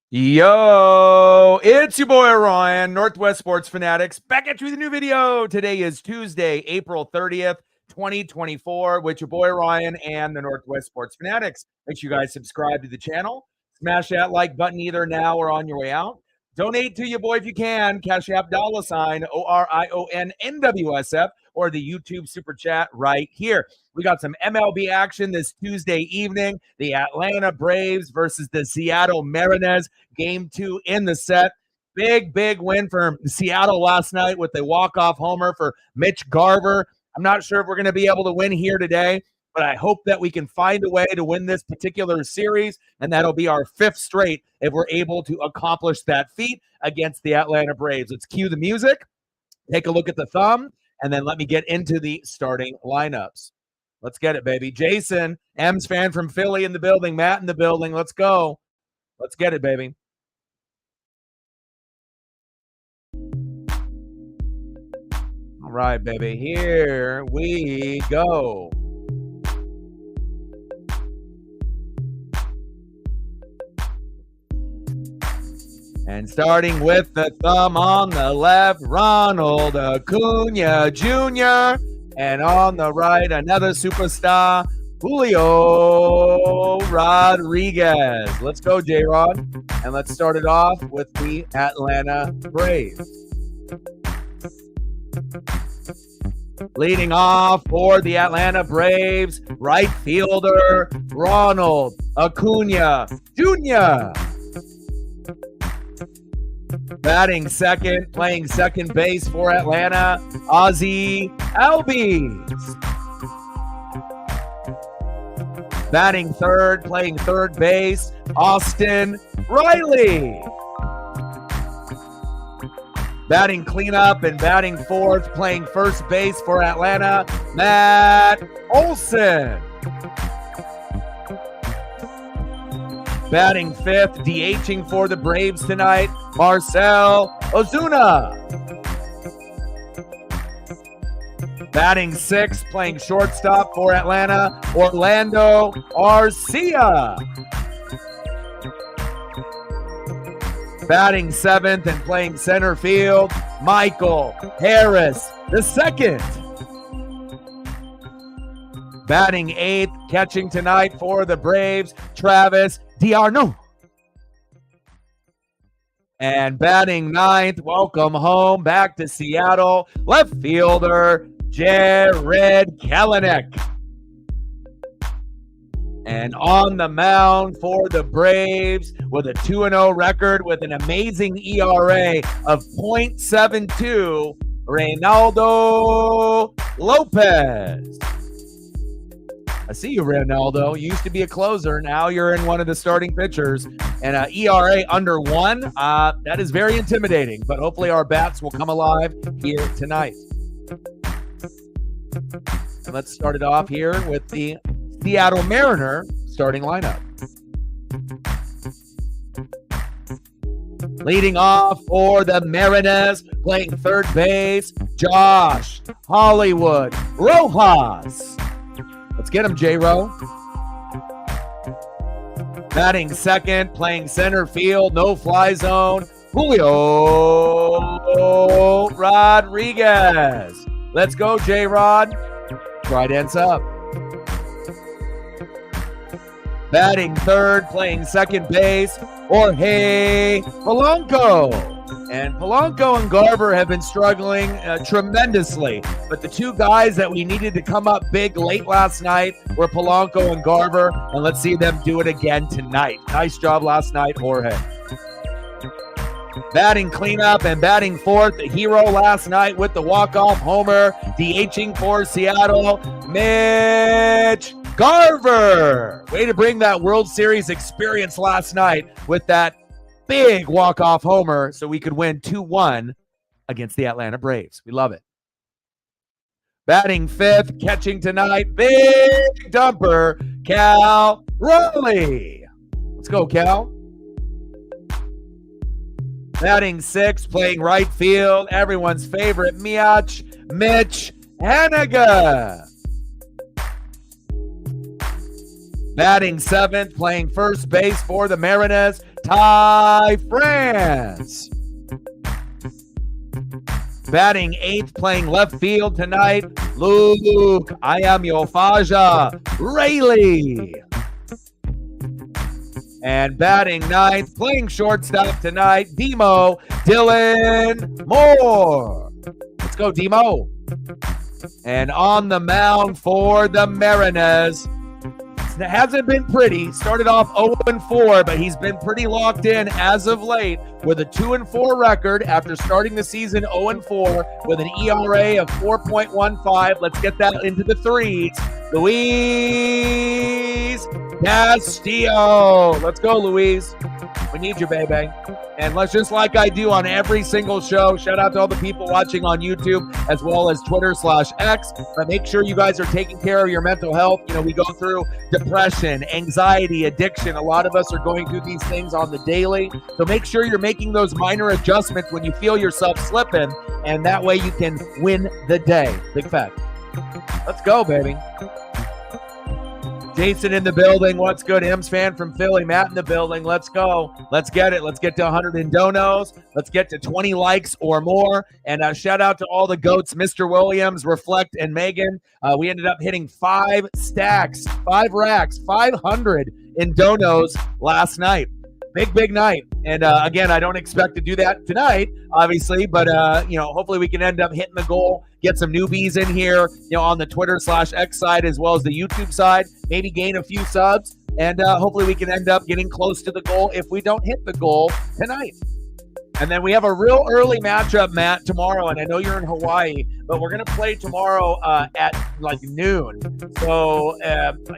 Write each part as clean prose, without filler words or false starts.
Yo, it's your boy Ryan, Northwest Sports Fanatics, back at you with a new video. Today is Tuesday, April 30th, 2024, with your boy Ryan and the Northwest Sports Fanatics. Make sure you guys subscribe to the channel. Smash that like button either now or on your way out. Donate to your boy if you can. Cash App $ORIONNWSF or the YouTube Super Chat right here. We got some MLB action this Tuesday evening. The Atlanta Braves versus the Seattle Mariners. Game 2 in the set. Big win for Seattle last night with the walk-off homer for Mitch Garver. I'm not sure if we're going to be able to win here today, but I hope that we can find a way to win this particular series, and that'll be our 5th straight if we're able to accomplish that feat against the Atlanta Braves. Let's cue the music, take a look at the thumb, and then let me get into the starting lineups. Let's get it, baby. Jason, M's fan from Philly in the building. Matt in the building. Let's go. Let's get it, baby. All right, baby. Here we go. And starting with the thumb on the left, Ronald Acuna Jr. And on the right, another superstar, Julio Rodriguez. Let's go, J-Rod. And let's start it off with the Atlanta Braves. Leading off for the Atlanta Braves, right fielder, Ronald Acuna Jr. Batting second, playing second base for Atlanta, Ozzie Albies. Batting third, playing third base, Austin Riley. Batting cleanup and batting fourth, playing first base for Atlanta, Matt Olson. Batting fifth, DHing for the Braves tonight, Marcell Ozuna. Batting sixth, playing shortstop for Atlanta, Orlando Arcia. Batting seventh and playing center field, Michael Harris II. Batting eighth, catching tonight for the Braves, Travis d'Arnaud. And batting ninth, welcome home, back to Seattle, left fielder, Jared Kelenic. And on the mound for the Braves with a 2-0 record with an amazing ERA of .72, Reynaldo Lopez. I see you, Ronaldo. You used to be a closer. Now you're in one of the starting pitchers. And ERA under 1. That is very intimidating. But hopefully our bats will come alive here tonight. And let's start it off here with the Seattle Mariner starting lineup. Leading off for the Mariners, playing third base, Josh Hollywood Rojas. Let's get him, J-Ro. Batting second, playing center field, no fly zone, Julio Rodriguez. Let's go, J-Rod. Right ends up. Batting third, playing second base, Jorge Polanco. And Polanco and Garver have been struggling tremendously. But the two guys that we needed to come up big late last night were Polanco and Garver. And let's see them do it again tonight. Nice job last night, Jorge. Batting cleanup and batting fourth, the hero last night with the walk-off homer, DHing for Seattle, Mitch Garver. Way to bring that World Series experience last night with that big walk-off homer so we could win 2-1 against the Atlanta Braves. We love it. Batting fifth, catching tonight, big dumper, Cal Raleigh. Let's go, Cal. Batting sixth, playing right field, everyone's favorite, Mitch Haniga. Batting seventh, playing first base for the Mariners, Ty France. Batting 8th, playing left field tonight, Luke Ayamofaja Rayleigh. And batting 9th, playing shortstop tonight, Demo Dylan Moore. Let's go, Demo. And on the mound for the Mariners, it hasn't been pretty. Started off 0-4, but he's been pretty locked in as of late with a 2-4 record after starting the season 0-4 with an ERA of 4.15. Let's get that into the threes. Luis Castillo. Let's go, Luis. We need you, baby. And let's, just like I do on every single show, shout out to all the people watching on YouTube as well as Twitter/X. But make sure you guys are taking care of your mental health. You know, we go through depression, anxiety, addiction. A lot of us are going through these things on the daily. So make sure you're making those minor adjustments when you feel yourself slipping, and that way you can win the day. Big fact. Let's go, baby. Jason in the building. What's good? M's fan from Philly. Matt in the building. Let's go. Let's get it. Let's get to 100 in donos. Let's get to 20 likes or more. And shout out to all the GOATs, Mr. Williams, Reflect, and Megan. We ended up hitting 5 stacks, 5 racks, 500 in donos last night. Big night. And again, I don't expect to do that tonight, obviously, but hopefully we can end up hitting the goal, get some newbies in here, on the Twitter/X side as well as the YouTube side, maybe gain a few subs, and hopefully we can end up getting close to the goal if we don't hit the goal tonight. And then we have a real early matchup, Matt, tomorrow. And I know you're in Hawaii, but we're going to play tomorrow at like noon. So,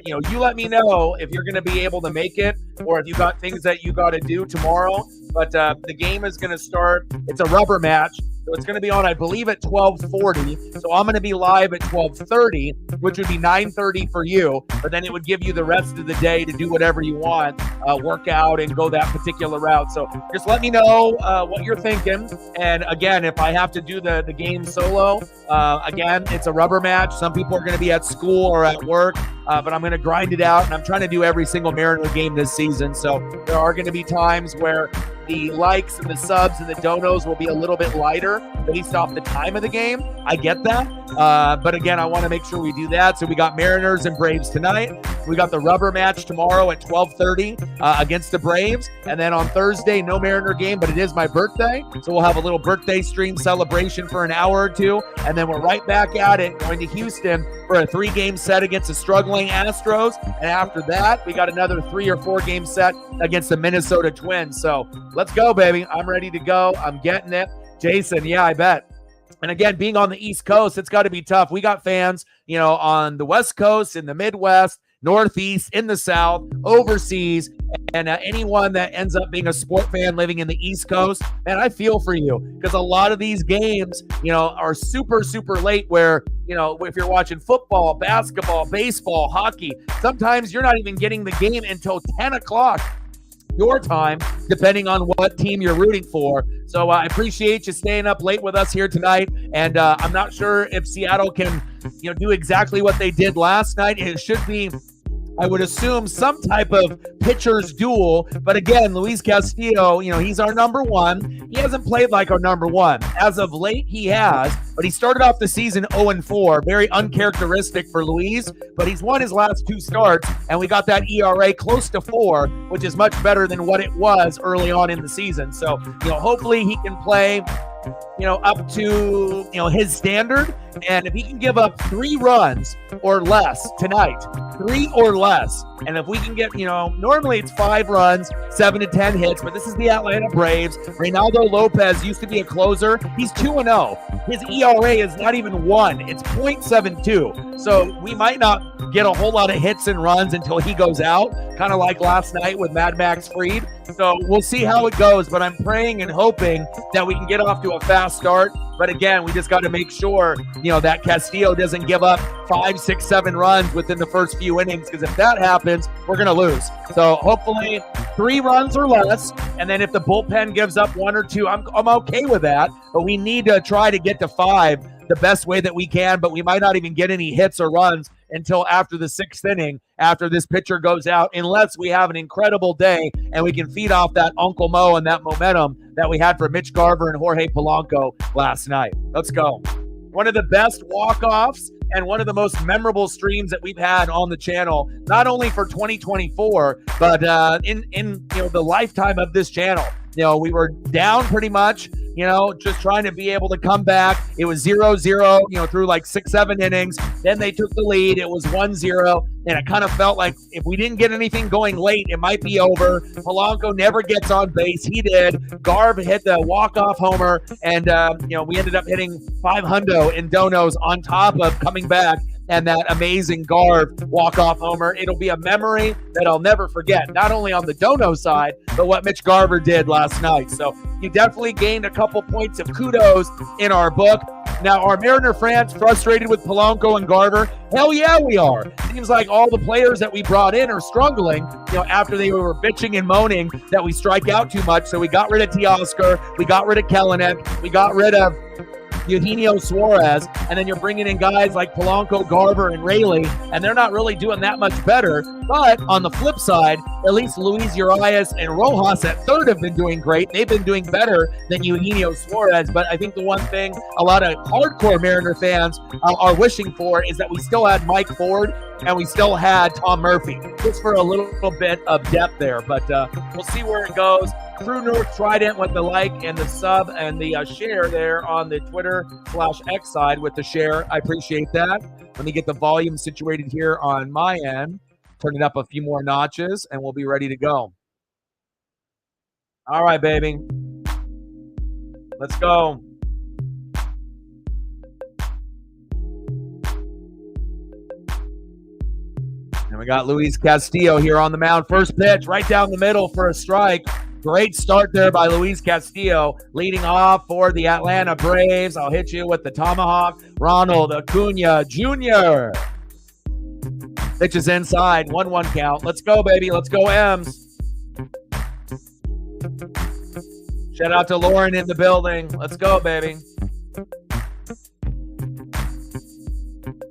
you let me know if you're going to be able to make it or if you got things that you got to do tomorrow. But the game is going to start. It's a rubber match. So it's going to be on, I believe, at 12:40. So I'm going to be live at 12:30, which would be 9:30 for you. But then it would give you the rest of the day to do whatever you want, work out and go that particular route. So just let me know what you're thinking. And again, if I have to do the game solo, again, it's a rubber match. Some people are going to be at school or at work, but I'm going to grind it out. And I'm trying to do every single Mariner game this season. So there are going to be times where the likes and the subs and the donos will be a little bit lighter based off the time of the game. I get that. But again, I want to make sure we do that. So we got Mariners and Braves tonight. We got the rubber match tomorrow at 12:30 against the Braves. And then on Thursday, no Mariner game, but it is my birthday. So we'll have a little birthday stream celebration for an hour or two. And then we're right back at it, going to Houston for a 3-game set against the struggling Astros. And after that, we got another 3 or 4 game set against the Minnesota Twins. So let's go, baby. I'm ready to go. I'm getting it. Jason, yeah, I bet. And again, being on the East Coast, it's got to be tough. We got fans, on the West Coast, in the Midwest, Northeast, in the South, overseas, and anyone that ends up being a sport fan living in the East Coast, man, I feel for you because a lot of these games, are super, super late where, if you're watching football, basketball, baseball, hockey, sometimes you're not even getting the game until 10 o'clock. Your time, depending on what team you're rooting for. So I appreciate you staying up late with us here tonight. And I'm not sure if Seattle can, do exactly what they did last night. It should be, I would assume, some type of pitcher's duel. But again, Luis Castillo, he's our number one. He hasn't played like our number one. As of late, he has. But he started off the season 0-4, very uncharacteristic for Luis. But he's won his last 2 starts, and we got that ERA close to 4, which is much better than what it was early on in the season. So, hopefully he can play, up to, his standard. And if he can give up 3 runs or less tonight, 3 or less, and if we can get, normally it's 5 runs, 7 to 10 hits, but this is the Atlanta Braves. Reynaldo Lopez used to be a closer. He's 2-0. His ERA is not even 1. It's .72. So we might not get a whole lot of hits and runs until he goes out, kind of like last night with Mad Max Fried. So we'll see how it goes, but I'm praying and hoping that we can get off to a fast start. But again, we just got to make sure, that Castillo doesn't give up 5, 6, 7 runs within the first few innings, because if that happens, we're going to lose. So hopefully 3 runs or less, and then if the bullpen gives up 1 or 2, I'm okay with that. But we need to try to get to 5 the best way that we can, but we might not even get any hits or runs until after the 6th inning, after this pitcher goes out, unless we have an incredible day and we can feed off that Uncle Mo and that momentum that we had for Mitch Garver and Jorge Polanco last night. Let's go. One of the best walk-offs and one of the most memorable streams that we've had on the channel, not only for 2024, but in the lifetime of this channel. We were down pretty much, just trying to be able to come back. It was 0-0, through like 6-7 innings. Then they took the lead. It was 1-0, and it kind of felt like if we didn't get anything going late, it might be over. Polanco never gets on base. He did. Garb hit the walk-off homer, and we ended up hitting 500 in donos on top of coming back and that amazing Garb walk-off homer. It'll be a memory that I'll never forget, not only on the dono side, but what Mitch Garver did last night. So you definitely gained a couple points of kudos in our book. Now, are Mariner fans frustrated with Polanco and Garver? Hell yeah, we are. Seems like all the players that we brought in are struggling, after they were bitching and moaning that we strike out too much. So we got rid of Teoscar, we got rid of Kelenic, we got rid of Eugenio Suarez, and then you're bringing in guys like Polanco, Garver, and Rayleigh, and they're not really doing that much better. But on the flip side, at least Luis Urias and Rojas at third have been doing great. They've been doing better than Eugenio Suarez. But I think the one thing a lot of hardcore Mariner fans are wishing for is that we still had Mike Ford and we still had Tom Murphy, just for a little bit of depth there. But we'll see where it goes. True North Trident with the like and the sub and the share there on the Twitter/X side with the share. I appreciate that. Let me get the volume situated here on my end. Turn it up a few more notches and we'll be ready to go. All right, baby. Let's go. And we got Luis Castillo here on the mound. First pitch right down the middle for a strike. Great start there by Luis Castillo, leading off for the Atlanta Braves. I'll hit you with the tomahawk. Ronald Acuna Jr. Pitches inside, 1-1 count. Let's go, baby. Let's go, M's. Shout out to Lauren in the building. Let's go, baby.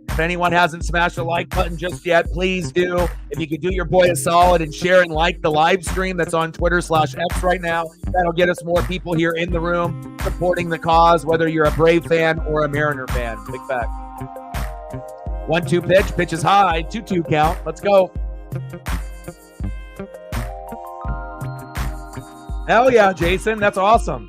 If anyone hasn't smashed the like button just yet, please do. If you could do your boy a solid and share and like the live stream that's on Twitter/X right now, that'll get us more people here in the room supporting the cause, whether you're a Brave fan or a Mariner fan. Big fact. 1-2 pitch. Pitch is high. 2-2 count. Let's go. Hell yeah, Jason. That's awesome.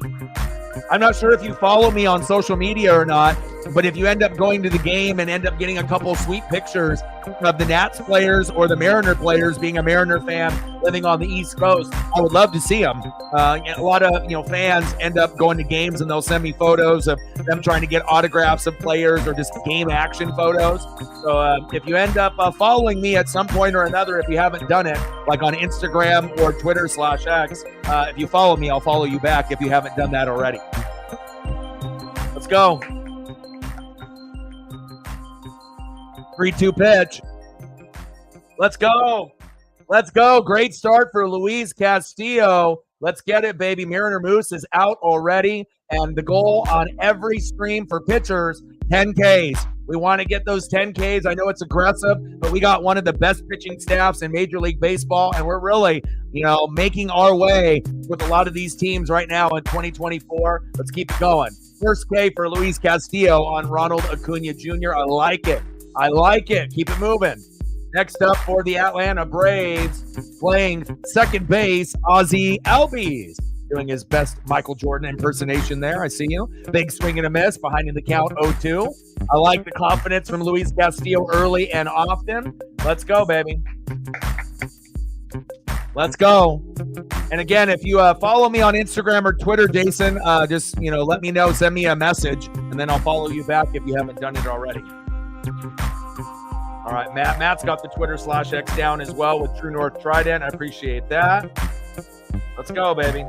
I'm not sure if you follow me on social media or not, but if you end up going to the game and end up getting a couple sweet pictures of the Nats players or the Mariner players, being a Mariner fan living on the East Coast, I would love to see them. A lot of fans end up going to games and they'll send me photos of them trying to get autographs of players or just game action photos. So if you end up following me at some point or another, if you haven't done it, like on Instagram or Twitter/X, if you follow me, I'll follow you back if you haven't done that already. Let's go. 3-2 pitch. Let's go. Let's go. Great start for Luis Castillo. Let's get it, baby. Mariner Moose is out already. And the goal on every stream for pitchers, 10 Ks. We want to get those 10 Ks. I know it's aggressive, but we got one of the best pitching staffs in Major League Baseball, and we're really, making our way with a lot of these teams right now in 2024. Let's keep it going. First K for Luis Castillo on Ronald Acuna Jr. I like it. I like it. Keep it moving. Next up for the Atlanta Braves, playing second base, Ozzie Albies. Doing his best Michael Jordan impersonation there. I see you. Big swing and a miss behind in the count 0-2. I like the confidence from Luis Castillo early and often. Let's go, baby. Let's go. And again, if you follow me on Instagram or Twitter, Jason, just, let me know. Send me a message, and then I'll follow you back if you haven't done it already. All right, Matt's got the Twitter/X down as well with True North Trident. I appreciate that. Let's go, baby.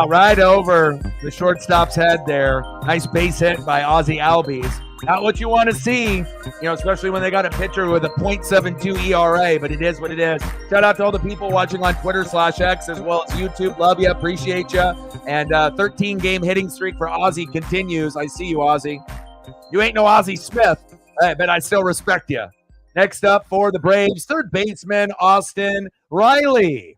Right over. the shortstop's head there. Nice base hit by Ozzie Albies. Not what you want to see, especially when they got a pitcher with a .72 ERA, but it is what it is. Shout out to all the people watching on Twitter/X as well as YouTube. Love you, appreciate you. And 13-game hitting streak for Ozzie continues. I see you, Ozzie. You ain't no Ozzie Smith, but I still respect you. Next up for the Braves, third baseman Austin Riley.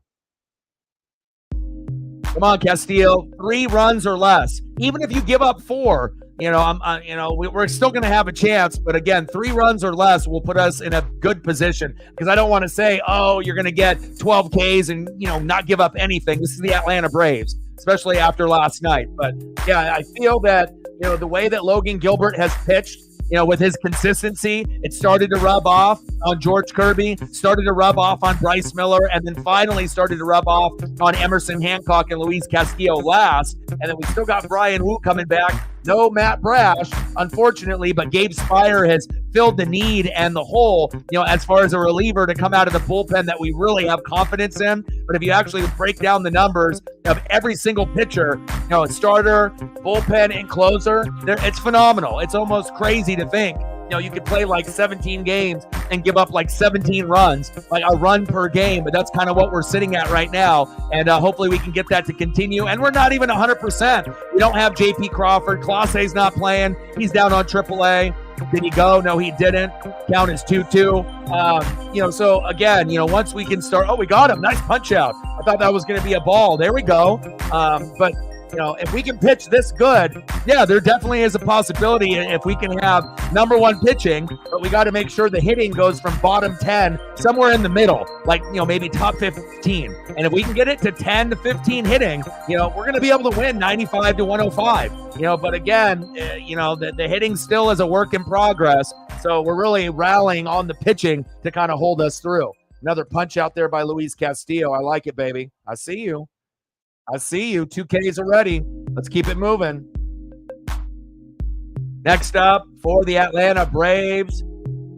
Come on, Castillo, 3 runs or less. Even if you give up 4, we're still going to have a chance. But again, 3 runs or less will put us in a good position, because I don't want to say, oh, you're going to get 12 Ks and, not give up anything. This is the Atlanta Braves, especially after last night. But yeah, I feel that, the way that Logan Gilbert has pitched, with his consistency, it started to rub off on George Kirby, started to rub off on Bryce Miller, and then finally started to rub off on Emerson Hancock and Luis Castillo last. And then we still got Brian Wu coming back. No Matt Brash, unfortunately, but Gabe Spire has filled the need and the hole, as far as a reliever to come out of the bullpen that we really have confidence in. But if you actually break down the numbers of every single pitcher, starter, bullpen, and closer, it's phenomenal. It's almost crazy to think, you could play like 17 games and give up like 17 runs, like a run per game. But that's kind of what we're sitting at right now. And hopefully we can get that to continue. And we're not even 100%. We don't have JP Crawford. Clase's not playing. He's down on AAA. Did he go? No, he didn't. Count is 2-2. So again, once we can start, we got him. Nice punch out. I thought that was going to be a ball. There we go. But if we can pitch this good, yeah, there definitely is a possibility if we can have number 1 pitching, but we got to make sure the hitting goes from bottom 10 somewhere in the middle, like, maybe top 15. And if we can get it to 10 to 15 hitting, we're going to be able to win 95 to 105. But again, the hitting still is a work in progress. So we're really rallying on the pitching to kind of hold us through. Another punch out there by Luis Castillo. I like it, baby. I see you. 2 Ks already. Let's keep it moving. Next up for the Atlanta Braves,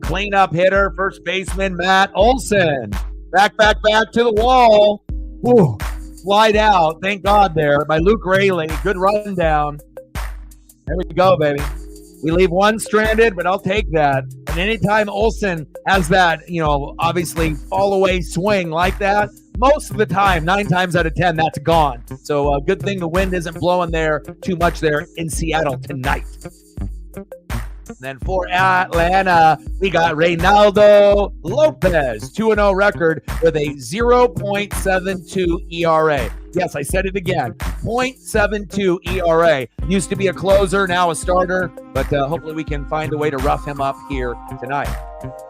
cleanup hitter, first baseman Matt Olson. Back to the wall. Whew. Flied out. Thank God there by Luke Rayleigh. Good rundown. There we go, baby. We leave 1 stranded, but I'll take that. And anytime Olson has that, obviously fall away swing like that, most of the time, 9 times out of 10, that's gone. So a good thing the wind isn't blowing there too much there in Seattle tonight. And then for Atlanta, we got Reynaldo Lopez, 2-0 record with a 0.72 ERA. Yes, I said it again, 0.72 ERA. Used to be a closer, now a starter, but hopefully we can find a way to rough him up here tonight.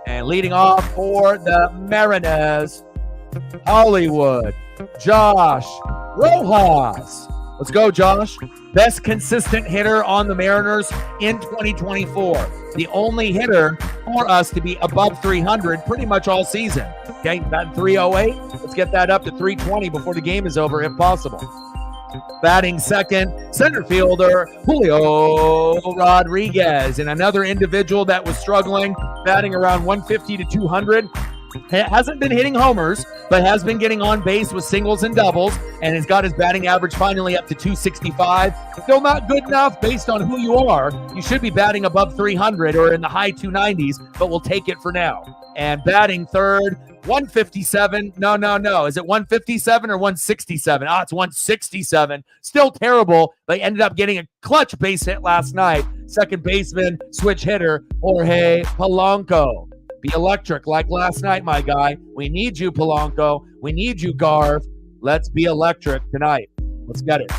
And leading off for the Mariners, Hollywood, Josh Rojas. Let's go, Josh. Best consistent hitter on the Mariners in 2024. The only hitter for us to be above 300 pretty much all season. Okay, batting 308. Let's get that up to 320 before the game is over, if possible. Batting second, center fielder Julio Rodriguez. And another individual that was struggling, batting around 150 to 200. Hasn't been hitting homers, but has been getting on base with singles and doubles, and has got his batting average finally up to 265. Still not good enough based on who you are. You should be batting above 300 or in the high 290s, but we'll take it for now. And batting third, 157. No. Is it 157 or 167? It's 167. Still terrible. They ended up getting a clutch base hit last night. Second baseman, switch hitter, Jorge Polanco. Be electric like last night, my guy. We need you, Polanco. We need you, Garv. Let's be electric tonight. Let's get it.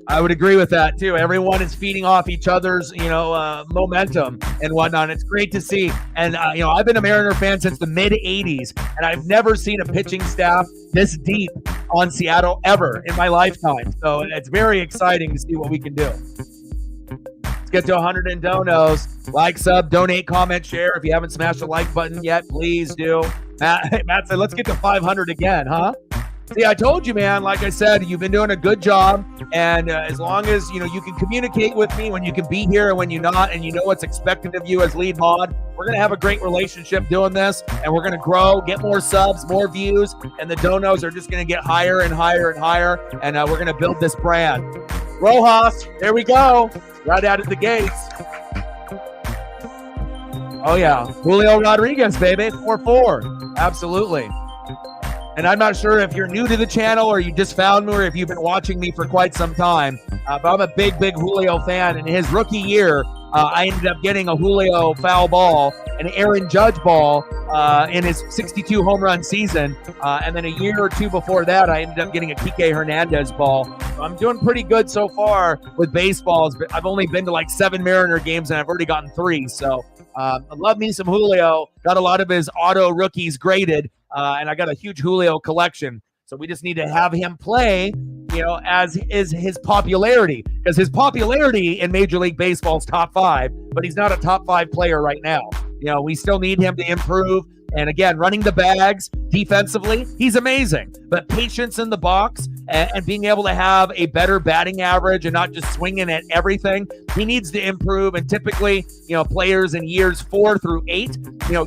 I would agree with that, too. Everyone is feeding off each other's, momentum and whatnot. It's great to see. And, I've been a Mariner fan since the mid-'80s, and I've never seen a pitching staff this deep on Seattle ever in my lifetime. So it's very exciting to see what we can do. Let's get to 100 and donos. Like, sub, donate, comment, share. If you haven't smashed the like button yet, please do. Matt said, let's get to 500 again, huh? See, I told you, man. Like I said, you've been doing a good job, and as long as you can communicate with me when you can be here and when you're not, and you know what's expected of you as lead mod, we're gonna have a great relationship doing this, and we're gonna grow, get more subs, more views, and the donos are just gonna get higher and higher and higher, and we're gonna build this brand. Rojas, there we go, right out of the gates. Oh yeah, Julio Rodriguez, baby, 4-4, absolutely. And I'm not sure if you're new to the channel or you just found me or if you've been watching me for quite some time, but I'm a big Julio fan. In his rookie year, I ended up getting a Julio foul ball, an Aaron Judge ball in his 62 home run season. And then a year or two before that, I ended up getting a Kike Hernandez ball. So I'm doing pretty good so far with baseballs, but I've only been to like 7 Mariner games and I've already gotten 3. So I love me some Julio. Got a lot of his auto rookies graded. And I got a huge Julio collection. So we just need to have him play, as is his popularity. Because his popularity in Major League Baseball is top 5, but he's not a top 5 player right now. We still need him to improve. And again, running the bags defensively, he's amazing. But patience in the box and being able to have a better batting average and not just swinging at everything, he needs to improve. And typically, players in years 4 through 8,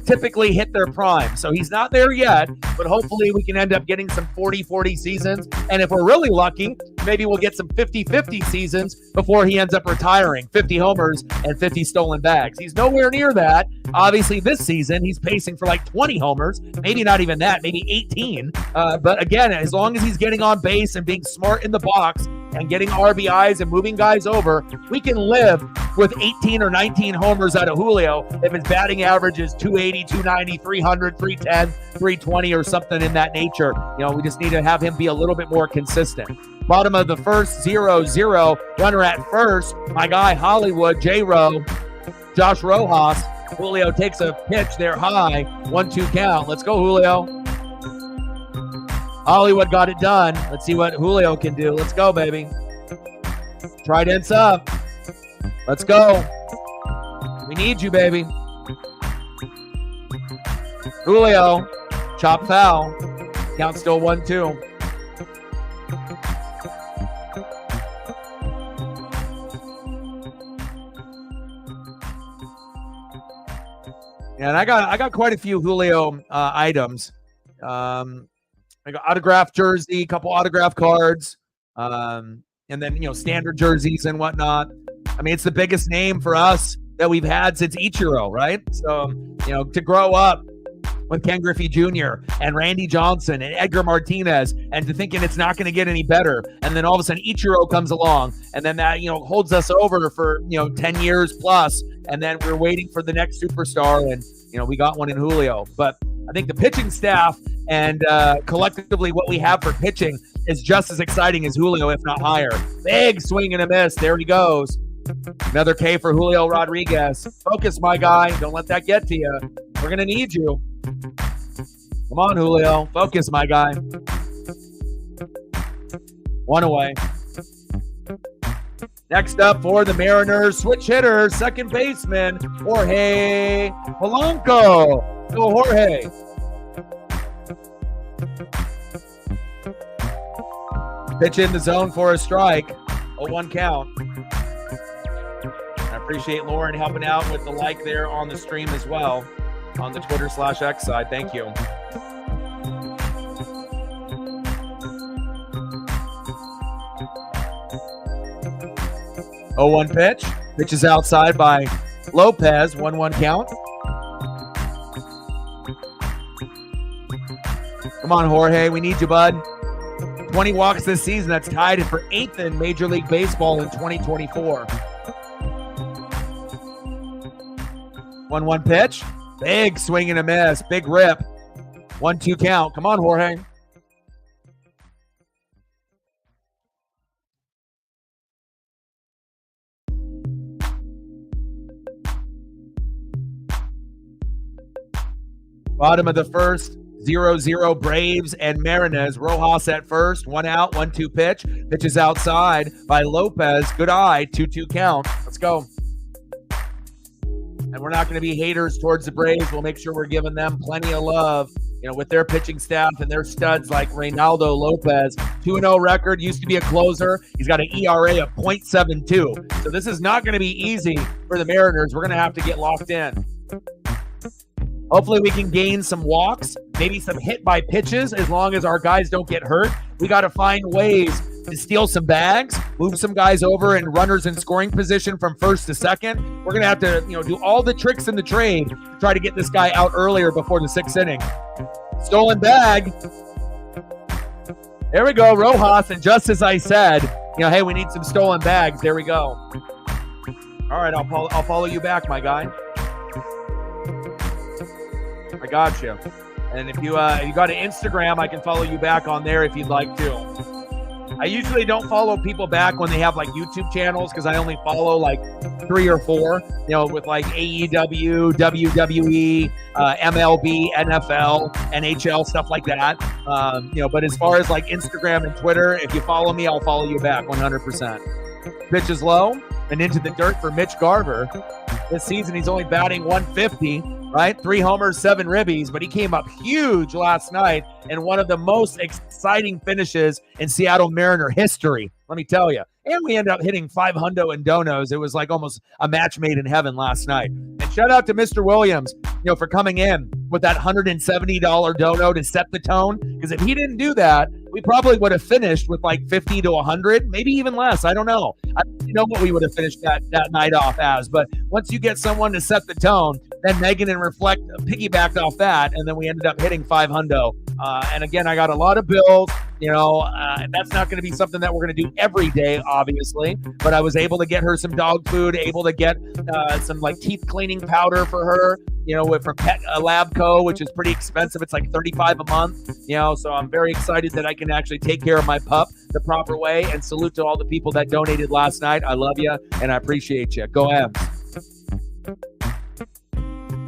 typically hit their prime. So he's not there yet, but hopefully we can end up getting some 40-40 seasons. And if we're really lucky, maybe we'll get some 50-50 seasons before he ends up retiring, 50 homers and 50 stolen bags. He's nowhere near that. Obviously, this season, he's pacing for like 20 homers, maybe not even that, maybe 18. But again, as long as he's getting on base and being smart in the box and getting RBIs and moving guys over, we can live with 18 or 19 homers out of Julio if his batting average is 280, 290, 300, 310, 320 or something in that nature. We just need to have him be a little bit more consistent. Bottom of the first, 0-0. Runner at first, my guy Hollywood, J-Row, Josh Rojas. Julio takes a pitch there high, 1-2 count. Let's go, Julio. Hollywood got it done. Let's see what Julio can do. Let's go, baby. Trident's up. Let's go. We need you, baby. Julio, chop foul. Count still 1-2. And I got quite a few Julio items. I got autographed jersey, a couple autograph cards, and then standard jerseys and whatnot. I mean, it's the biggest name for us that we've had since Ichiro, right? So to grow up with Ken Griffey Jr. and Randy Johnson and Edgar Martinez, and to thinking it's not going to get any better, and then all of a sudden Ichiro comes along, and then that holds us over for 10 years plus, and then we're waiting for the next superstar, and we got one in Julio. But I think the pitching staff and collectively what we have for pitching is just as exciting as Julio, if not higher. Big swing and a miss. There he goes. Another K for Julio Rodriguez. Focus, my guy. Don't let that get to you. We're going to need you. Come on, Julio. Focus, my guy. One away. Next up for the Mariners, switch hitter, second baseman, Jorge Polanco. Go, Jorge. Pitch in the zone for a strike. 0-1 count. I appreciate Lauren helping out with the like there on the stream as well, on the Twitter/X side. Thank you. Oh, 1 pitch. Pitch is outside by Lopez. 1-1 count. Come on, Jorge. We need you, bud. 20 walks this season. That's tied for 8th in Major League Baseball in 2024. 1-1 pitch. Big swing and a miss. Big rip. 1-2 count. Come on, Jorge. Bottom of the first, 0-0 Braves and Mariners. Rojas at first, 1 out, 1-2 pitch. Pitch is outside by Lopez. Good eye, 2-2 count. Let's go. And we're not going to be haters towards the Braves. We'll make sure we're giving them plenty of love. with their pitching staff and their studs like Reynaldo Lopez. 2-0 record, used to be a closer. He's got an ERA of .72. So this is not going to be easy for the Mariners. We're going to have to get locked in. Hopefully we can gain some walks, maybe some hit by pitches as long as our guys don't get hurt. We got to find ways to steal some bags, move some guys over and runners in scoring position from first to second. We're going to have to, do all the tricks in the trade to try to get this guy out earlier before the 6th inning. Stolen bag. There we go, Rojas. And just as I said, hey, we need some stolen bags. There we go. All right, I'll follow you back, my guy. I got you. And if you got an Instagram, I can follow you back on there if you'd like to. I usually don't follow people back when they have like YouTube channels because I only follow like 3 or 4, with like AEW, WWE, MLB, NFL, NHL, stuff like that. But as far as like Instagram and Twitter, if you follow me, I'll follow you back 100%. Pitch is low and into the dirt for Mitch Garver. This season, he's only batting 150. Right? 3 homers, 7 ribbies, but he came up huge last night in one of the most exciting finishes in Seattle Mariner history, let me tell you. And we ended up hitting 5 hundo and donos. It was like almost a match made in heaven last night. And shout out to Mr. Williams, for coming in with that $170 dono to set the tone. Because if he didn't do that, we probably would have finished with like 50 to 100, maybe even less. I don't know. I don't know what we would have finished that night off as. But once you get someone to set the tone, then Megan and Reflect piggybacked off that, and then we ended up hitting 5 hundo. And again, I got a lot of bills. That's not going to be something that we're going to do every day, obviously. But I was able to get her some dog food, able to get some like teeth cleaning powder for her, from Pet Labco, which is pretty expensive. It's like $35 a month, so I'm very excited that I can actually take care of my pup the proper way. And salute to all the people that donated last night. I love you and I appreciate you. Go M's.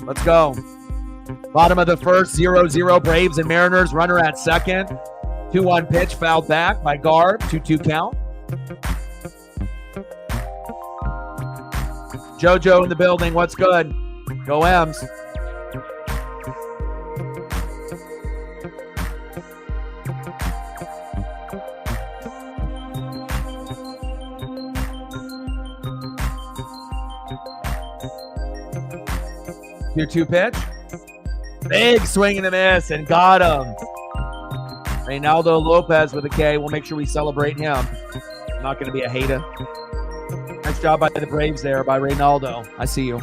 Let's go. Bottom of the first, 0-0 Braves and Mariners. Runner at second. 2-1 pitch, fouled back by Garb. 2-2 count. JoJo in the building. What's good? Go M's. Your 2 pitch. Big swing and a miss, and got him. Reynaldo Lopez with a K. We'll make sure we celebrate him. I'm not going to be a hater. Nice job by the Braves there, by Reynaldo. I see you.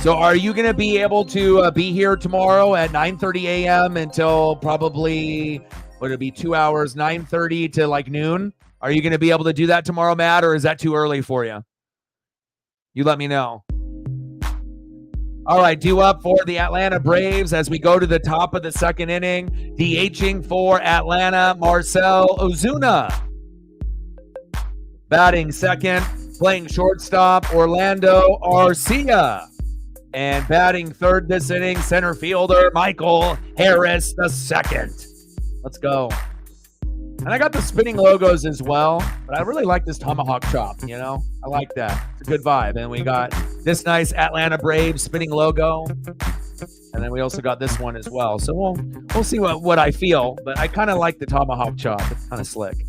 So are you going to be able to be here tomorrow at 9:30 a.m. until probably, would it be 2 hours, 9:30 to like noon? Are you going to be able to do that tomorrow, Matt, or is that too early for you? You let me know. All right, due up for the Atlanta Braves as we go to the top of the 2nd inning. DHing for Atlanta, Marcell Ozuna. Batting second, playing shortstop, Orlando Arcia. And batting third this inning, center fielder, Michael Harris II. Let's go. And I got the spinning logos as well, but I really like this tomahawk chop, I like that. It's a good vibe. And we got this nice Atlanta Braves spinning logo. And then we also got this one as well. So we'll see what I feel, but I kind of like the tomahawk chop. It's kind of slick.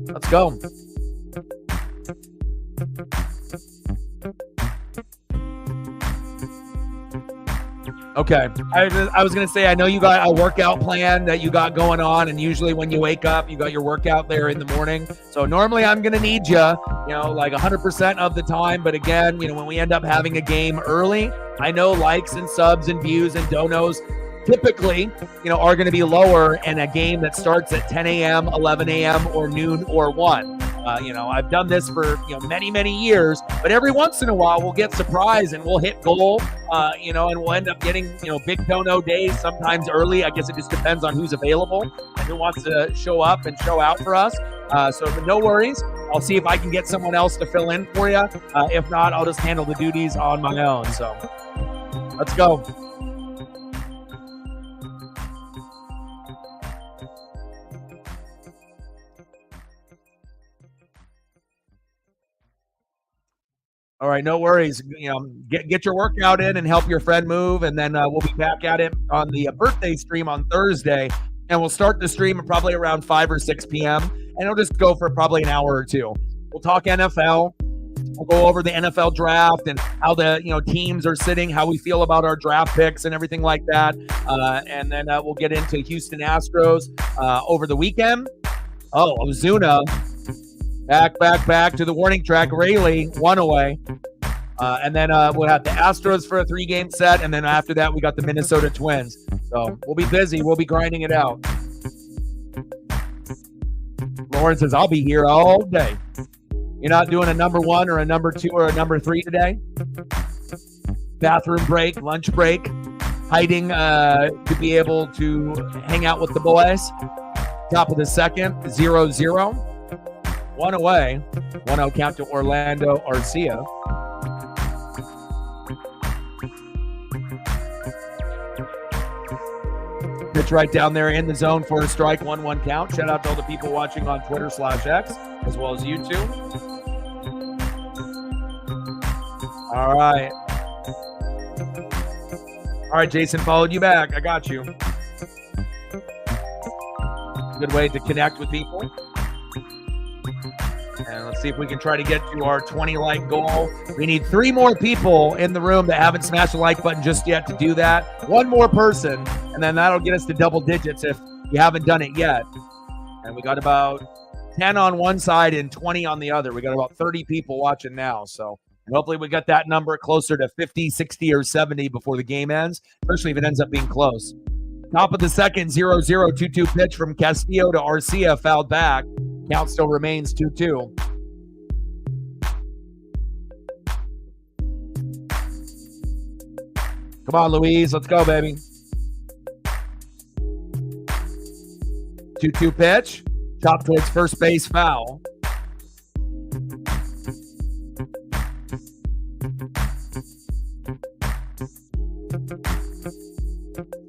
Let's go. Okay. I was going to say, I know you got a workout plan that you got going on, and usually when you wake up, you got your workout there in the morning. So normally I'm going to need you, like 100% of the time. But again, when we end up having a game early, I know likes and subs and views and donos typically, are going to be lower in a game that starts at 10 a.m., 11 a.m., or noon or 1. I've done this for, many, many years, but every once in a while we'll get surprised and we'll hit goal, and we'll end up getting, big dono days, sometimes early. I guess it just depends on who's available and who wants to show up and show out for us. So no worries. I'll see if I can get someone else to fill in for you. If not, I'll just handle the duties on my own. So let's go. All right, no worries. Get your workout in and help your friend move, and then we'll be back at it on the birthday stream on Thursday, and we'll start the stream probably around 5 or 6 p.m., and it'll just go for probably an hour or two. We'll talk NFL. We'll go over the NFL draft and how the teams are sitting, how we feel about our draft picks and everything like that, and then we'll get into Houston Astros over the weekend. Oh, Ozuna. Back to the warning track. Rayleigh, 1 away. And then we'll have the Astros for a 3-game set. And then after that, we got the Minnesota Twins. So we'll be busy. We'll be grinding it out. Lauren says, I'll be here all day. You're not doing a number 1 or a number 2 or a number 3 today? Bathroom break, lunch break, hiding to be able to hang out with the boys. Top of the second, 0-0. 1 away. 1-0 count to Orlando Arcia. Pitch right down there in the zone for a strike. 1-1 count. Shout out to all the people watching on Twitter/X as well as YouTube. All right, Jason followed you back. I got you. Good way to connect with people. And let's see if we can try to get to our 20-like goal. We need 3 more people in the room that haven't smashed the like button just yet to do that. 1 more person, and then that'll get us to double digits if you haven't done it yet. And we got about 10 on one side and 20 on the other. We got about 30 people watching now. So hopefully we got that number closer to 50, 60, or 70 before the game ends, especially if it ends up being close. Top of the second, 0-0, 2-2 pitch from Castillo to Arcia, fouled back. Count still remains 2-2. Come on, Louise. Let's go, baby. 2-2 pitch. Top towards first base, foul.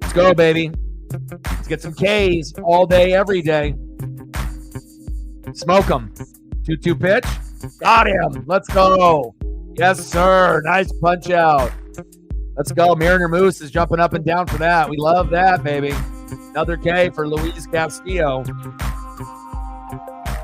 Let's go, baby. Let's get some Ks all day, every day. Smoke them. 2-2 pitch. Got him. Let's go. Yes, sir. Nice punch out. Let's go. Mariner Moose is jumping up and down for that. We love that, baby. Another K for Luis Castillo.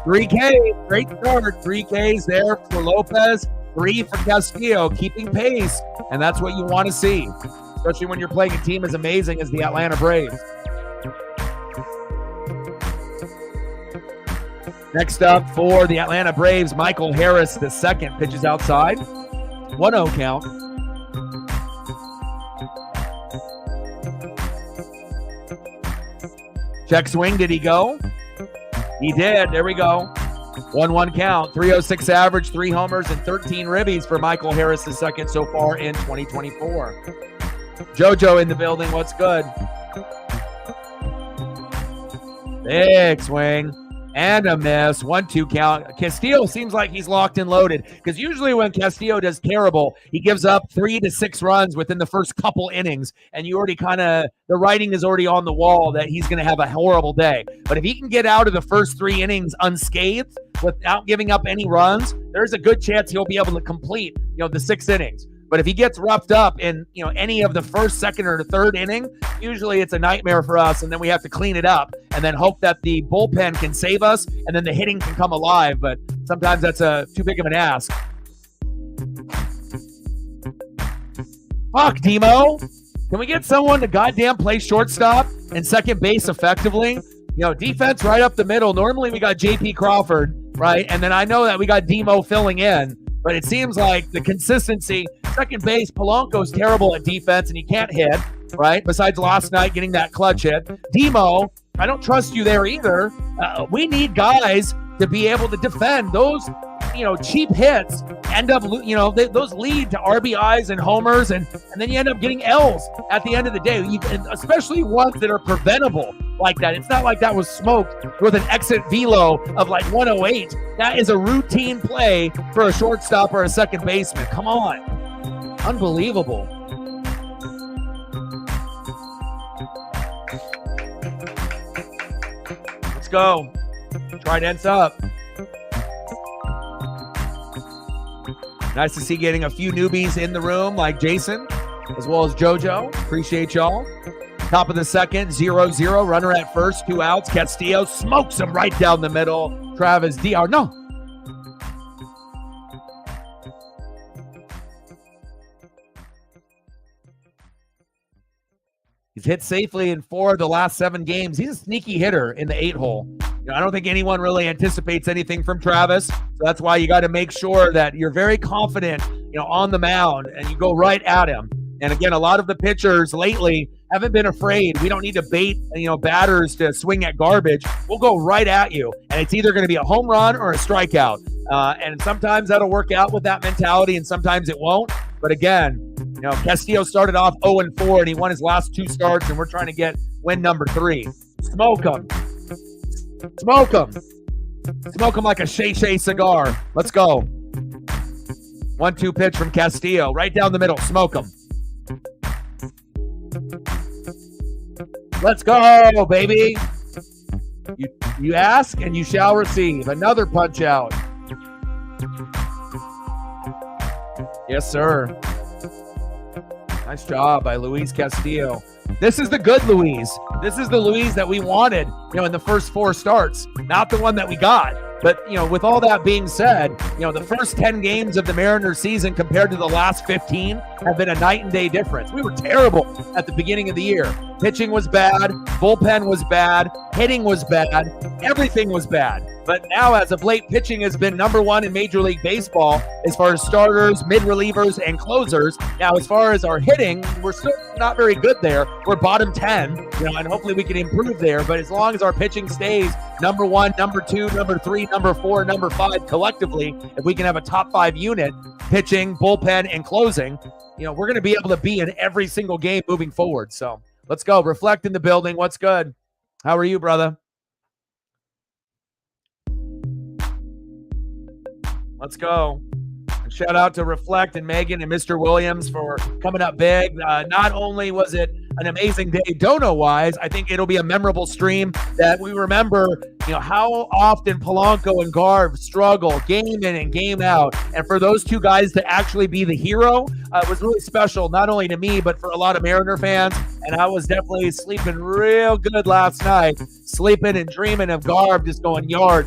3K. Great start. 3 Ks there for Lopez. 3 for Castillo. Keeping pace. And that's what you want to see, especially when you're playing a team as amazing as the Atlanta Braves. Next up for the Atlanta Braves, Michael Harris, the second, pitches outside. 1-0 count. Check swing, did he go? He did, there we go. 1-1 count, 306 average, 3 homers, and 13 ribbies for Michael Harris, the second so far in 2024. JoJo in the building, what's good? Big swing. And a miss. 1-2 count. Castillo seems like he's locked and loaded, because usually when Castillo does terrible, he gives up 3 to 6 runs within the first couple innings, and you already the writing is already on the wall that he's going to have a horrible day. But if he can get out of the first 3 innings unscathed without giving up any runs, there's a good chance he'll be able to complete, the 6 innings. But if he gets roughed up in, any of the first, second, or third inning, usually it's a nightmare for us, and then we have to clean it up and then hope that the bullpen can save us and then the hitting can come alive. But sometimes that's too big of an ask. Fuck, Demo. Can we get someone to goddamn play shortstop and second base effectively? Defense right up the middle. Normally we got J.P. Crawford, right? And then I know that we got Demo filling in. But it seems like the consistency, second base, Polanco's terrible at defense and he can't hit, right? Besides last night getting that clutch hit. Demo, I don't trust you there either. We need guys to be able to defend. Those, cheap hits end up, those lead to RBIs and homers, and then you end up getting L's at the end of the day, especially ones that are preventable like that. It's not like that was smoked with an exit velo of like 108. That is a routine play for a shortstop or a second baseman. Come on. Unbelievable. Let's go. Trident's up. Nice to see getting a few newbies in the room like Jason, as well as JoJo. Appreciate y'all. Top of the second, 0-0. Runner at first, 2 outs. Castillo smokes him right down the middle. Travis DR. No. He's hit safely in 4 of the last 7 games. He's a sneaky hitter in the 8-hole. I don't think anyone really anticipates anything from Travis. So that's why you got to make sure that you're very confident, on the mound and you go right at him. And again, a lot of the pitchers lately haven't been afraid. We don't need to bait, batters to swing at garbage. We'll go right at you. And it's either going to be a home run or a strikeout. And sometimes that'll work out with that mentality and sometimes it won't. But again, Castillo started off 0-4 and he won his last 2 starts and we're trying to get win number 3. Smoke him. Smoke him. Smoke him like a Shay cigar. Let's go. 1-2 pitch from Castillo. Right down the middle. Smoke him. Let's go, baby. You ask and you shall receive. Another punch out. Yes, sir. Nice job by Luis Castillo. This is the good Luis. This is the Luis that we wanted, in the first 4 starts. Not the one that we got. But, with all that being said, the first 10 games of the Mariners season compared to the last 15 have been a night and day difference. We were terrible at the beginning of the year. Pitching was bad. Bullpen was bad. Hitting was bad. Everything was bad. But now, as of late, pitching has been number 1 in Major League Baseball as far as starters, mid-relievers, and closers. Now, as far as our hitting, we're still not very good there. We're bottom 10, and hopefully we can improve there. But as long as our pitching stays number 1, number 2, number 3, number 4, number 5 collectively, if we can have a top 5 unit, pitching, bullpen, and closing, we're going to be able to be in every single game moving forward. So let's go. Reflect in the building. What's good? How are you, brother? Let's go. And shout out to Reflect and Megan and Mr. Williams for coming up big. Not only was it an amazing day dono-wise, I think it'll be a memorable stream that we remember, how often Polanco and Garv struggle game in and game out. And for those 2 guys to actually be the hero was really special, not only to me, but for a lot of Mariner fans. And I was definitely sleeping real good last night, sleeping and dreaming of Garv just going yard.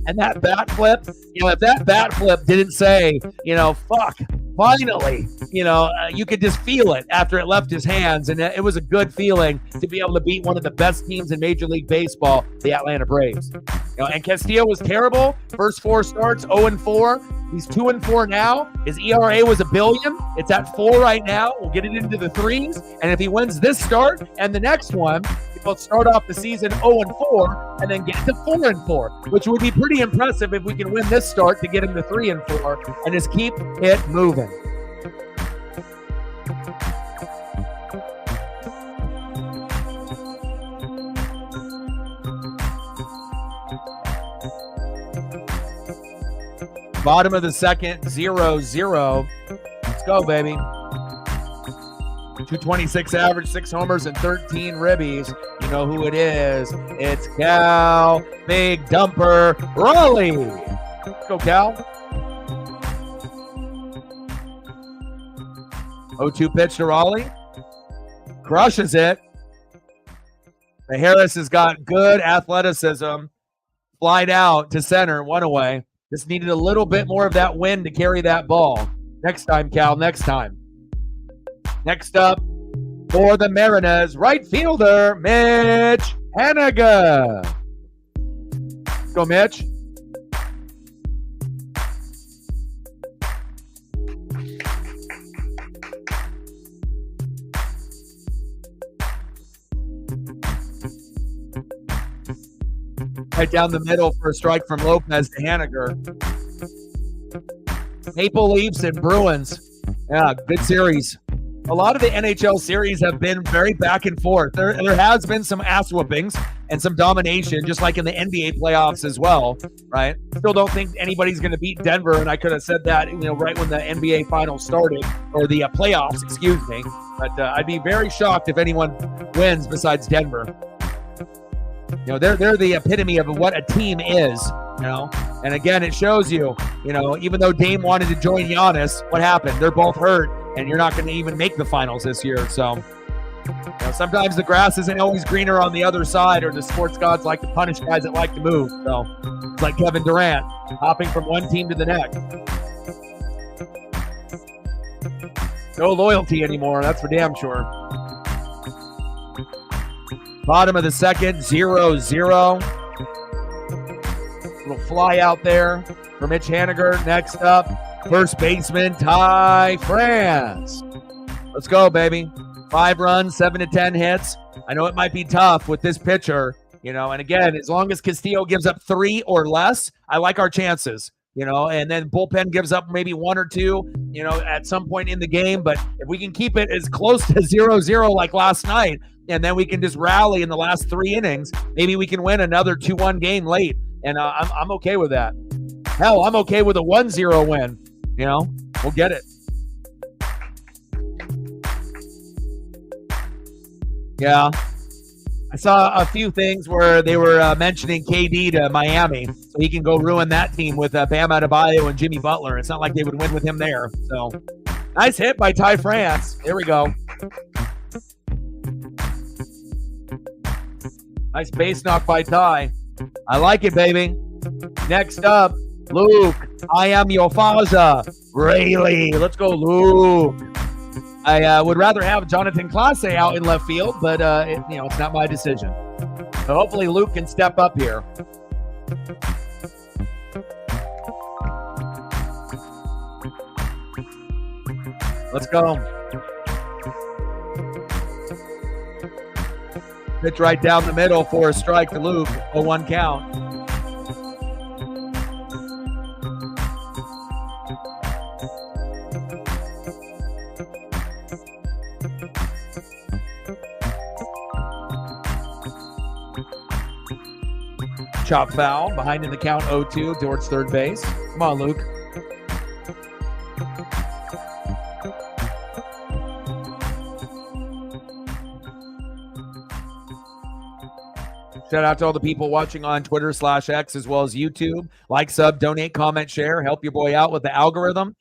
And that bat flip, if that bat flip didn't say, fuck, finally, you could just feel it after it left his hands. And it was a good feeling to be able to beat one of the best teams in Major League Baseball, the Atlanta Braves. And Castillo was terrible. First 4 starts, 0-4. He's 2-4 now. His ERA was $1 billion. It's at 4 right now. We'll get it into the 3s. And if he wins this start and the next one, he'll start off the season 0-4 and then get to 4-4, which would be pretty impressive if we can win this start to get him to 3-4 and just keep it moving. Bottom of the second, 0-0. Let's go, baby. 226 average, 6 homers, and 13 ribbies. You know who it is. It's Cal Big Dumper Raleigh. Let's go, Cal. 0-2 pitch to Raleigh. Crushes it. The Harris has got good athleticism. Flied out to center, 1 away. Just needed a little bit more of that wind to carry that ball. Next time, Cal, next time. Next up for the Mariners, right fielder, Mitch Haniger. Go, Mitch. Right down the middle for a strike from Lopez to Haniger. Maple Leafs and Bruins. Yeah, good series. A lot of the NHL series have been very back and forth. There has been some ass whoopings and some domination, just like in the NBA playoffs as well, right? Still don't think anybody's going to beat Denver, and I could have said that, right when the NBA finals started, or the playoffs, excuse me. But I'd be very shocked if anyone wins besides Denver. They're the epitome of what a team is, And again, it shows you, even though Dame wanted to join Giannis, what happened? They're both hurt, and you're not going to even make the finals this year. So sometimes the grass isn't always greener on the other side, or the sports gods like to punish guys that like to move. So it's like Kevin Durant hopping from one team to the next. No loyalty anymore, that's for damn sure. Bottom of the second, 0-0. Little fly out there for Mitch Haniger. Next up, first baseman Ty France. Let's go, baby. 5 runs, 7 to 10 hits. I know it might be tough with this pitcher, and again, as long as Castillo gives up 3 or less, I like our chances, and then bullpen gives up maybe 1 or 2, at some point in the game. But if we can keep it as close to 0-0 like last night, and then we can just rally in the last 3 innings, maybe we can win another 2-1 game late. And I'm okay with that. Hell, I'm okay with a 1-0 win. We'll get it. Yeah. I saw a few things where they were mentioning KD to Miami, so he can go ruin that team with Bam Adebayo and Jimmy Butler. It's not like they would win with him there. So, nice hit by Ty France. Here we go. Nice base knock by Ty. I like it, baby. Next up, Luke. I am your father. Rayleigh. Let's go, Luke. I would rather have Jonathan Clase out in left field, but it's not my decision. So hopefully Luke can step up here. Let's go. Pitch right down the middle for a strike to Luke. 0-1 count. Chop foul, behind in the count 0-2 towards third base. Come on, Luke. Shout out to all the people watching on Twitter/X as well as YouTube. Like, sub, donate, comment, share. Help your boy out with the algorithm.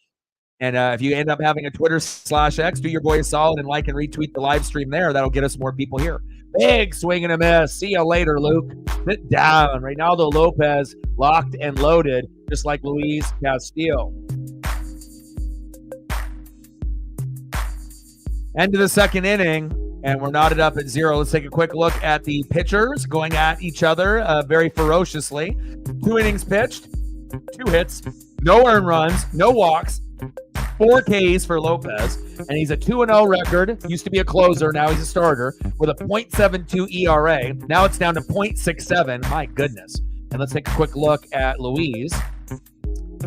And if you end up having a Twitter/X, do your boy a solid and like and retweet the live stream there. That'll get us more people here. Big swing and a miss. See you later, Luke. Sit down. Reynaldo Lopez locked and loaded, just like Luis Castillo. End of the second inning, and we're knotted up at 0. Let's take a quick look at the pitchers going at each other very ferociously. 2 innings pitched, 2 hits, no earned runs, no walks, 4 Ks for Lopez, and he's a 2-0 record. Used to be a closer, now he's a starter with a .72 ERA. Now it's down to .67. My goodness. And let's take a quick look at Luis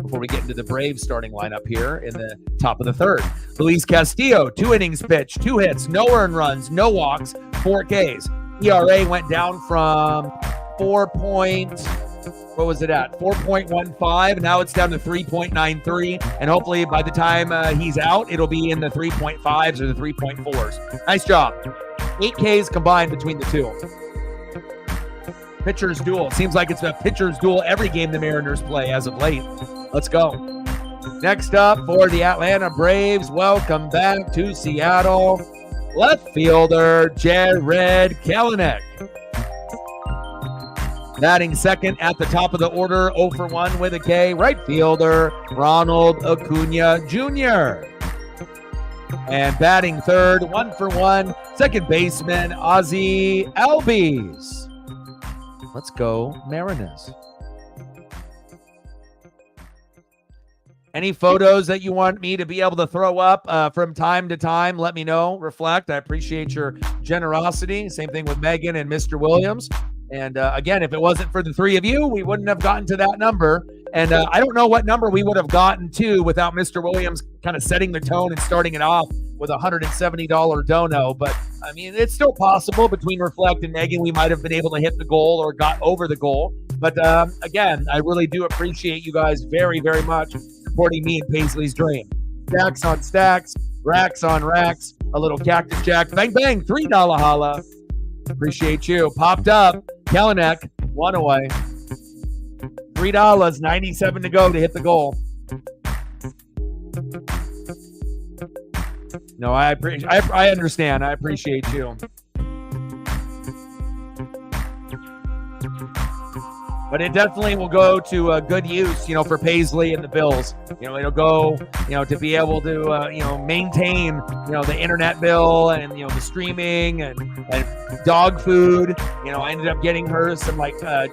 before we get into the Braves starting lineup here in the top of the third. Luis Castillo, 2 innings pitched, 2 hits, no earned runs, no walks, 4 Ks. ERA went down from 4.15. Now it's down to 3.93. And hopefully by the time he's out, it'll be in the 3.5s or the 3.4s. Nice job. 8 Ks combined between the two. Pitcher's duel. It seems like it's a pitcher's duel every game the Mariners play as of late. Let's go. Next up for the Atlanta Braves, welcome back to Seattle, left fielder Jared Kelenic. Batting second at the top of the order, 0 for 1 with a K, right fielder Ronald Acuna Jr. And batting third, 1 for 1, second baseman Ozzie Albies. Let's go Mariners. Any photos that you want me to be able to throw up from time to time, let me know. Reflect. I appreciate your generosity. Same thing with Megan and Mr. Williams. And again, if it wasn't for the 3 of you, we wouldn't have gotten to that number. And I don't know what number we would have gotten to without Mr. Williams kind of setting the tone and starting it off with a $170 dono. But, I mean, it's still possible. Between Reflect and Megan, we might have been able to hit the goal or got over the goal. But, again, I really do appreciate you guys very, very much supporting me in Paisley's dream. Stacks on stacks, racks on racks, a little Cactus Jack. Bang, bang, $3 holla. Appreciate you. Popped up. Kelenic, 1 away. $3, 97 to go to hit the goal. No, I understand. I appreciate you. But it definitely will go to good use, for Paisley and the Bills. It'll go, to be able to, maintain, the internet bill and, the streaming and dog food. I ended up getting her some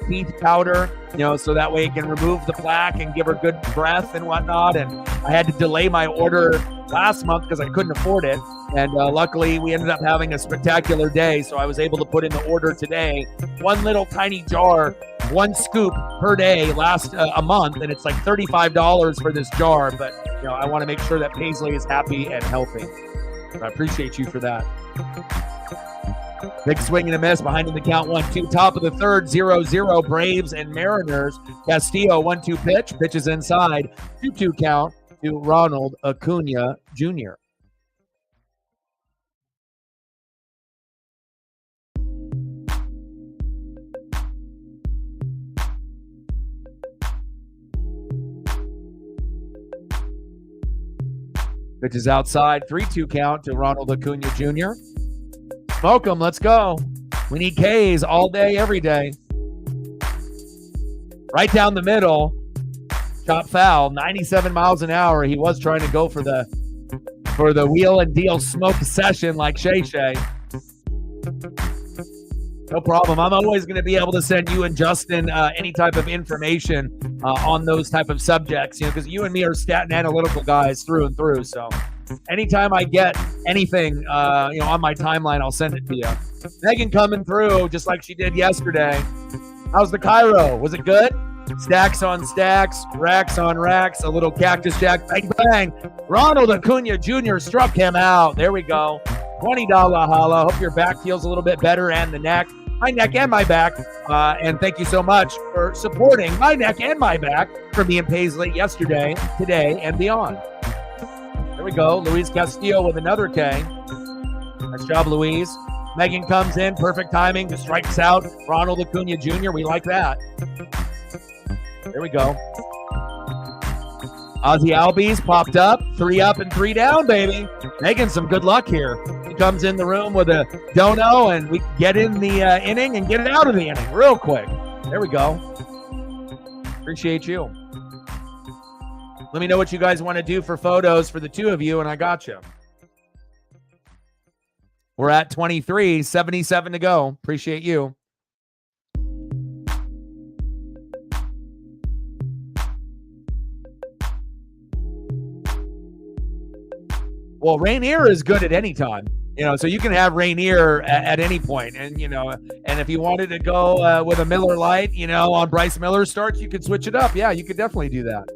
teeth powder, so that way it can remove the plaque and give her good breath and whatnot. And I had to delay my order last month because I couldn't afford it. And luckily, we ended up having a spectacular day, so I was able to put in the order today. One little tiny jar, 1 scoop per day lasts a month, and it's like $35 for this jar. But, I want to make sure that Paisley is happy and healthy. So I appreciate you for that. Big swing and a miss behind in the count 1-2. Top of the third, 0-0. Braves and Mariners. Castillo, 1-2 pitch. Pitches inside. 2-2 count to Ronald Acuna Jr. Pitch is outside. 3-2 count to Ronald Acuna Jr. Smoke him. Let's go. We need K's all day, every day. Right down the middle. Chop foul. 97 miles an hour. He was trying to go for the wheel and deal smoke session like Shay Shay. No problem. I'm always going to be able to send you and Justin any type of information on those type of subjects, because you and me are stat and analytical guys through and through. So anytime I get anything, on my timeline, I'll send it to you. Megan coming through just like she did yesterday. How's the Cairo? Was it good? Stacks on stacks, racks on racks, a little cactus jack, bang, bang. Ronald Acuna Jr. struck him out. There we go. $20 holla. Hope your back feels a little bit better and the neck. My neck and my back. And thank you so much for supporting my neck and my back for me and Paisley yesterday, today, and beyond. There we go. Luis Castillo with another K. Nice job, Luis. Megan comes in. Perfect timing. Just strikes out Ronald Acuna Jr. We like that. There we go. Ozzy Albies popped up. 3 up and 3 down, baby. Megan, some good luck here. He comes in the room with a dono, and we get in the inning and get it out of the inning real quick. There we go. Appreciate you. Let me know what you guys want to do for photos for the two of you, and I got you. We're at 23, 77 to go. Appreciate you. Well, Rainier is good at any time, so you can have Rainier at any point. And, and if you wanted to go with a Miller Lite, on Bryce Miller starts, you could switch it up. Yeah, you could definitely do that.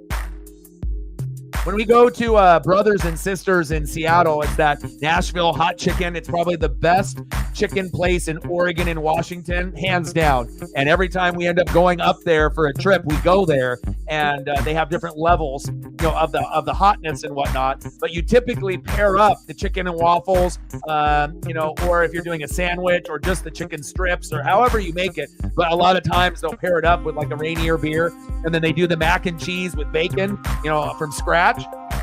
When we go to Brothers and Sisters in Seattle, it's that Nashville hot chicken. It's probably the best chicken place in Oregon and Washington, hands down. And every time we end up going up there for a trip, we go there, and they have different levels, of the hotness and whatnot. But you typically pair up the chicken and waffles, or if you're doing a sandwich or just the chicken strips or however you make it. But a lot of times they'll pair it up with like a Rainier beer, and then they do the mac and cheese with bacon, from scratch.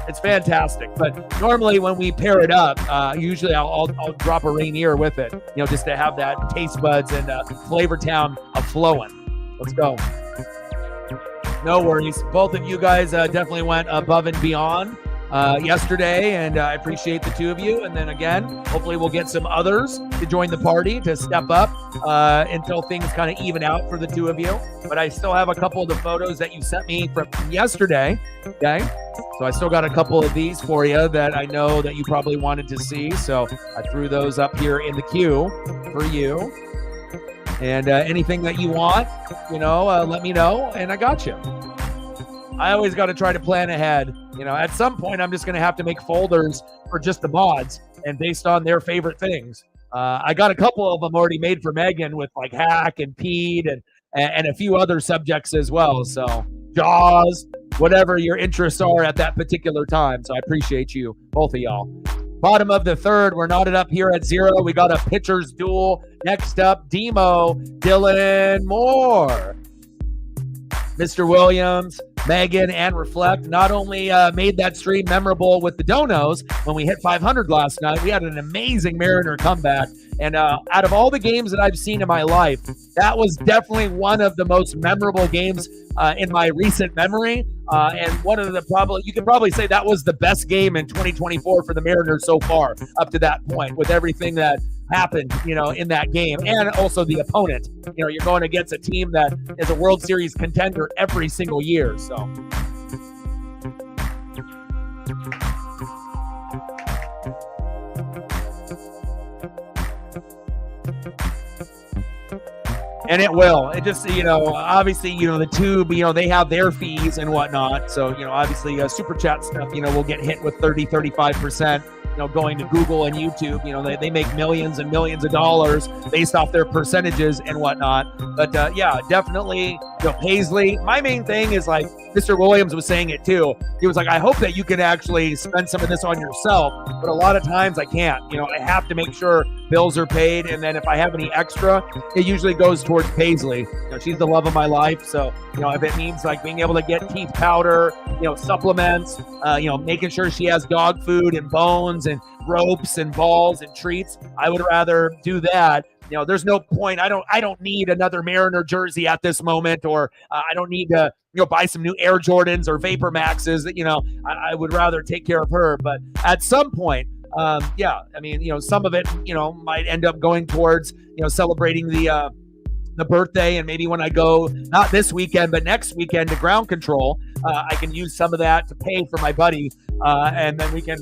It's fantastic. But normally when we pair it up, usually I'll drop a Rainier with it, just to have that taste buds and Flavor Town flowing. Let's go. No worries. Both of you guys definitely went above and beyond yesterday, and I appreciate the two of you. And then again, hopefully we'll get some others to join the party to step up until things kind of even out for the two of you. But I still have a couple of the photos that you sent me from yesterday. Okay. So I still got a couple of these for you that I know that you probably wanted to see. So I threw those up here in the queue for you. And anything that you want, let me know, and I got you. I always got to try to plan ahead. At some point, I'm just going to have to make folders for just the mods and based on their favorite things. I got a couple of them already made for Megan with like Hack and Pete and a few other subjects as well. So Jaws, whatever your interests are at that particular time. So I appreciate you, both of y'all. Bottom of the third, we're knotted up here at 0. We got a pitcher's duel. Next up, Demo, Dylan Moore. Mr. Williams, Megan, and Reflect not only made that stream memorable with the donos when we hit 500 last night, we had an amazing Mariner comeback. And out of all the games that I've seen in my life, that was definitely one of the most memorable games in my recent memory. And one of the you could probably say that was the best game in 2024 for the Mariners so far up to that point, with everything that happened, in that game, and also the opponent. You're going against a team that is a World Series contender every single year. So. And it will. It just, obviously, the tube, they have their fees and whatnot. So, obviously, super chat stuff, will get hit with 35%, going to Google and YouTube. They make millions and millions of dollars based off their percentages and whatnot. But, yeah, definitely, Paisley. My main thing is like, Mr. Williams was saying it too. He was like, I hope that you can actually spend some of this on yourself, but a lot of times I can't. I have to make sure bills are paid, and then if I have any extra, it usually goes towards Paisley. She's the love of my life, so if it means like being able to get teeth powder, supplements, making sure she has dog food and bones and ropes and balls and treats, I would rather do that. There's no point. I don't need another Mariner jersey at this moment, or I don't need to, buy some new Air Jordans or Vapor Maxes. I would rather take care of her. But at some point, some of it, might end up going towards, celebrating the birthday, and maybe when I go, not this weekend, but next weekend to ground control, I can use some of that to pay for my buddy, and then we can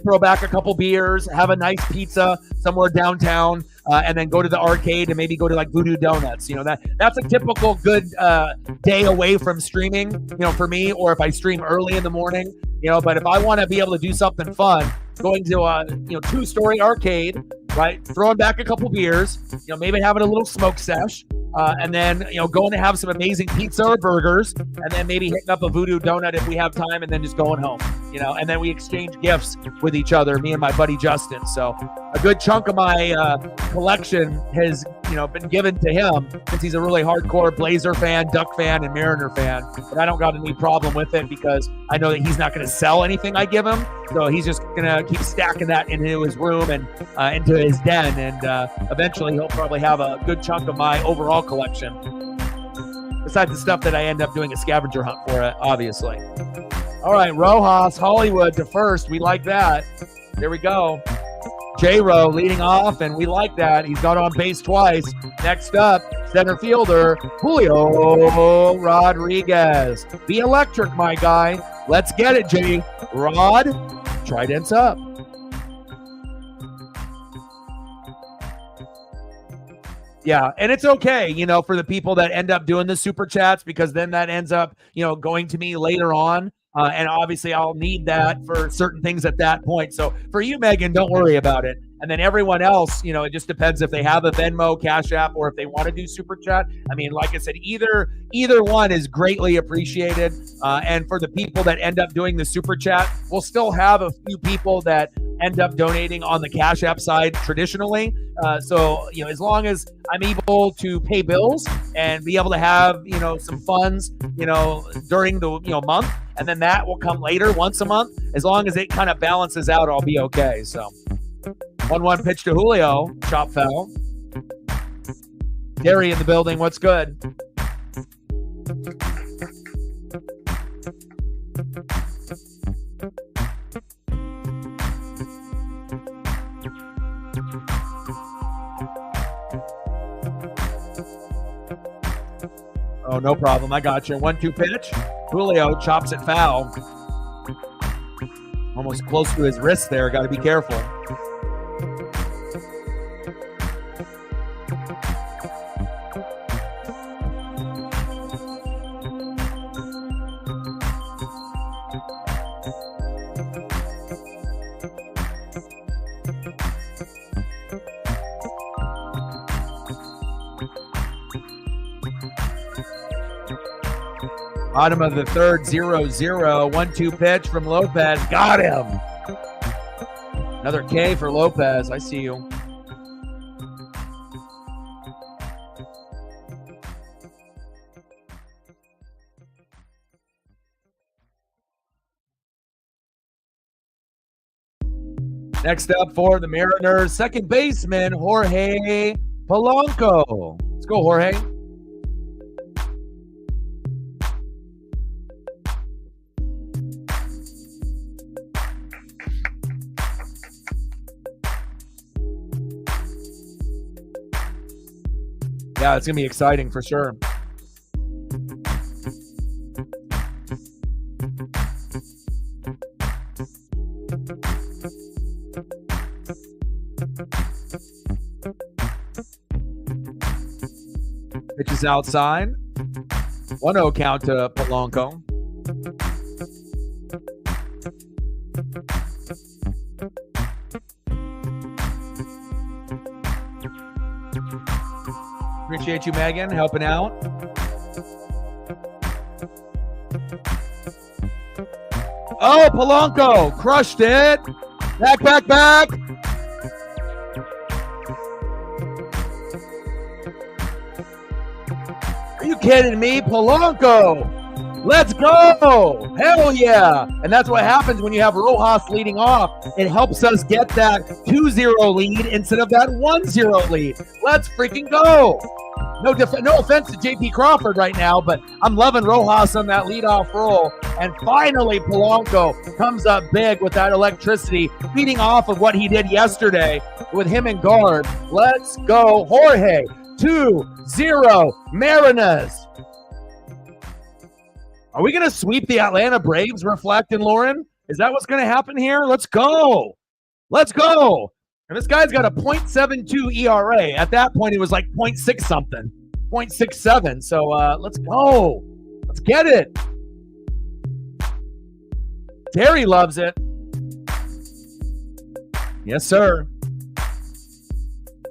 throw back a couple beers, have a nice pizza somewhere downtown, and then go to the arcade and maybe go to like Voodoo Donuts. That's a typical good day away from streaming, for me, or if I stream early in the morning, but if I want to be able to do something fun, going to a, two-story arcade, right, throwing back a couple beers, maybe having a little smoke sesh, and then, going to have some amazing pizza or burgers, and then maybe hitting up a Voodoo Donut if we have time, and then just going home, and then we exchange gifts with each other, me and my buddy Justin. So a good chunk of my collection has, been given to him, since he's a really hardcore Blazer fan, Duck fan, and Mariner fan. But I don't got any problem with it, because I know that he's not going to sell anything I give him. So he's just going to keep stacking that into his room and into his den. And eventually he'll probably have a good chunk of my overall collection, besides the stuff that I end up doing a scavenger hunt for it, obviously. All right, Rojas, Hollywood to first. We like that. There we go. J-Ro leading off, and we like that. He's got on base twice. Next up, center fielder, Julio Rodriguez. Be electric, my guy. Let's get it, J. Rod, Trident's up. Yeah, and it's okay, for the people that end up doing the super chats, because then that ends up, going to me later on. And obviously I'll need that for certain things at that point. So for you, Megan, don't worry about it. And then everyone else, it just depends if they have a Venmo, Cash App, or if they want to do super chat. I mean, like I said, either one is greatly appreciated. And for the people that end up doing the super chat, we'll still have a few people that end up donating on the Cash App side traditionally. So, as long as I'm able to pay bills and be able to have, some funds, during the, month, and then that will come later once a month. As long as it kind of balances out, I'll be okay. So 1-1 pitch to Julio, chop foul. Gary in the building. What's good? Oh, no problem. I got you. 1-2 pitch. Julio chops it foul. Almost close to his wrist there. Got to be careful. Bottom of the third, 0-0. 1-2 pitch from Lopez. Got him. Another K for Lopez. I see you. Next up for the Mariners, second baseman, Jorge Polanco. Let's go, Jorge. Yeah, it's going to be exciting for sure. Pitch is outside. 1-0 count to Polanco. Appreciate you, Megan, helping out. Oh, Polanco crushed it. Back, back, back. Are you kidding me? Polanco. Let's go. Hell yeah. And that's what happens when you have Rojas leading off. It helps us get that 2-0 lead instead of that 1-0 lead. Let's freaking go. No offense to JP Crawford right now, but I'm loving Rojas on that leadoff role. And finally, Polanco comes up big with that electricity, feeding off of what he did yesterday with him in guard. Let's go, Jorge. 2-0 Mariners. Are we going to sweep the Atlanta Braves, Reflect and Lauren? Is that what's going to happen here? Let's go. Let's go. And this guy's got a .72 ERA. At that point, it was like 0.6 something, 0.67. So let's go. Let's get it. Terry loves it. Yes, sir.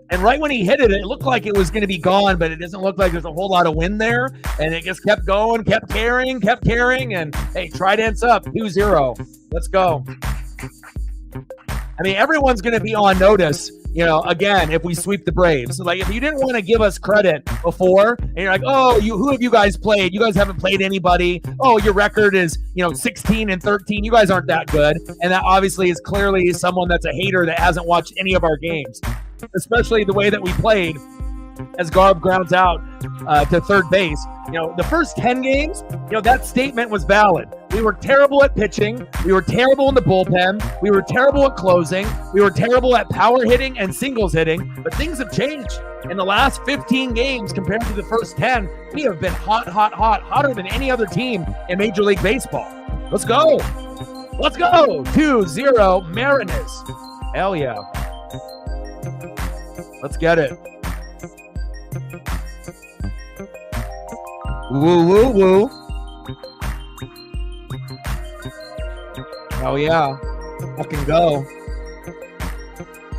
And right when he hit it, it looked like it was going to be gone, but it doesn't look like there's a whole lot of wind there. And it just kept going, kept carrying. And, hey, Trident's up, 2-0. Let's go. I mean, everyone's going to be on notice, again, if we sweep the Braves. So, like, if you didn't want to give us credit before, and you're like, oh, who have you guys played? You guys haven't played anybody. Oh, your record is, 16-13. You guys aren't that good. And that obviously is clearly someone that's a hater that hasn't watched any of our games, especially the way that we played as Garb grounds out to third base. The first 10 games, that statement was valid. We were terrible at pitching. We were terrible in the bullpen. We were terrible at closing. We were terrible at power hitting and singles hitting. But things have changed. In the last 15 games compared to the first 10, we have been hotter than any other team in Major League Baseball. Let's go. Let's go. 2-0 Mariners. Hell yeah. Let's get it. Woo, woo, woo. Oh, yeah. Fucking go.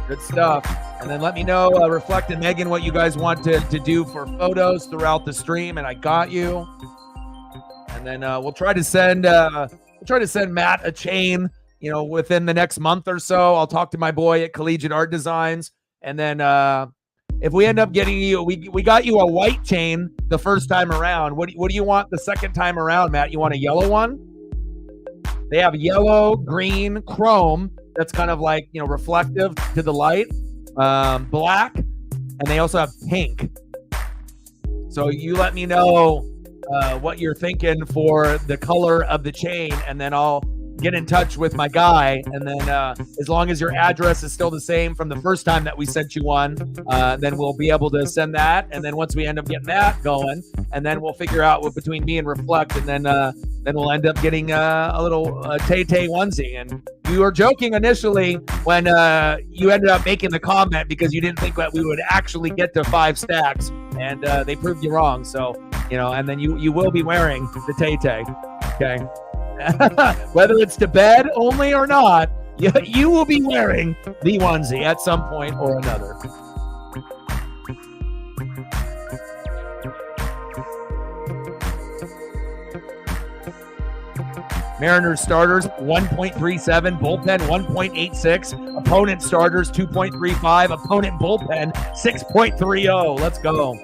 Good stuff. And then let me know, Reflect and Megan, what you guys want to do for photos throughout the stream, and I got you. And then we'll try to send Matt a chain, within the next month or so. I'll talk to my boy at Collegiate Art Designs. And then if we end up getting you, we got you a white chain the first time around. What do you want the second time around, Matt? You want a yellow one? They have yellow, green, chrome. That's kind of like, reflective to the light. Black, and they also have pink. So you let me know what you're thinking for the color of the chain, and then I'll get in touch with my guy, and then as long as your address is still the same from the first time that we sent you one, then we'll be able to send that. And then once we end up getting that going, and then we'll figure out what between me and Reflect, and then we'll end up getting a little Tay-Tay onesie. And you were joking initially when you ended up making the comment because you didn't think that we would actually get to 5 stacks, and they proved you wrong. So, and then you will be wearing the Tay-Tay, okay? Whether it's to bed only or not, you will be wearing the onesie at some point or another. Mariners starters 1.37, bullpen 1.86, opponent starters 2.35, opponent bullpen 6.30. Let's go.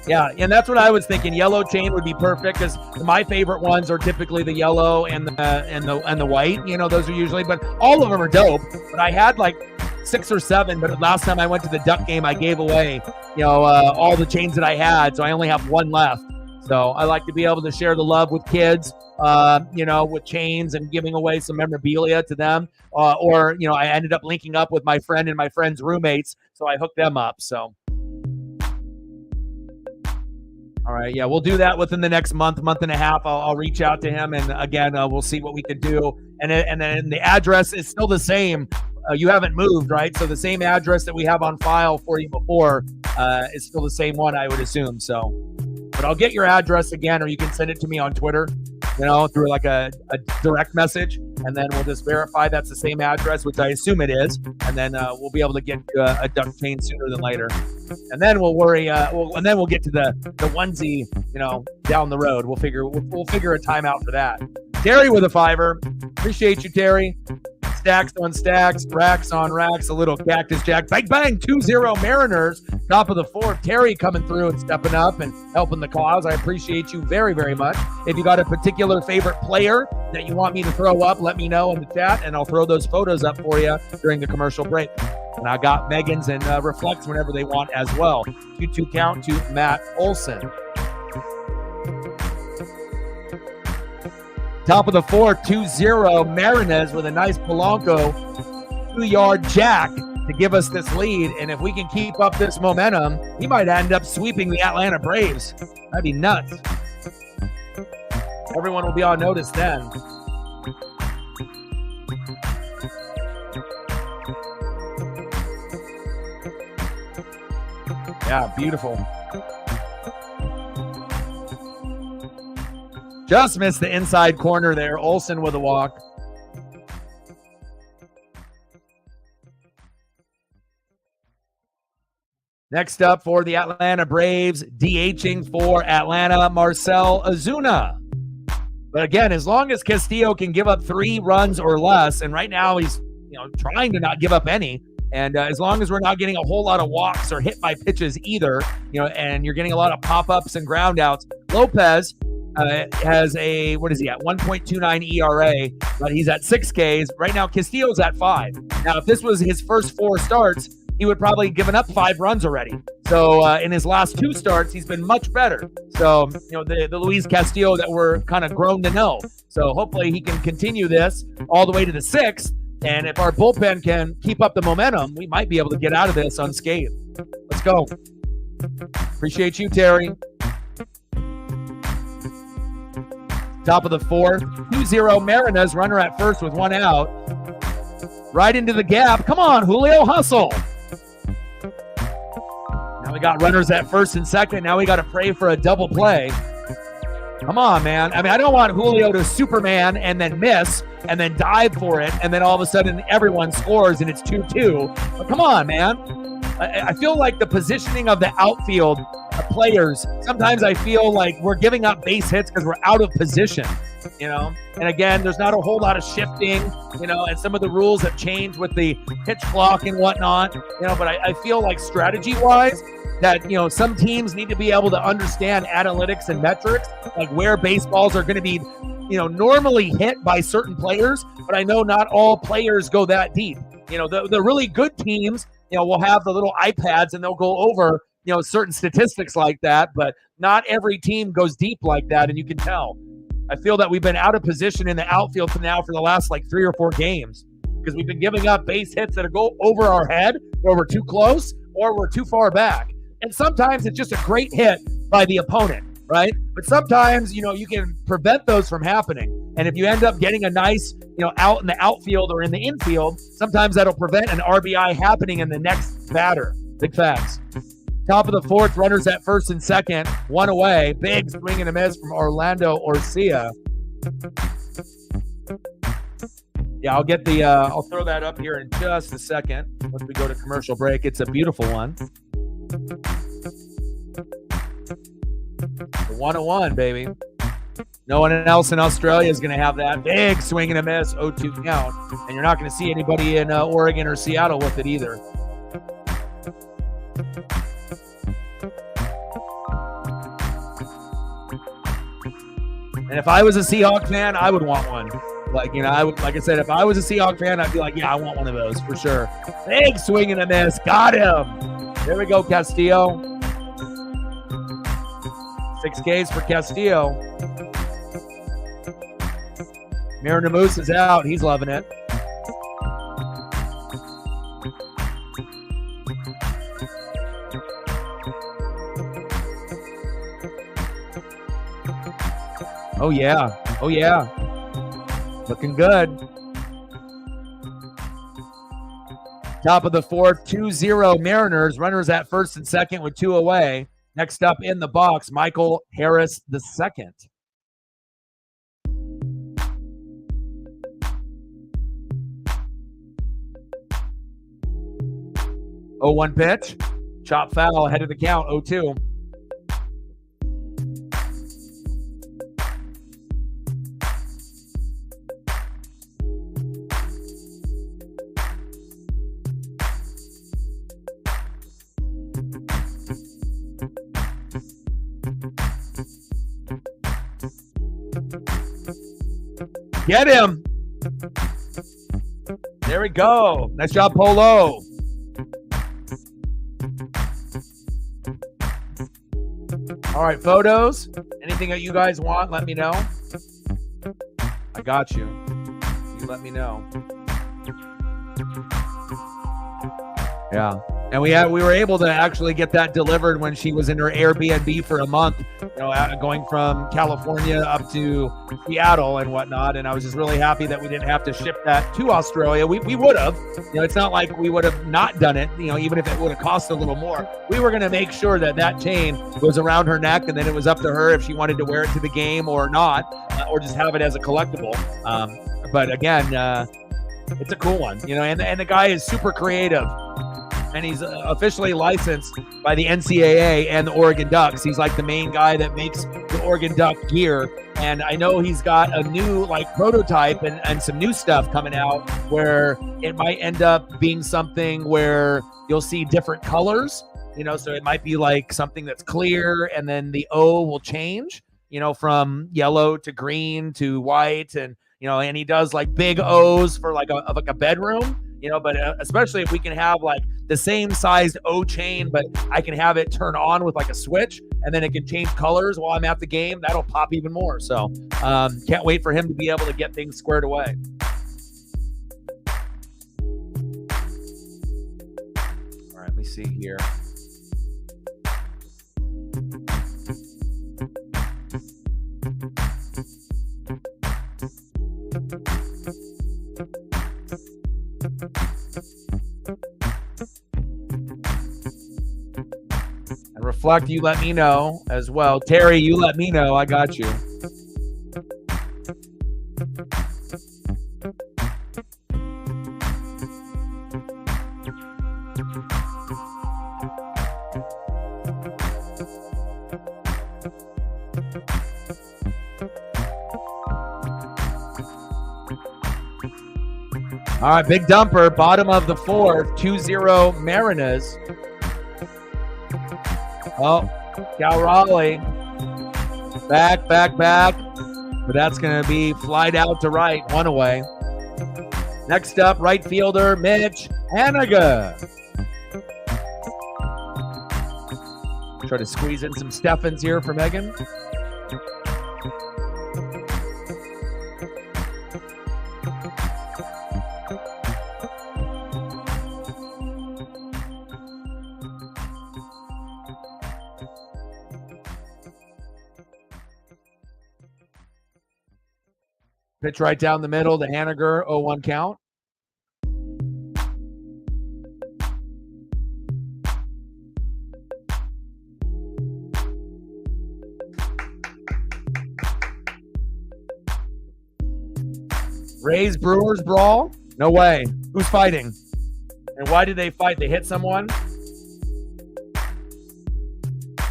Yeah, and that's what I was thinking. Yellow chain would be perfect because my favorite ones are typically the yellow and the white. Those are usually, but all of them are dope. But I had like 6 or 7, but last time I went to the Duck game, I gave away, all the chains that I had, so I only have 1 left. So I like to be able to share the love with kids, with chains and giving away some memorabilia to them. Or I ended up linking up with my friend and my friend's roommates, so I hooked them up. So. All right, yeah, we'll do that within the next month and a half. I'll reach out to him, and again, we'll see what we could do. And then the address is still the same. You haven't moved, right? So the same address that we have on file for you before is still the same one, I would assume. So, but I'll get your address again, or you can send it to me on Twitter, through like a direct message, and then we'll just verify that's the same address, which I assume it is, and then we'll be able to get a duck chain sooner than later. And then we'll worry. And then we'll get to the onesie, down the road. We'll figure a timeout for that. Terry with a $5. Appreciate you, Terry. Stacks on stacks, racks on racks, a little cactus jack. Bang, bang, 2-0 Mariners. Top of the 4th. Terry coming through and stepping up and helping the cause. I appreciate you very, very much. If you got a particular favorite player that you want me to throw up, let me know in the chat, and I'll throw those photos up for you during the commercial break. And I got Megan's and Reflects whenever they want as well. 2-2 count to Matt Olson. Top of the 4th, 2-0 Mariners with a nice Polanco 2-yard jack to give us this lead. And if we can keep up this momentum, we might end up sweeping the Atlanta Braves. That'd be nuts. Everyone will be on notice then. Yeah, beautiful. Just missed the inside corner there. Olsen with a walk. Next up for the Atlanta Braves, DHing for Atlanta, Marcell Ozuna. But again, as long as Castillo can give up 3 runs or less, and right now he's trying to not give up any, and as long as we're not getting a whole lot of walks or hit by pitches either, and you're getting a lot of pop-ups and ground outs, Lopez has a, what is he at, 1.29 ERA, but he's at 6 Ks. Right now, Castillo's at 5. Now, if this was his first 4 starts, he would probably given up 5 runs already. So in his last 2 starts, he's been much better. So, the Luis Castillo that we're kind of grown to know. So hopefully he can continue this all the way to the 6th. And if our bullpen can keep up the momentum, we might be able to get out of this unscathed. Let's go. Appreciate you, Terry. Top of the 4th, 2-0 Mariners, runner at first with 1 out. Right into the gap. Come on, Julio, hustle. Now we got runners at first and second. Now we got to pray for a double play. Come on, man. I mean, I don't want Julio to Superman and then miss and then dive for it, and then all of a sudden everyone scores and it's 2-2. But come on, man. I feel like the positioning of the outfield players, sometimes I feel like we're giving up base hits because we're out of position, And again, there's not a whole lot of shifting, and some of the rules have changed with the pitch clock and whatnot, but I feel like strategy-wise that, some teams need to be able to understand analytics and metrics, like where baseballs are going to be, normally hit by certain players, but I know not all players go that deep. The really good teams, will have the little iPads and they'll go over, certain statistics like that, but not every team goes deep like that, and you can tell. I feel that we've been out of position in the outfield for the last 3 or 4 games because we've been giving up base hits that go over our head, or we're too close, or we're too far back. And sometimes it's just a great hit by the opponent, right? But sometimes, you can prevent those from happening. And if you end up getting a nice, out in the outfield or in the infield, sometimes that'll prevent an RBI happening in the next batter. Big facts. Top of the 4th, runners at first and second, 1 away. Big swing and a miss from Orlando Arcia. Yeah, I'll throw that up here in just a second once we go to commercial break. It's a beautiful one. 101, baby. No one else in Australia is going to have that. Big swing and a miss, 0-2 count. And you're not going to see anybody in Oregon or Seattle with it either. And if I was a Seahawk fan, I would want one. Like, you know, like I said, if I was a Seahawk fan, I'd be like, yeah, I want one of those for sure. Big swing and a miss. Got him. There we go, Castillo. 6 Ks for Castillo. Mariner Moose is out. He's loving it. Oh, yeah. Oh, yeah. Looking good. Top of the 4th, 2-0 Mariners. Runners at first and second with 2 away. Next up in the box, Michael Harris II. 0-1 pitch. Chop foul ahead of the count, 0-2. Get him. There we go. Nice job, Polo. All right, photos. Anything that you guys want, let me know. I got you. You let me know. Yeah. And we were able to actually get that delivered when she was in her Airbnb for a month, you know, going from California up to Seattle and whatnot. And I was just really happy that we didn't have to ship that to Australia. We would have, you know, it's not like we would have not done it, you know, even if it would have cost a little more. We were going to make sure that that chain was around her neck, and then it was up to her if she wanted to wear it to the game or not, or just have it as a collectible. But again, it's a cool one, you know, and the guy is super creative. And he's officially licensed by the NCAA and the Oregon Ducks. He's like the main guy that makes the Oregon Duck gear. And I know he's got a new like prototype and some new stuff coming out where it might end up being something where you'll see different colors, you know, so it might be like something that's clear and then the O will change, you know, from yellow to green to white. And, you know, and he does like big O's for like a bedroom. You know, but especially if we can have like the same sized O chain, but I can have it turn on with like a switch and then it can change colors while I'm at the game, that'll pop even more. So can't wait for him to be able to get things squared away. All right, let me see here. And Reflect, you let me know as well. Terry, you let me know. I got you. All right, big dumper, bottom of the 4th, 2-0 Mariners. Oh, Cal Raleigh. Back. But that's going to be flied out to right, 1 away. Next up, right fielder Mitch Haniga. Try to squeeze in some Steffens here for Megan. Pitch right down the middle to Haniger, 0-1 count. Rays Brewers brawl? No way. Who's fighting? And why did they fight? They hit someone?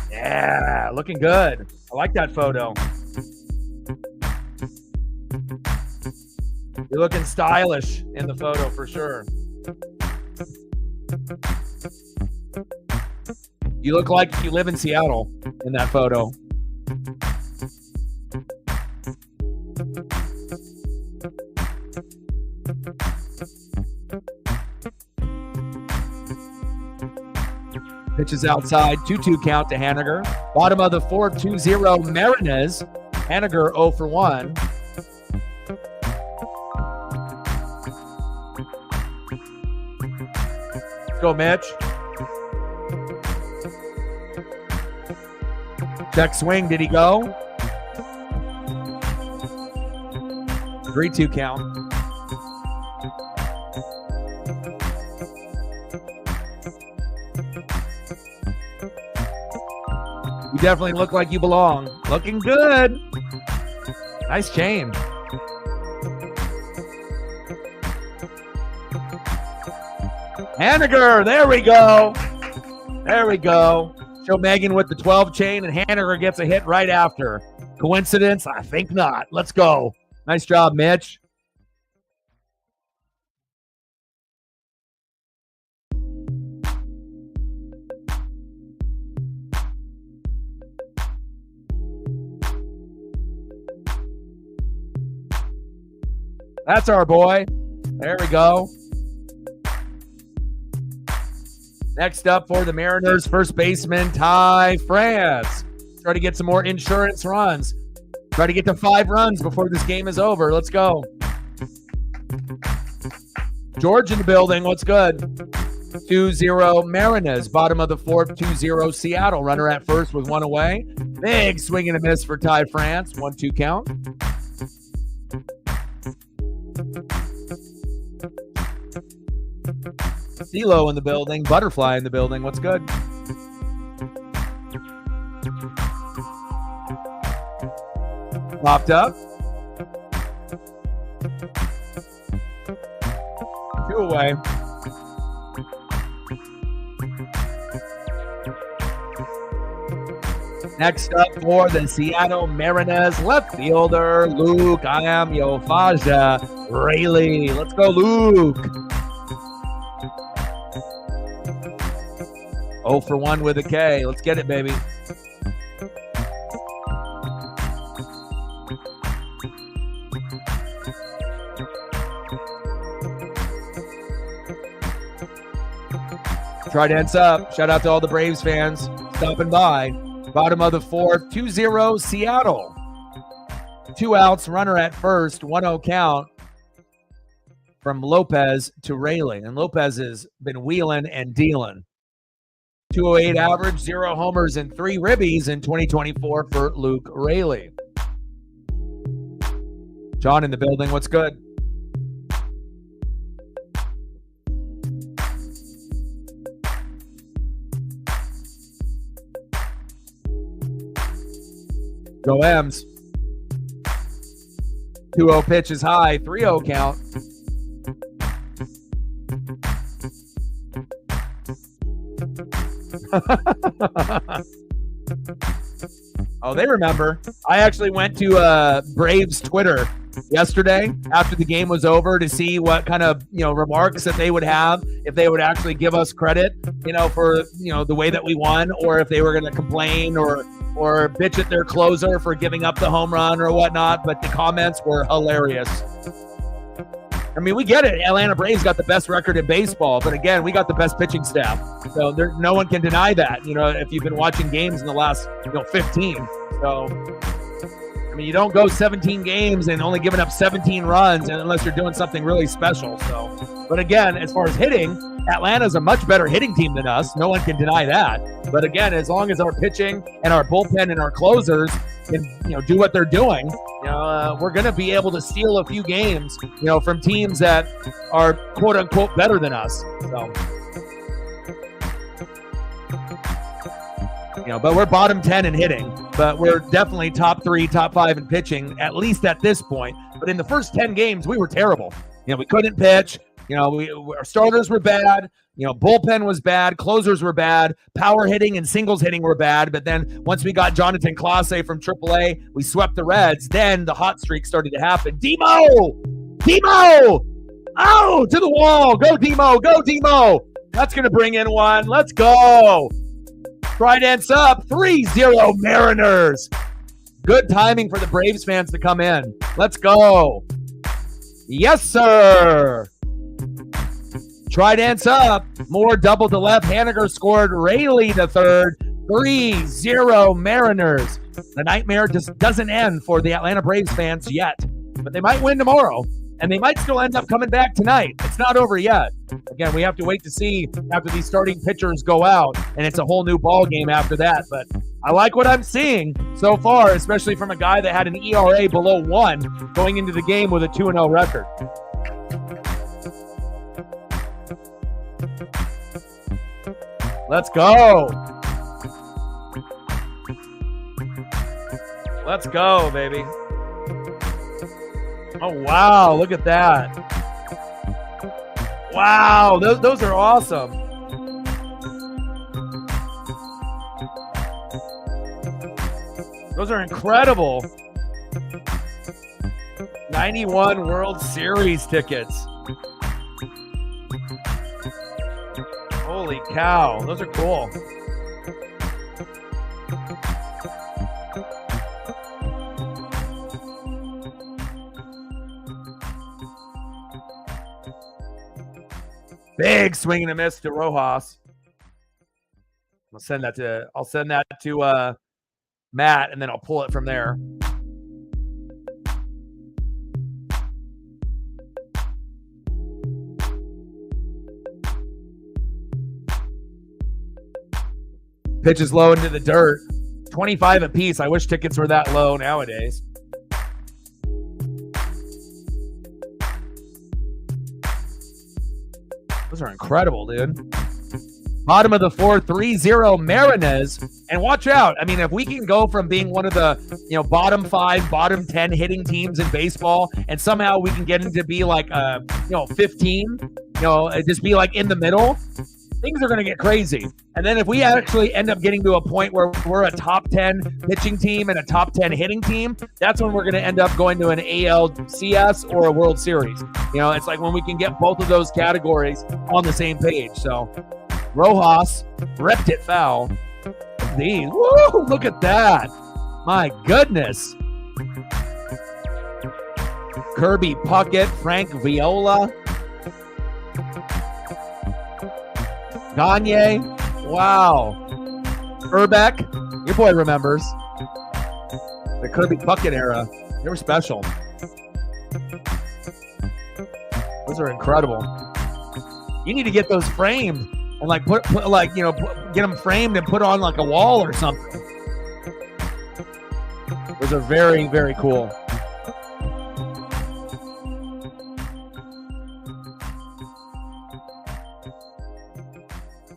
Yeah, looking good. I like that photo. You're looking stylish in the photo for sure. You look like you live in Seattle in that photo. Pitch is outside. 2-2 count to Haniger. Bottom of the fourth, 2-0 Marinez. Haniger 0 for 1. Let's go, Mitch. Check swing. Did he go? 3-2 count. You definitely look like you belong. Looking good. Nice chain. Haniger, there we go. There we go. Show Megan with the 12 chain, and Haniger gets a hit right after. Coincidence? I think not. Let's go. Nice job, Mitch. That's our boy. There we go. Next up for the Mariners, first baseman Ty France. Try to get some more insurance runs. Try to get to 5 runs before this game is over. Let's go. George in the building. What's good? 2-0 Mariners. Bottom of the fourth, 2-0 Seattle. Runner at first with 1 away. Big swing and a miss for Ty France. 1-2 count. CeeLo in the building. Butterfly in the building. What's good? Popped up. 2 away. Next up for the Seattle Mariners, left fielder Luke Yofaja Rayleigh. Let's go, Luke. 0 for 1 with a K. Let's get it, baby. Trident's up. Shout out to all the Braves fans stopping by. Bottom of the fourth, 2-0 Seattle. 2 outs, runner at first, 1-0 count from Lopez to Rayleigh. And Lopez has been wheeling and dealing. 208 average, 0 homers, and 3 ribbies in 2024 for Luke Rayleigh. John in the building. What's good? Go M's. 2-0 pitch is high. 3-0 count. Oh, they remember. I actually went to Braves Twitter yesterday after the game was over to see what kind of remarks that they would have, if they would actually give us credit for the way that we won, or if they were going to complain or bitch at their closer for giving up the home run or whatnot. But the comments were hilarious. I mean, we get it. Atlanta Braves got the best record in baseball, but again, we got the best pitching staff. So no one can deny that, if you've been watching games in the last 15. So, I mean, you don't go 17 games and only giving up 17 runs unless you're doing something really special. So, but again, as far as hitting, Atlanta's a much better hitting team than us. No one can deny that. But again, as long as our pitching and our bullpen and our closers can, do what they're doing, we're going to be able to steal a few games, from teams that are quote unquote better than us. So, but we're bottom 10 in hitting, but we're definitely top 3, top 5 in pitching, at least at this point. But in the first 10 games, we were terrible. We couldn't pitch. Our starters were bad. Bullpen was bad. Closers were bad. Power hitting and singles hitting were bad. But then once we got Jonathan Clase from AAA, we swept the Reds. Then the hot streak started to happen. Demo! Oh, to the wall. Go, Demo. Go, Demo. That's going to bring in one. Let's go. Trident's up. 3-0 Mariners. Good timing for the Braves fans to come in. Let's go. Yes, sir. Trident's up. Moore doubled to left. Haniger scored. Rayleigh to third. 3-0 Mariners. The nightmare just doesn't end for the Atlanta Braves fans yet, but they might win tomorrow, and they might still end up coming back tonight. It's not over yet. Again, we have to wait to see after these starting pitchers go out, and it's a whole new ball game after that. But I like what I'm seeing so far, especially from a guy that had an ERA below 1 going into the game with a 2-0 record. Let's go. Let's go, baby. Oh, wow. Look at that. Wow. Those are awesome. Those are incredible. 91 World Series tickets. Holy cow. Those are cool. Big swing and a miss to Rojas. I'll send that to Matt, and then I'll pull it from there. Pitches low into the dirt. 25 apiece. I wish tickets were that low nowadays. Those are incredible, dude. Bottom of the fourth, 3-0 Mariners. And watch out. I mean, if we can go from being one of the, bottom 5, bottom 10 hitting teams in baseball, and somehow we can get into be like, 15, just be like in the middle, things are going to get crazy. And then if we actually end up getting to a point where we're a top 10 pitching team and a top 10 hitting team, that's when we're going to end up going to an ALCS or a World Series. It's like when we can get both of those categories on the same page. So Rojas ripped it foul. Woo, look at that. My goodness. Kirby Puckett, Frank Viola. Gagne, wow. Urbeck, your boy remembers. The Kirby Puckett era. They were special. Those are incredible. You need to get those framed and get them framed and put on like a wall or something. Those are very, very cool.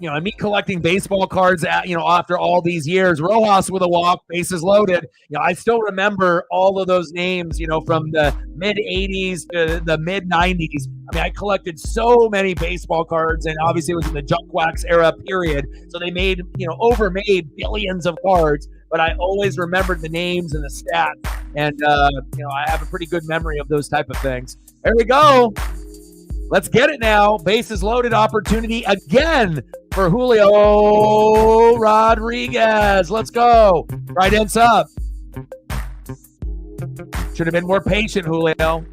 And me collecting baseball cards, after all these years, Rojas with a walk, bases loaded. I still remember all of those names, from the mid-'80s to the mid-'90s. I mean, I collected so many baseball cards, and obviously it was in the junk wax era period. So they made, overmade billions of cards, but I always remembered the names and the stats. And, I have a pretty good memory of those type of things. There we go. Let's get it now. Bases loaded opportunity again for Julio Rodriguez. Let's go. Trident's up. Should have been more patient, Julio.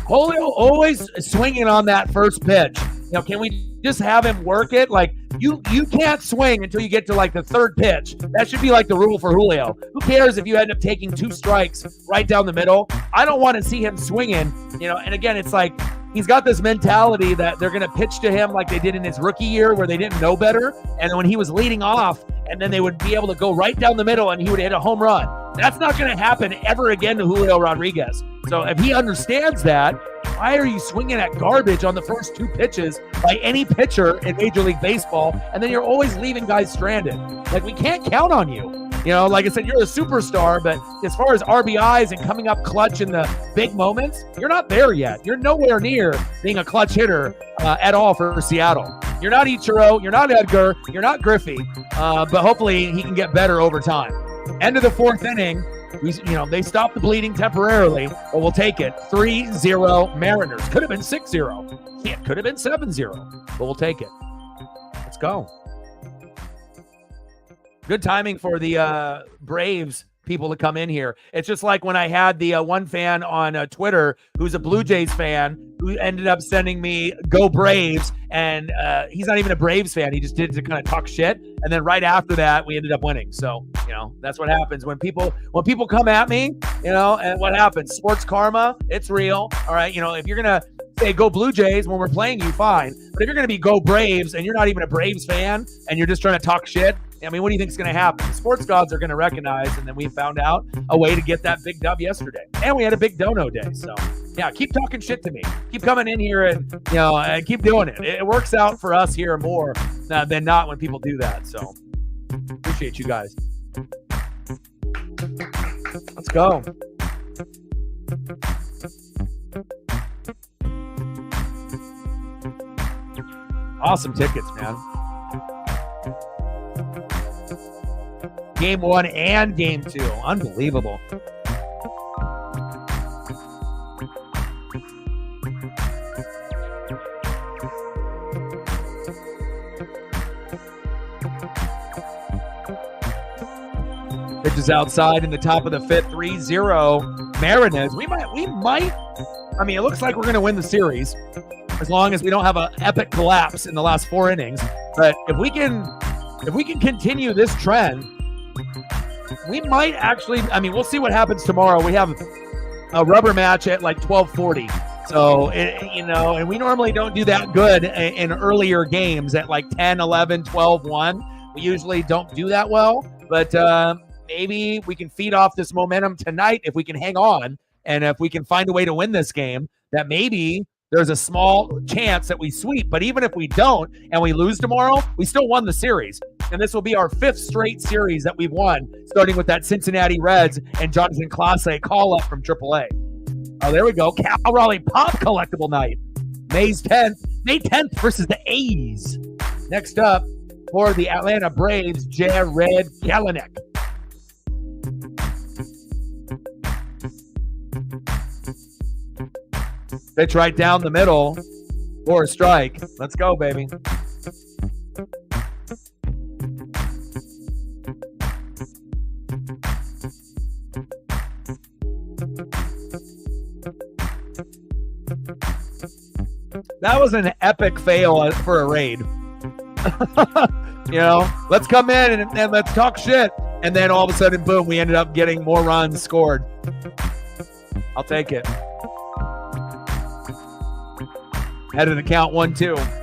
Julio always swinging on that first pitch. Can we just have him work it? Like, you can't swing until you get to like the third pitch. That should be like the rule for Julio. Who cares if you end up taking 2 strikes right down the middle? I don't want to see him swinging, and again, it's like, he's got this mentality that they're going to pitch to him like they did in his rookie year where they didn't know better. And then when he was leading off, and then they would be able to go right down the middle and he would hit a home run. That's not going to happen ever again to Julio Rodriguez. So if he understands that, why are you swinging at garbage on the first 2 pitches by any pitcher in Major League Baseball? And then you're always leaving guys stranded. Like, we can't count on you. Like I said, you're a superstar, but as far as RBIs and coming up clutch in the big moments, you're not there yet. You're nowhere near being a clutch hitter at all for Seattle. You're not Ichiro, you're not Edgar, you're not Griffey, but hopefully he can get better over time. End of the 4th inning, they stopped the bleeding temporarily, but we'll take it. 3-0 Mariners. Could have been 6-0. Yeah, could have been 7-0, but we'll take it. Let's go. Good timing for the Braves people to come in here. It's just like when I had the one fan on Twitter who's a Blue Jays fan who ended up sending me "Go Braves," and he's not even a Braves fan. He just did it to kind of talk shit, and then right after that, we ended up winning. So that's what happens when people come at me. And what happens? Sports karma, it's real. All right, if you're gonna say "Go Blue Jays" when we're playing you, fine. But if you're gonna be "Go Braves" and you're not even a Braves fan and you're just trying to talk shit, I mean, what do you think is going to happen? The sports gods are going to recognize, and then we found out a way to get that big dub yesterday. And we had a big dono day. So, yeah, keep talking shit to me. Keep coming in here and keep doing it. It works out for us here more than not when people do that. So, appreciate you guys. Let's go. Awesome tickets, man. Game 1 and Game 2. Unbelievable. Pitch is outside in the top of the 5th, 3-0 Mariners. We might. I mean, it looks like we're going to win the series as long as we don't have an epic collapse in the last 4 innings. But if we can continue this trend, we might actually, we'll see what happens tomorrow. We have a rubber match at like 12:40. So, and we normally don't do that good in earlier games at like 10, 11, 12, 1. We usually don't do that well, but maybe we can feed off this momentum tonight if we can hang on. And if we can find a way to win this game, that maybe there's a small chance that we sweep. But even if we don't and we lose tomorrow, we still won the series. And this will be our 5th straight series that we've won, starting with that Cincinnati Reds and Jonathan Clase call-up from AAA. Oh, there we go. Cal Raleigh Pop collectible night. May 10th versus the A's. Next up for the Atlanta Braves, Jared Kelenic. Pitch right down the middle for a strike. Let's go, baby. That was an epic fail for a raid. Let's come in and let's talk shit. And then all of a sudden, boom, we ended up getting more runs scored. I'll take it. Head of the count, 1-2.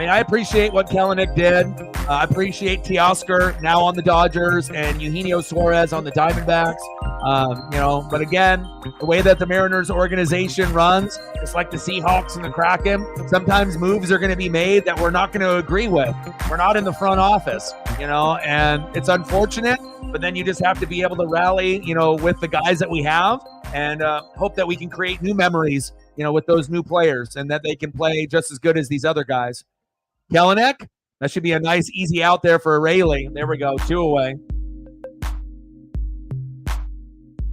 I appreciate what Kelenic did. I appreciate Teoscar now on the Dodgers and Eugenio Suarez on the Diamondbacks. But again, the way that the Mariners organization runs, just like the Seahawks and the Kraken, sometimes moves are going to be made that we're not going to agree with. We're not in the front office, and it's unfortunate, but then you just have to be able to rally, with the guys that we have and hope that we can create new memories, with those new players and that they can play just as good as these other guys. Kelenic, that should be a nice, easy out there for Rayleigh. There we go, 2 away.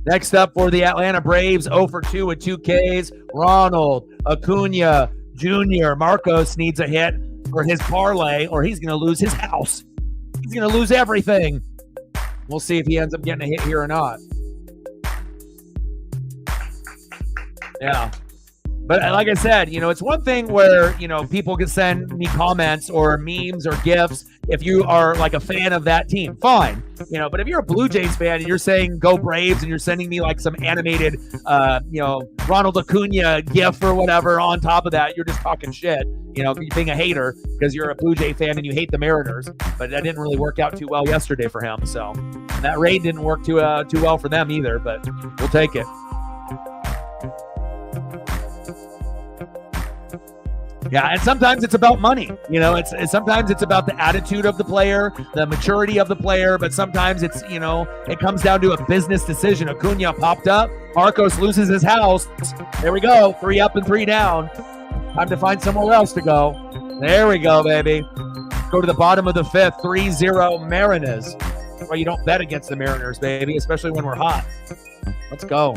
Next up for the Atlanta Braves, 0 for 2 with 2 Ks. Ronald Acuna Jr. Marcos needs a hit for his parlay, or he's going to lose his house. He's going to lose everything. We'll see if he ends up getting a hit here or not. Yeah. But like I said, it's one thing where, people can send me comments or memes or GIFs if you are like a fan of that team. Fine. But if you're a Blue Jays fan and you're saying "Go Braves" and you're sending me like some animated, Ronald Acuna GIF or whatever on top of that, you're just talking shit. You're being a hater because you're a Blue Jay fan and you hate the Mariners. But that didn't really work out too well yesterday for him. So and that raid didn't work too well for them either, but we'll take it. Yeah, and sometimes it's about money. Sometimes it's about the attitude of the player, the maturity of the player, but sometimes it's, it comes down to a business decision. Acuna popped up. Marcos loses his house. There we go. 3 up and 3 down. Time to find somewhere else to go. There we go, baby. Go to the bottom of the 5th, 3-0 Mariners. Well, you don't bet against the Mariners, baby, especially when we're hot. Let's go.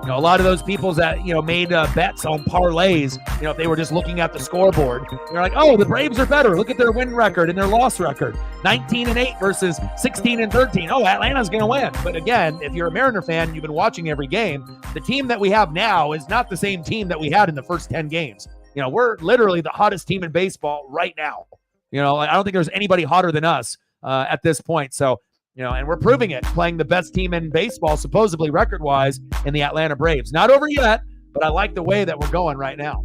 A lot of those people that, made bets on parlays, if they were just looking at the scoreboard, they're like, oh, the Braves are better. Look at their win record and their loss record. 19-8 versus 16-13. Oh, Atlanta's going to win. But again, if you're a Mariner fan, you've been watching every game, the team that we have now is not the same team that we had in the first 10 games. We're literally the hottest team in baseball right now. I don't think there's anybody hotter than us at this point. So, and we're proving it, playing the best team in baseball, supposedly record-wise, in the Atlanta Braves. Not over yet, but I like the way that we're going right now.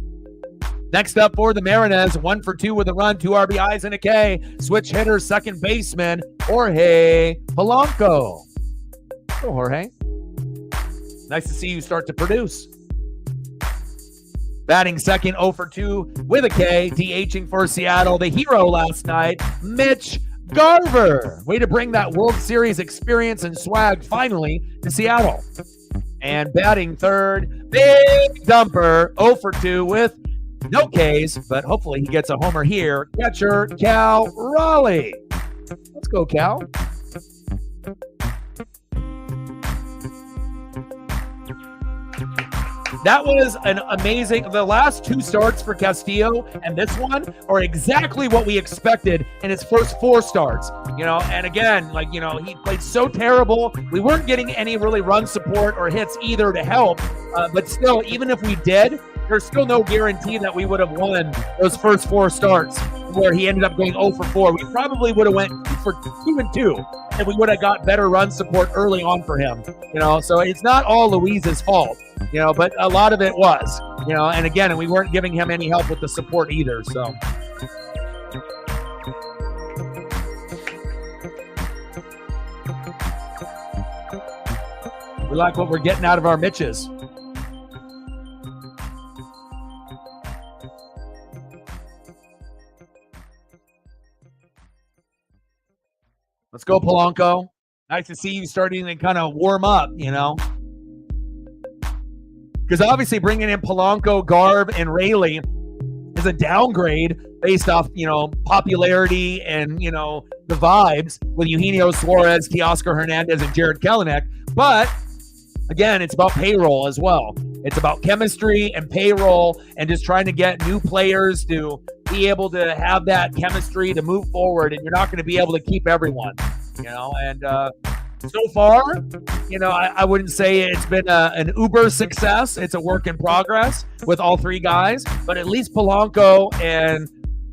Next up for the Mariners, 1 for 2 with a run, 2 RBIs and a K. Switch hitter, second baseman, Jorge Polanco. Oh, Jorge. Nice to see you start to produce. Batting second, 0 for 2 with a K. DHing for Seattle, the hero last night, Mitch Garver. Way to bring that World Series experience and swag finally to Seattle. And batting third, big dumper, 0 for 2 with no Ks, but hopefully he gets a homer here. Catcher, Cal Raleigh. Let's go, Cal. That was an amazing, the last 2 starts for Castillo and this one are exactly what we expected in his first 4 starts, and again, he played so terrible. We weren't getting any really run support or hits either to help, but still, even if we did, there's still no guarantee that we would have won those first 4 starts where he ended up going 0 for 4. We probably would have went 2 for 2 and 2 if we would have got better run support early on for him, so it's not all Luis's fault, but a lot of it was, and again, we weren't giving him any help with the support either, so. We like what we're getting out of our Mitches. Let's go, Polanco. Nice to see you starting to kind of warm up, Because obviously bringing in Polanco, Garv, and Raley is a downgrade based off, popularity and, the vibes with Eugenio Suarez, Teoscar Hernandez, and Jared Kelenic. But, again, it's about payroll as well. It's about chemistry and payroll and just trying to get new players to be able to have that chemistry to move forward, and you're not going to be able to keep everyone, and so far, I wouldn't say it's been an uber success. It's a work in progress with all 3 guys, but at least Polanco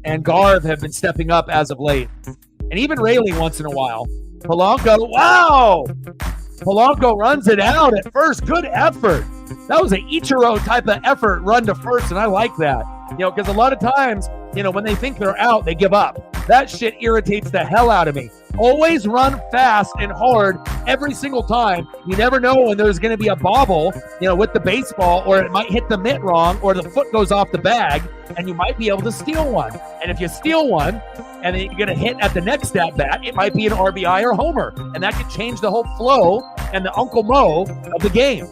and Garv have been stepping up as of late, and even Raley once in a while. Polanco, wow! Polanco runs it out at first. Good effort. That was an Ichiro type of effort, run to first, and I like that. Because a lot of times, when they think they're out, they give up. That shit irritates the hell out of me. Always run fast and hard every single time. You never know when there's going to be a bobble, with the baseball, or it might hit the mitt wrong, or the foot goes off the bag, and you might be able to steal one. And if you steal one, and then you get a hit at the next at bat, it might be an RBI or homer, and that could change the whole flow and the Uncle Mo of the game.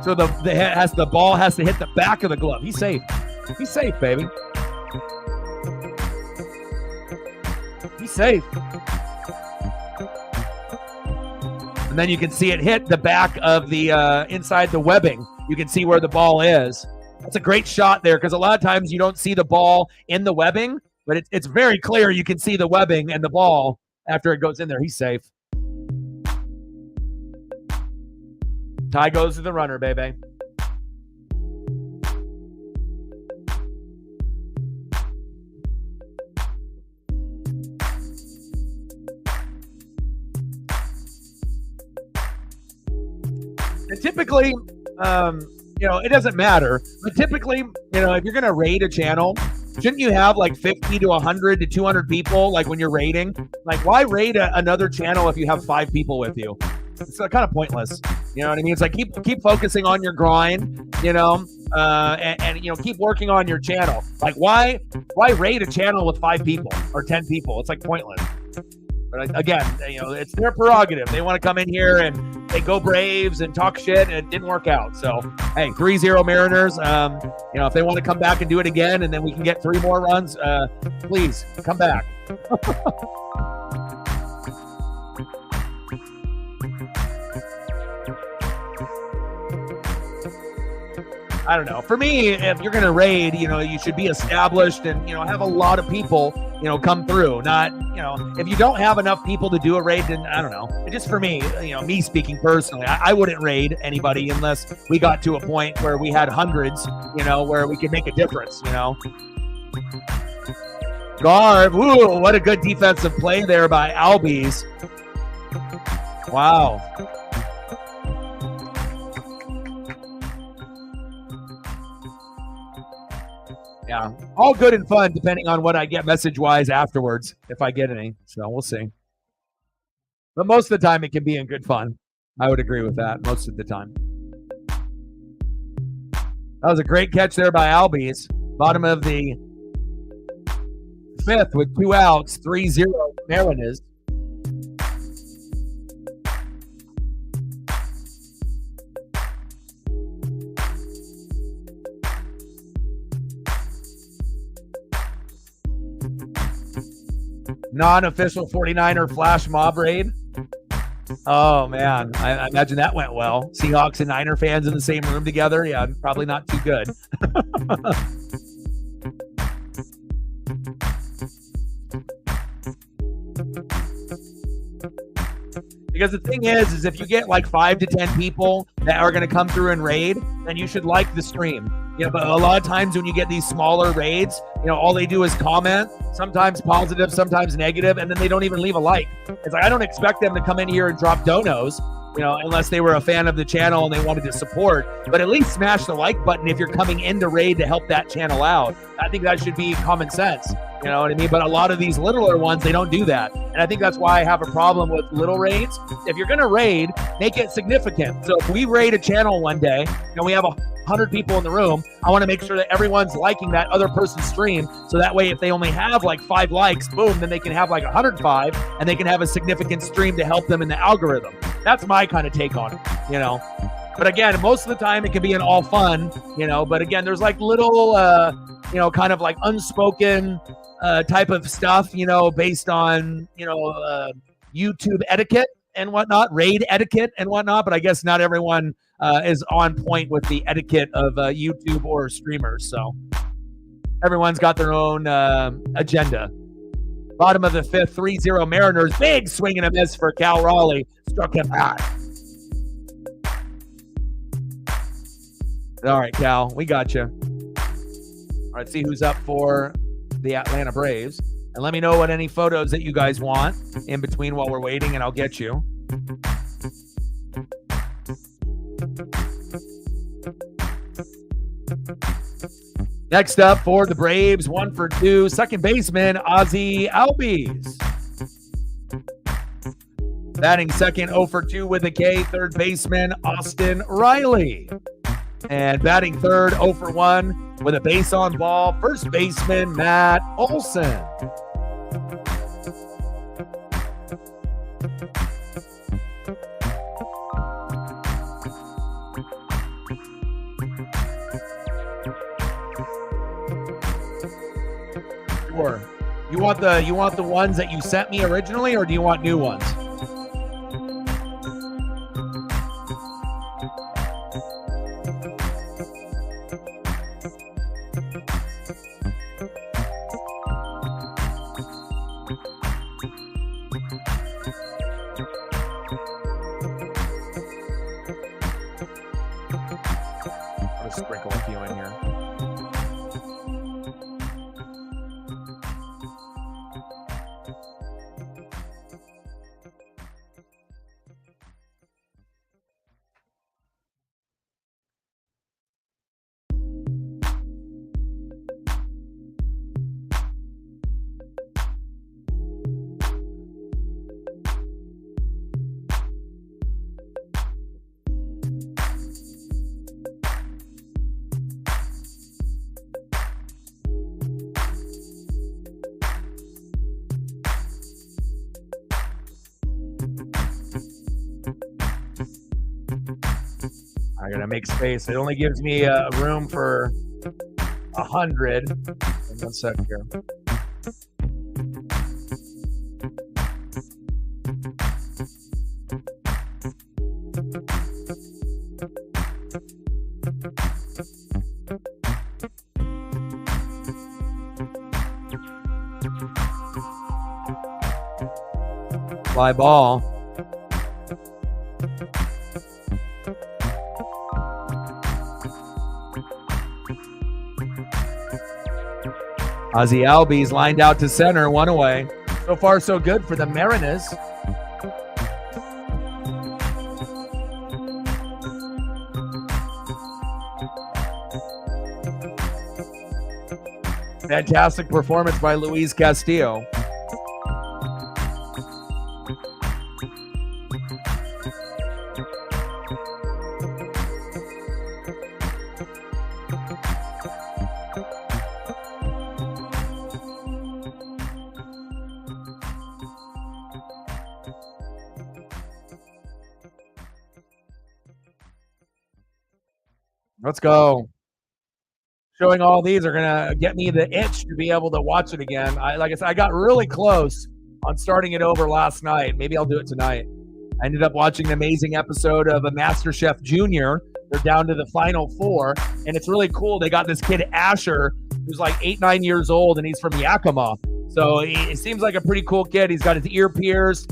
So the ball has to hit the back of the glove. He's safe. He's safe, baby. He's safe. And then you can see it hit the back of the inside the webbing. You can see where the ball is. That's a great shot there, because a lot of times you don't see the ball in the webbing, but it's very clear you can see the webbing and the ball after it goes in there. He's safe. Tie goes to the runner, baby. And typically, it doesn't matter. But typically, if you're going to raid a channel, shouldn't you have like 50 to 100 to 200 people, like when you're raiding? Like, why raid another channel if you have 5 people with you? It's kind of pointless. You know what I mean? It's like keep focusing on your grind, and keep working on your channel. Like, why raid a channel with 5 people or 10 people? It's like pointless. But again, it's their prerogative. They want to come in here and they go Braves and talk shit, and it didn't work out. So, hey, 3-0 Mariners. If they want to come back and do it again, and then we can get 3 more runs, please come back. I don't know. For me, if you're going to raid, you should be established and, have a lot of people, come through. Not, if you don't have enough people to do a raid, then I don't know. Just for me, me speaking personally, I wouldn't raid anybody unless we got to a point where we had hundreds, where we could make a difference, Garb, ooh, what a good defensive play there by Albies. Wow. Yeah, all good and fun depending on what I get message-wise afterwards, if I get any. So we'll see. But most of the time, it can be in good fun. I would agree with that most of the time. That was a great catch there by Albies. Bottom of the fifth with 2 outs, 3-0 Mariners. Non-official 49er flash mob raid. Oh, man. I imagine that went well. Seahawks and Niner fans in the same room together. Yeah, probably not too good. Because the thing is if you get like 5 to 10 people that are going to come through and raid, then you should like the stream. But a lot of times when you get these smaller raids, all they do is comment, sometimes positive, sometimes negative, and then they don't even leave a like. It's like, I don't expect them to come in here and drop donos, unless they were a fan of the channel and they wanted to support, but at least smash the like button if you're coming into raid to help that channel out. I think that should be common sense. You know what I mean? But a lot of these littler ones, they don't do that. And I think that's why I have a problem with little raids. If you're going to raid, make it significant. So if we raid a channel one day and we have 100 people in the room, I want to make sure that everyone's liking that other person's stream. So that way, if they only have like 5 likes, boom, then they can have like 105 and they can have a significant stream to help them in the algorithm. That's my kind of take on it, But again, most of the time it can be an all fun, but again, there's like little, kind of like unspoken type of stuff, based on, YouTube etiquette and whatnot, raid etiquette and whatnot. But I guess not everyone is on point with the etiquette of YouTube or streamers. So everyone's got their own agenda. Bottom of the fifth, 3-0 Mariners. Big swing and a miss for Cal Raleigh. Struck him out. All right, Cal, we got you. All right, see who's up for the Atlanta Braves. And let me know what any photos that you guys want in between while we're waiting, and I'll get you. Next up for the Braves, 1 for 2, second baseman, Ozzie Albies. Batting second, 0 for 2 with a K, third baseman, Austin Riley. And batting third, 0 for 1 with a base on ball, first baseman, Matt Olson. Sure. You want the ones that you sent me originally, or do you want new ones? I'll just sprinkle a few in here. I gotta make space. It only gives me room for 100. One sec here. Fly ball. Ozzy Albies lined out to center, one away. So far, so good for the Mariners. Fantastic performance by Luis Castillo. Let's go. Showing all these are going to get me the itch to be able to watch it again. Like I said, I got really close on starting it over last night. Maybe I'll do it tonight. I ended up watching an amazing episode of a MasterChef Junior. They're down to the final 4, and it's really cool. They got this kid, Asher, who's like 8, 9 years old, and he's from Yakima. So it seems like a pretty cool kid. He's got his ear pierced.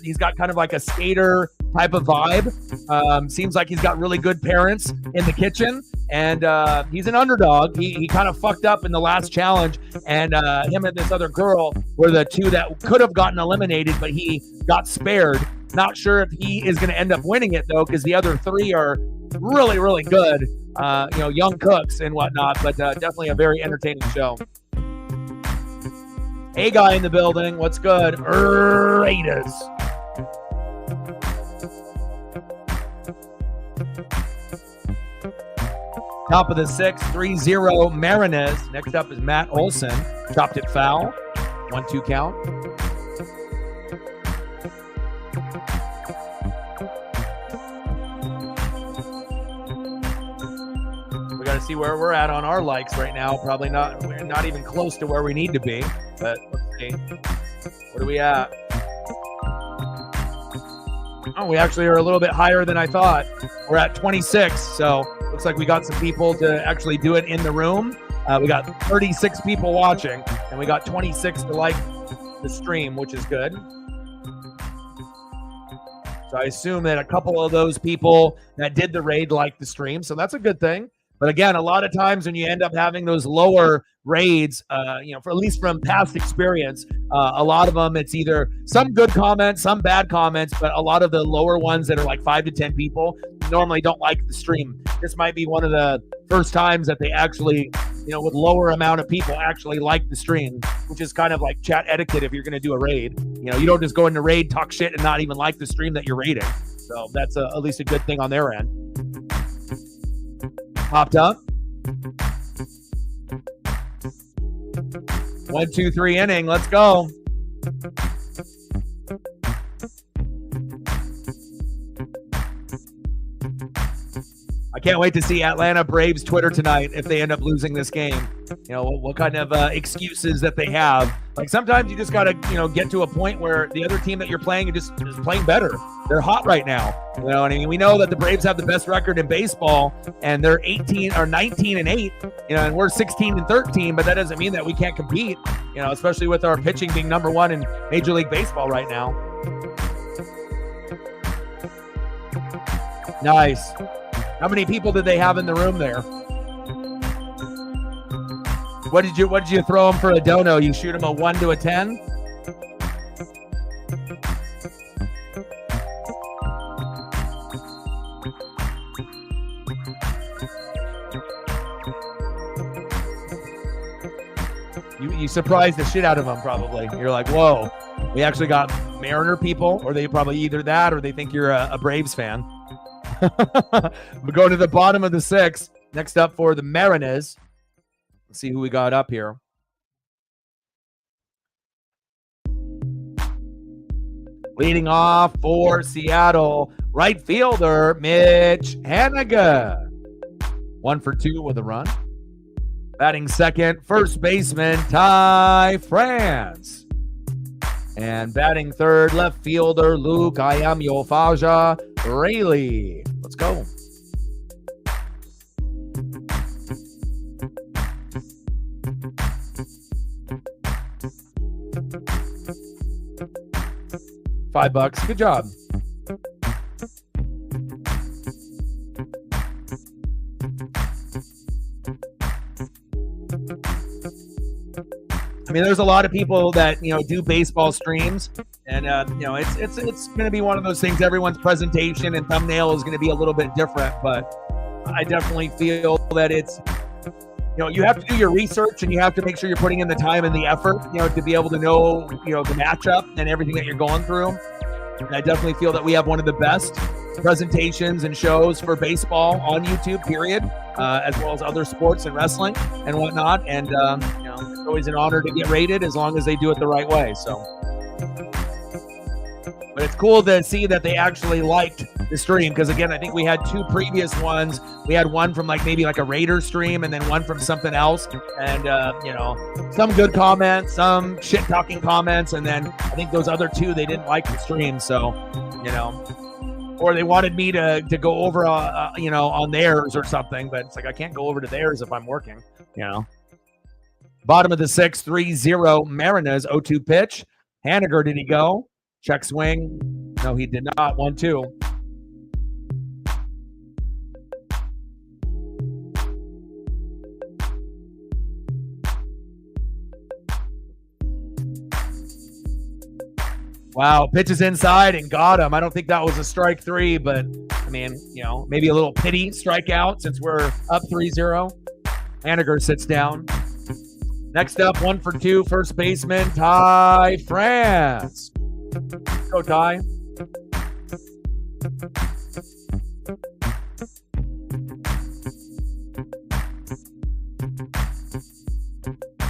He's got kind of like a skater type of vibe. Seems like he's got really good parents in the kitchen, and he's an underdog. He kind of fucked up in the last challenge, and him and this other girl were the two that could have gotten eliminated, but he got spared. Not sure if he is going to end up winning it, though, because the other 3 are really, really good, young cooks and whatnot, but definitely a very entertaining show. A guy in the building. What's good? Raiders. Top of the 6th, 3-0 Mariners. Next up is Matt Olson. Chopped it foul. 1-2 count. We got to see where we're at on our likes right now. Probably not. We're not even close to where we need to be. But let's see. What are we at? Oh, we actually are a little bit higher than I thought. We're at 26. So looks like we got some people to actually do it in the room. We got 36 people watching, and we got 26 to like the stream, which is good. So I assume that a couple of those people that did the raid liked the stream. So that's a good thing. But again, a lot of times when you end up having those lower raids, for at least from past experience, a lot of them, it's either some good comments, some bad comments, but a lot of the lower ones that are like 5 to 10 people normally don't like the stream. This might be one of the first times that they actually, with lower amount of people actually like the stream, which is kind of like chat etiquette if you're going to do a raid. You don't just go into raid, talk shit, and not even like the stream that you're raiding. So that's at least a good thing on their end. Popped up. 1, 2, 3 inning. Let's go. I can't wait to see Atlanta Braves Twitter tonight if they end up losing this game. What kind of excuses that they have. Like sometimes you just got to, get to a point where the other team that you're playing is playing better. They're hot right now. We know that the Braves have the best record in baseball, and they're 19-8, and we're 16-13, but that doesn't mean that we can't compete, especially with our pitching being number 1 in Major League Baseball right now. Nice. How many people did they have in the room there? What did you throw him for a dono? You shoot him a 1 to a 10? You surprised the shit out of them, probably. You're like, whoa, we actually got Mariner people, or they probably either that or they think you're a Braves fan. We go to the bottom of the 6th. Next up for the Mariners. Let's see who we got up here. Leading off for Seattle, right fielder Mitch Haniger. 1 for 2 with a run. Batting second, first baseman Ty France. And batting third, left fielder Luke Ayamiofaja Rayleigh. Let's go. $5. Good job. I mean, there's a lot of people that, do baseball streams, and, it's going to be one of those things. Everyone's presentation and thumbnail is going to be a little bit different, but I definitely feel that it's, you have to do your research and you have to make sure you're putting in the time and the effort, to be able to know, the matchup and everything that you're going through. And I definitely feel that we have one of the best presentations and shows for baseball on YouTube, period, as well as other sports and wrestling and whatnot. And, it's always an honor to get rated as long as they do it the right way. So, but it's cool to see that they actually liked the stream, because again, I think we had 2 previous ones. We had one from maybe a Raiders stream, and then one from something else, and some good comments, some shit talking comments, and then I think those other 2, they didn't like the stream, so or they wanted me to go over on theirs or something, but it's I can't go over to theirs if I'm working. Bottom of the 6th, 3-0 Mariners. 0-2 pitch. Haniger, did he go? Check swing. No, he did not. 1-2. Wow, pitches inside and got him. I don't think that was a strike 3, but I mean, maybe a little pity strikeout since we're up 3-0. Haniger sits down. Next up, 1 for 2, first baseman, Ty France. Go, Ty.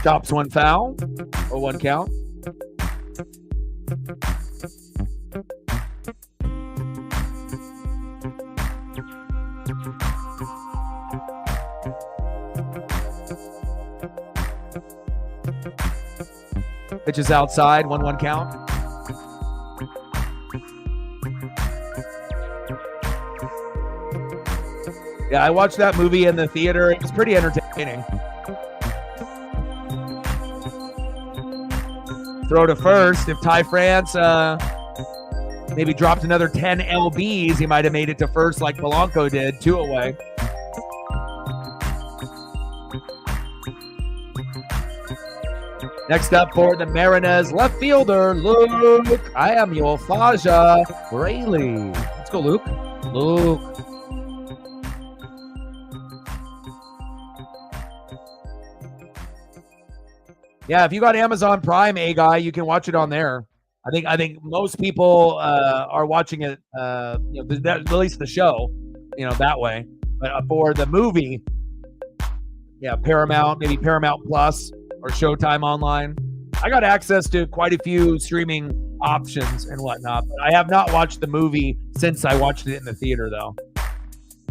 Chops one foul. 0-1 count. Pitches outside, 1-1 count. Yeah, I watched that movie in the theater. It was pretty entertaining. Throw to first. If Ty France maybe dropped another 10 LBs, he might have made it to first like Polanco did, 2 away. Next up for the Mariners, left fielder, Luke. I am your Faja Rayleigh. Let's go, Luke. Luke. Yeah, if you got Amazon Prime, guy, you can watch it on there. I think most people are watching it, at least the show, that way. But for the movie, yeah, Paramount, maybe Paramount Plus or Showtime Online. I got access to quite a few streaming options and whatnot, but I have not watched the movie since I watched it in the theater, though.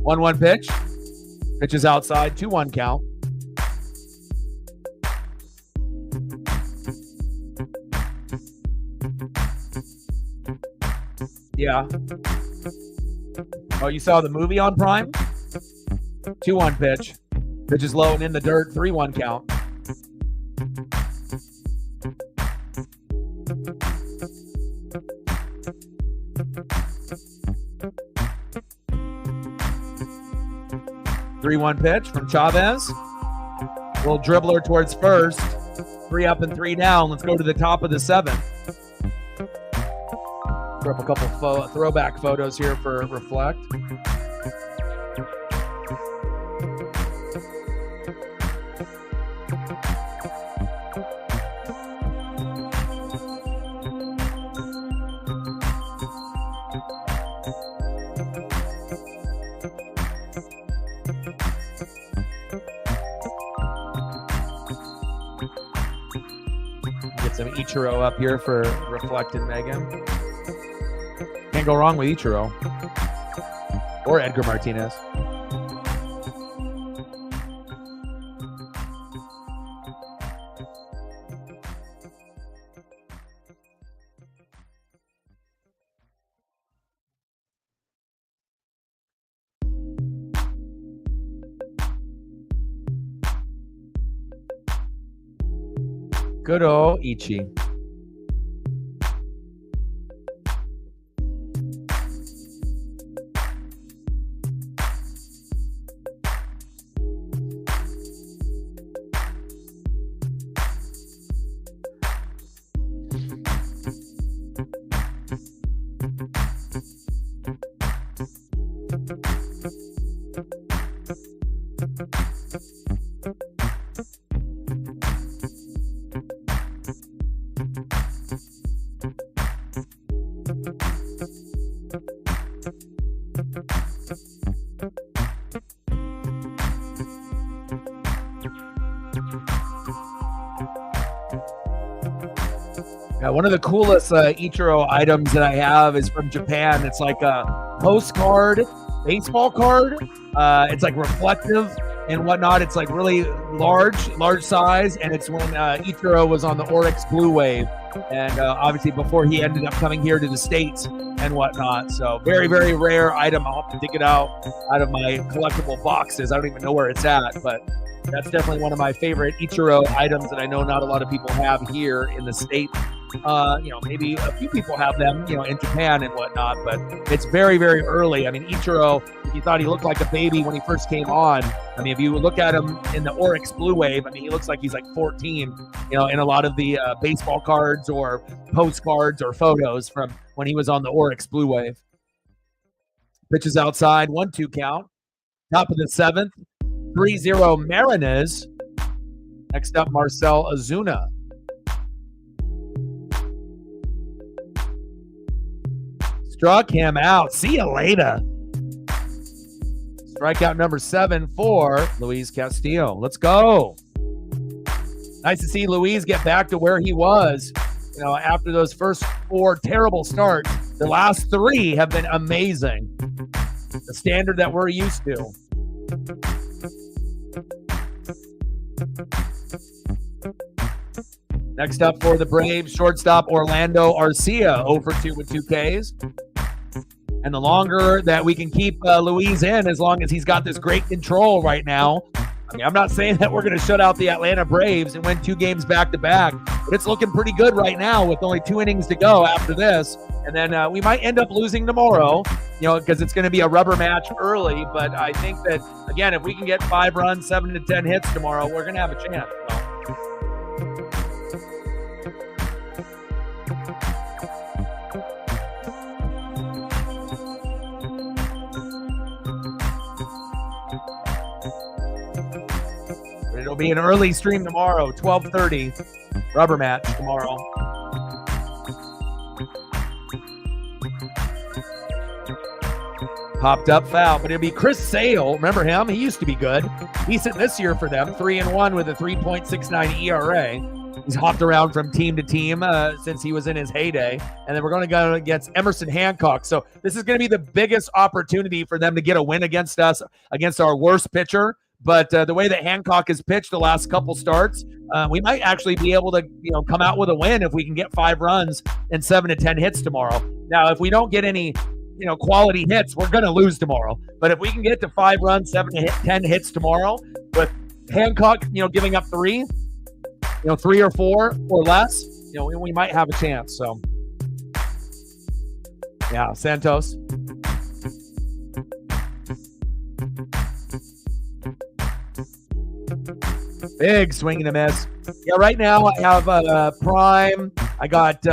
1-1 pitch. Pitch is outside. 2-1 count. Yeah. Oh, you saw the movie on Prime? 2-1 pitch. Pitch is low and in the dirt. 3-1 count. Three-one pitch from Chavez. Little dribbler towards first. 3 up and 3 down. Let's go to the top of the 7th. Throw up a couple throwback photos here for Reflect. Get some Ichiro up here for Reflect and Megan. Can't go wrong with Ichiro or Edgar Martinez. Good old Ichi. Yeah, one of the coolest Ichiro items that I have is from Japan. It's like a postcard, baseball card. It's like reflective and whatnot. It's like really large size, and it's when Ichiro was on the Oryx Blue Wave, and obviously before he ended up coming here to the States and whatnot. So very, very rare item. I'll have to dig it out of my collectible boxes. I don't even know where it's at, but that's definitely one of my favorite Ichiro items that I know not a lot of people have here in the States. Maybe a few people have them, in Japan and whatnot, but it's very, very early. I mean, Ichiro, if you thought he looked like a baby when he first came on, I mean, if you look at him in the Oryx Blue Wave, I mean, he looks like he's like 14, in a lot of the baseball cards or postcards or photos from when he was on the Oryx Blue Wave. Pitches outside, 1-2 count. Top of the 7th, 3-0 Mariners. Next up, Marcel Ozuna. Struck him out. See you later. Strikeout number 7 for Luis Castillo. Let's go. Nice to see Luis get back to where he was. After those first 4 terrible starts, the last 3 have been amazing. The standard that we're used to. Next up for the Braves, shortstop Orlando Arcia, 0 for 2 with 2 Ks. And the longer that we can keep Luis in, as long as he's got this great control right now. I mean, I'm not saying that we're going to shut out the Atlanta Braves and win 2 games back-to-back, but it's looking pretty good right now with only 2 innings to go after this. And then we might end up losing tomorrow, because it's going to be a rubber match early. But I think that, again, if we can get 5 runs, 7 to 10 hits tomorrow, we're going to have a chance. It'll be an early stream tomorrow, 12:30, rubber match tomorrow. Popped up foul, but it'll be Chris Sale. Remember him? He used to be good. Decent this year for them, 3-1 with a 3.69 ERA. He's hopped around from team to team since he was in his heyday. And then we're going to go against Emerson Hancock. So this is going to be the biggest opportunity for them to get a win against us, against our worst pitcher. But the way that Hancock has pitched the last couple starts, we might actually be able to, come out with a win if we can get 5 runs and 7 to 10 hits tomorrow. Now, if we don't get any, quality hits, we're going to lose tomorrow. But if we can get to 5 runs, 7 to 10 hits tomorrow, with Hancock, giving up 3, 3 or 4 or less, we might have a chance. So, yeah, Santos. Big swing and a miss. Yeah, right now I have Prime. I got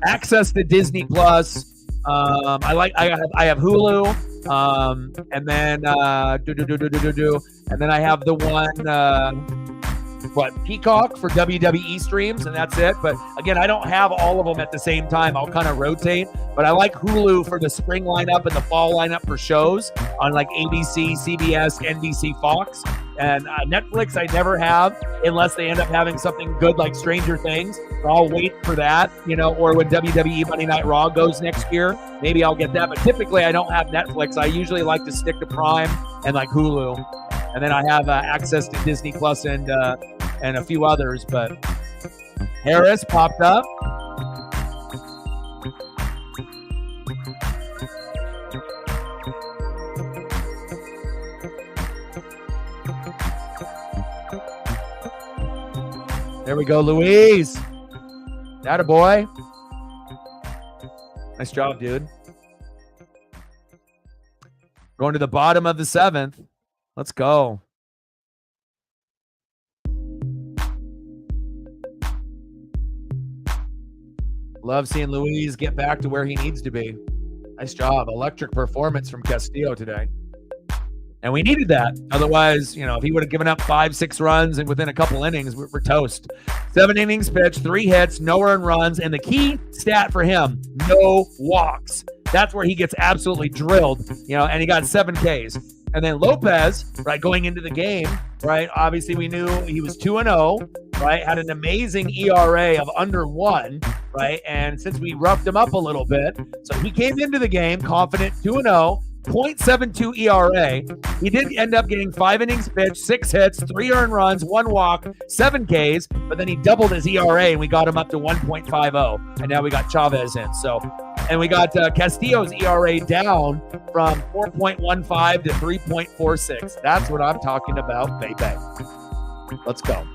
access to Disney Plus. I have Hulu. And then and then I have the one Peacock for WWE streams, and that's it. But again, I don't have all of them at the same time. I'll kind of rotate. But I like Hulu for the spring lineup and the fall lineup for shows on like ABC, CBS, NBC, Fox. And Netflix I never have unless they end up having something good like Stranger Things. So I'll wait for that, or when WWE Monday Night Raw goes next year, maybe I'll get that. But typically I don't have Netflix. I usually like to stick to Prime and like Hulu. And then I have access to Disney Plus and a few others. But Harris popped up. There we go, Luis. Atta boy. Nice job, dude. Going to the bottom of the 7th. Let's go. Love seeing Luis get back to where he needs to be. Nice job. Electric performance from Castillo today. And we needed that. Otherwise, if he would have given up 5-6 runs and within a couple innings, we're toast. 7 innings pitched, 3 hits, no earned runs. And the key stat for him, no walks. That's where he gets absolutely drilled, and he got 7 Ks. And then Lopez, right, going into the game, right, obviously we knew he was 2-0, right, had an amazing ERA of under 1, right, and since we roughed him up a little bit, so he came into the game confident, 2-0, 0.72 ERA. He did end up getting 5 innings pitched, 6 hits, 3 earned runs, 1 walk, 7 Ks, but then he doubled his ERA and we got him up to 1.50, and now we got Chavez in, so... And we got Castillo's ERA down from 4.15 to 3.46. That's what I'm talking about, baby. Let's go.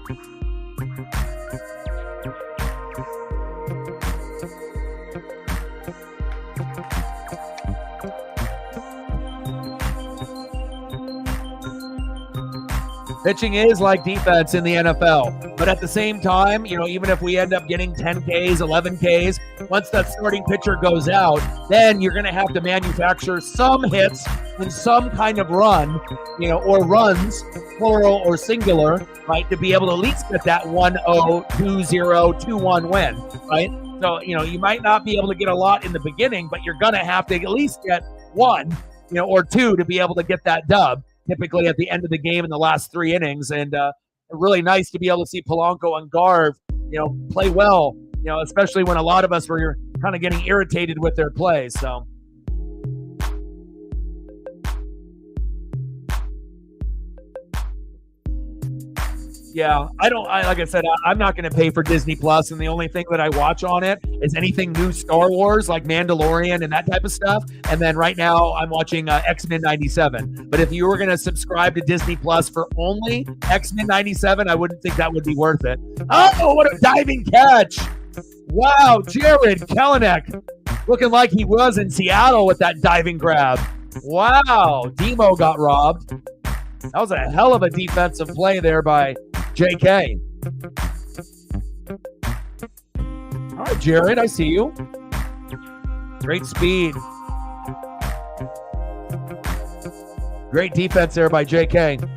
Pitching is like defense in the NFL. But at the same time, even if we end up getting 10 Ks, 11 Ks, once that starting pitcher goes out, then you're going to have to manufacture some hits and some kind of run, or runs, plural or singular, right, to be able to at least get that 1-0, 2-0, 2-1 win, right? So, you might not be able to get a lot in the beginning, but you're going to have to at least get 1, or 2 to be able to get that dub. Typically at the end of the game in the last 3 innings. And really nice to be able to see Polanco and Garv, play well, especially when a lot of us were kind of getting irritated with their play. So. Yeah, like I said, I'm not going to pay for Disney Plus, and the only thing that I watch on it is anything new Star Wars, like Mandalorian and that type of stuff. And then right now I'm watching X-Men 97. But if you were going to subscribe to Disney Plus for only X-Men 97, I wouldn't think that would be worth it. Oh, what a diving catch. Wow, Jared Kelenic looking like he was in Seattle with that diving grab. Wow, Demo got robbed. That was a hell of a defensive play there by JK. All right, Jared, I see you. Great speed. Great defense there by JK.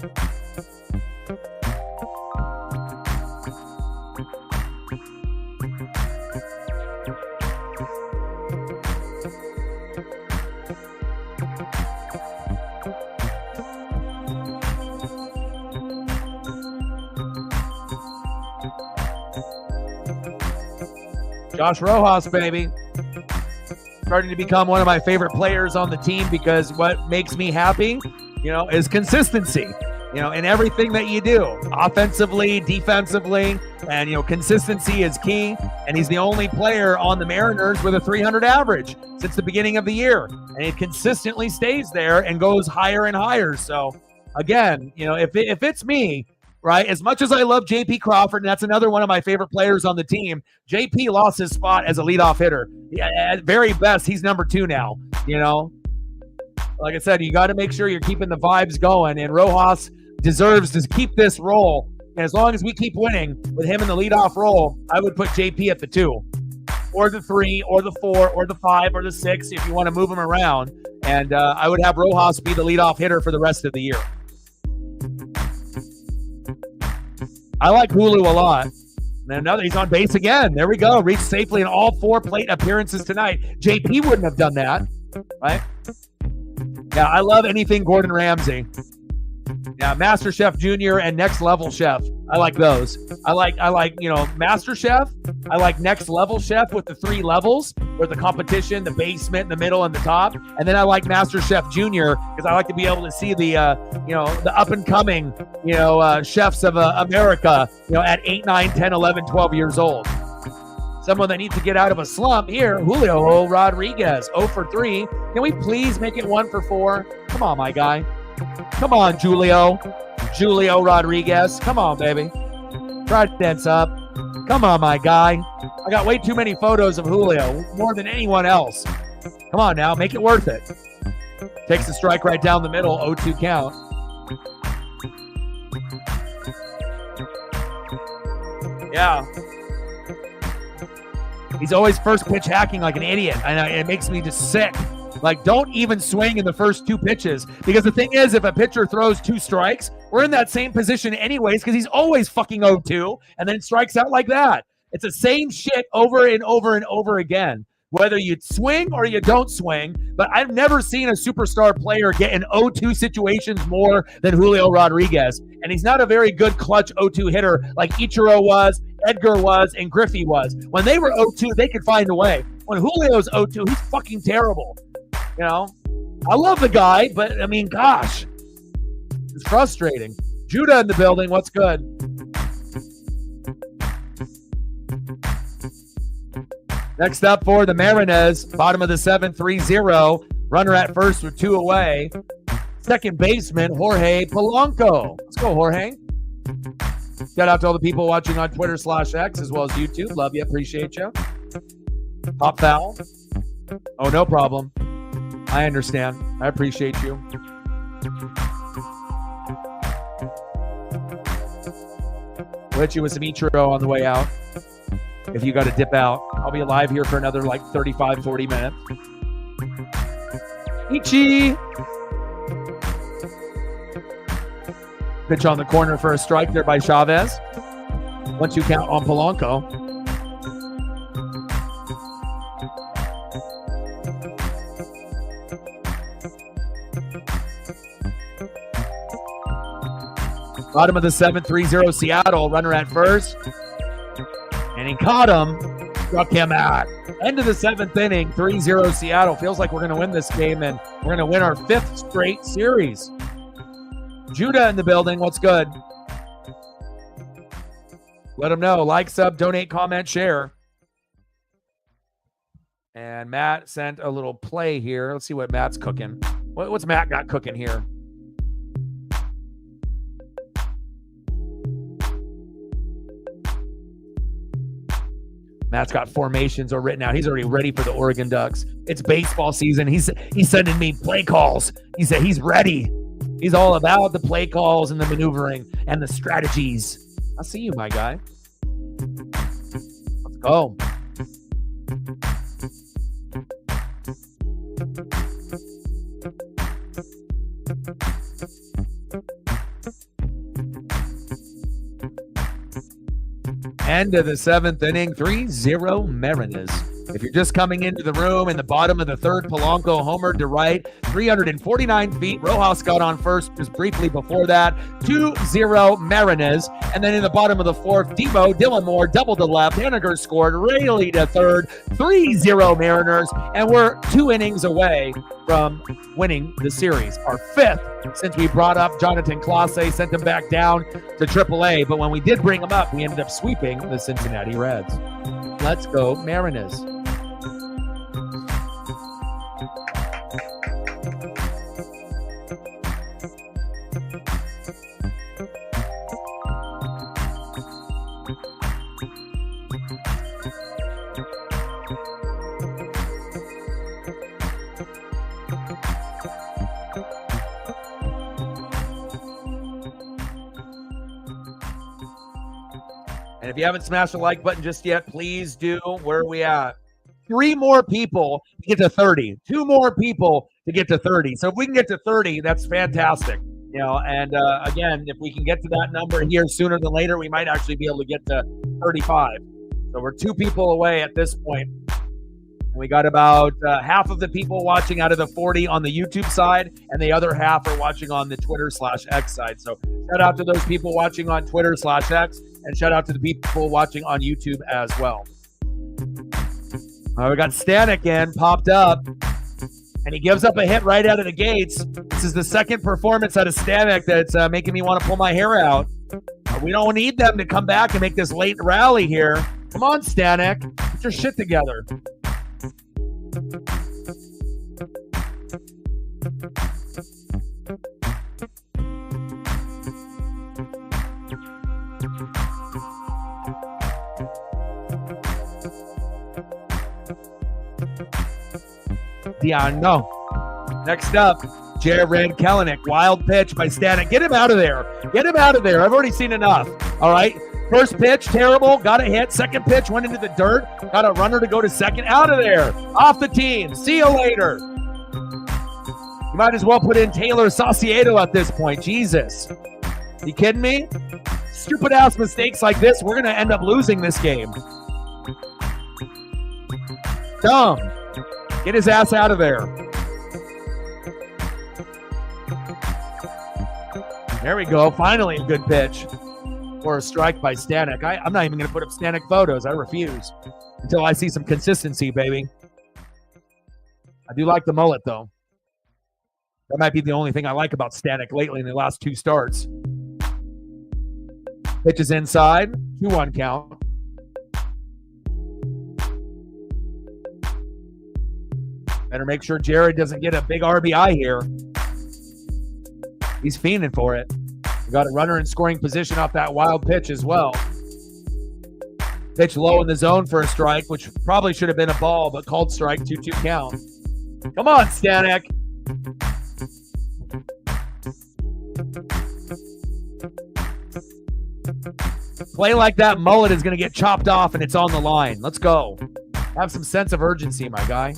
Josh Rojas, baby. Starting to become one of my favorite players on the team because what makes me happy, is consistency, in everything that you do, offensively, defensively, and, consistency is key. And he's the only player on the Mariners with a 300 average since the beginning of the year. And it consistently stays there and goes higher and higher. So, again, if it's me, right? As much as I love JP Crawford, and that's another one of my favorite players on the team, JP lost his spot as a leadoff hitter. Yeah, at very best, he's number 2 now, Like I said, you got to make sure you're keeping the vibes going, and Rojas deserves to keep this role. And as long as we keep winning with him in the leadoff role, I would put JP at the 2, or the 3, or the 4, or the 5, or the 6 if you want to move him around. And I would have Rojas be the leadoff hitter for the rest of the year. I like Hulu a lot. And now that he's on base again. There we go. Reached safely in all 4 plate appearances tonight. JP wouldn't have done that, right? Yeah, I love anything Gordon Ramsay. Yeah, Master Chef Junior and Next Level Chef. I like those. I like Master Chef. I like Next Level Chef with the 3 levels, where the competition, the basement, the middle, and the top. And then I like Master Chef Junior because I like to be able to see the the up and coming chefs of America at 8, 9, 10, 11, 12 years old. Someone that needs to get out of a slump here, Julio Rodriguez, 0 for 3. Can we please make it 1 for 4? Come on, my guy. Come on, Julio Rodriguez. Come on, baby. Try to dance up. Come on, my guy. I got way too many photos of Julio, more than anyone else. Come on now, make it worth it. Takes the strike right down the middle, 0-2 count. Yeah. He's always first pitch hacking like an idiot, and it makes me just sick. Like, don't even swing in the first 2 pitches. Because the thing is, if a pitcher throws 2 strikes, we're in that same position anyways because he's always fucking 0-2 and then strikes out like that. It's the same shit over and over and over again. whether you swing or you don't swing. But I've never seen a superstar player get in 0-2 situations more than Julio Rodriguez. And he's not a very good clutch 0-2 hitter like Ichiro was, Edgar was, and Griffey was. When they were 0-2, they could find a way. When Julio's 0-2, he's fucking terrible. You know, I love the guy, but I mean, gosh, it's frustrating. Judah in the building. What's good? Next up for the Mariners, bottom of the 7th, 3-0. Runner at first with 2 away. Second baseman, Jorge Polanco. Let's go, Jorge. Shout out to all the people watching on Twitter/X as well as YouTube. Love you. Appreciate you. Pop foul. Oh, no problem. I understand. I appreciate you. We'll hit you with some Ichiro on the way out. If you got to dip out, I'll be alive here for another like 35, 40 minutes. Ichi. Pitch on the corner for a strike there by Chavez. 1-2 count on Polanco. Bottom of the 7th, 3-0 Seattle. Runner at first. And he caught him, struck him out. End of the 7th inning, 3-0 Seattle. Feels like we're going to win this game, and we're going to win our 5th straight series. Judah in the building. What's good? Let them know. Like, sub, donate, comment, share. And Matt sent a little play here. Let's see what Matt's cooking. What's Matt got cooking here? Matt's got formations are written out. He's already ready for the Oregon Ducks. It's baseball season. He's sending me play calls. He said he's ready. He's all about the play calls and the maneuvering and the strategies. I see you, my guy. Let's go. End of the 7th inning, 3-0 Mariners. If you're just coming into the room, in the bottom of the 3rd, Polanco homered to right, 349 feet. Rojas got on first just briefly before that. 2-0 Mariners. And then in the bottom of the 4th, Debo Dillamore doubled to left. Henniger scored. Raley to 3rd. 3-0 Mariners. And we're 2 innings away from winning the series. Our 5th since we brought up Jonathan Clase, sent him back down to AAA. But when we did bring him up, we ended up sweeping the Cincinnati Reds. Let's go Mariners. And if you haven't smashed the like button just yet, please do. Where are we at? 3 more people to get to 30. 2 more people to get to 30. So if we can get to 30, that's fantastic. You know, and again, if we can get to that number here sooner than later, we might actually be able to get to 35. So we're 2 people away at this point. We got about half of the people watching out of the 40 on the YouTube side, and the other half are watching on the Twitter/X side. So shout out to those people watching on Twitter/X, and shout out to the people watching on YouTube as well. We got Stanek in, popped up, and he gives up a hit right out of the gates. This is the 2nd performance out of Stanek that's making me want to pull my hair out. We don't need them to come back and make this late rally here. Come on, Stanek. Get your shit together. No. Next up, Jared Kelenic. Wild pitch by Stanek. Get him out of there. Get him out of there. I've already seen enough. All right. First pitch, terrible. Got a hit. Second pitch, went into the dirt. Got a runner to go to second. Out of there. Off the team. See you later. You might as well put in Taylor Saucedo at this point. Jesus. You kidding me? Stupid ass mistakes like this, we're going to end up losing this game. Dumb. Get his ass out of there. There we go. Finally a good pitch. Or a strike by Stanek. I'm not even going to put up Stanek photos. I refuse. Until I see some consistency, baby. I do like the mullet, though. That might be the only thing I like about Stanek lately in the last 2 starts. Pitch is inside. 2-1 count. Better make sure Jared doesn't get a big RBI here. He's fiending for it. We got a runner in scoring position off that wild pitch as well. Pitch low in the zone for a strike, which probably should have been a ball, but called strike, 2-2 count. Come on, Stanek. Play like that mullet is going to get chopped off and it's on the line. Let's go. Have some sense of urgency, my guy.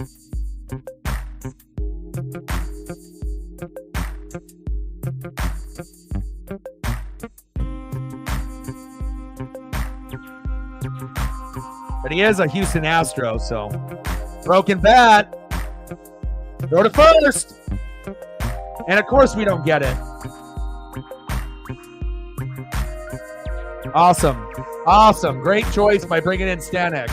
But he is a Houston Astro, so broken bat. Throw to first. And of course we don't get it. Awesome. Awesome. Great choice by bringing in Stanek.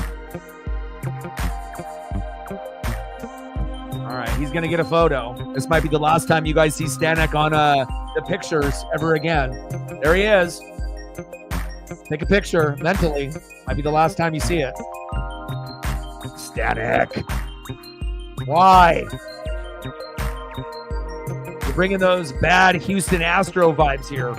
All right, he's going to get a photo. This might be the last time you guys see Stanek on the pictures ever again. There he is. Take a picture mentally. Might be the last time you see it. Stanek. Why? You're bringing those bad Houston Astro vibes here.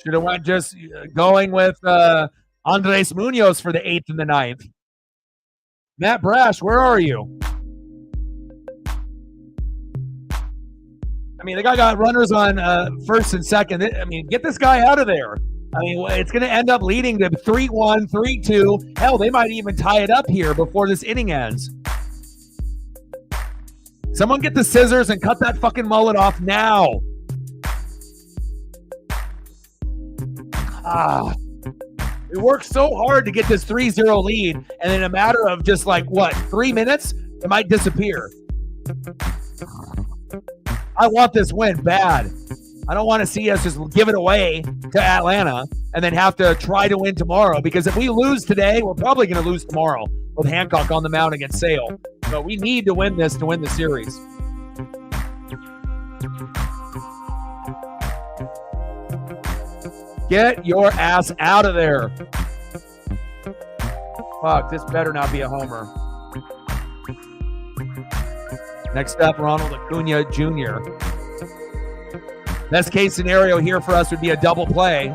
Should have went just going with Andres Munoz for the 8th and the 9th. Matt Brash, where are you? I mean, the guy got runners on first and second. I mean, get this guy out of there. I mean, it's going to end up leading to 3-1, 3-2. Hell, they might even tie it up here before this inning ends. Someone get the scissors and cut that fucking mullet off now. We worked so hard to get this 3-0 lead, and in a matter of just 3 minutes, it might disappear. I want this win bad. I don't want to see us just give it away to Atlanta and then have to try to win tomorrow, because if we lose today, we're probably going to lose tomorrow with Hancock on the mound against Sale. So we need to win this to win the series. Get your ass out of there. Fuck, this better not be a homer. Next up, Ronald Acuna Jr. Best case scenario here for us would be a double play.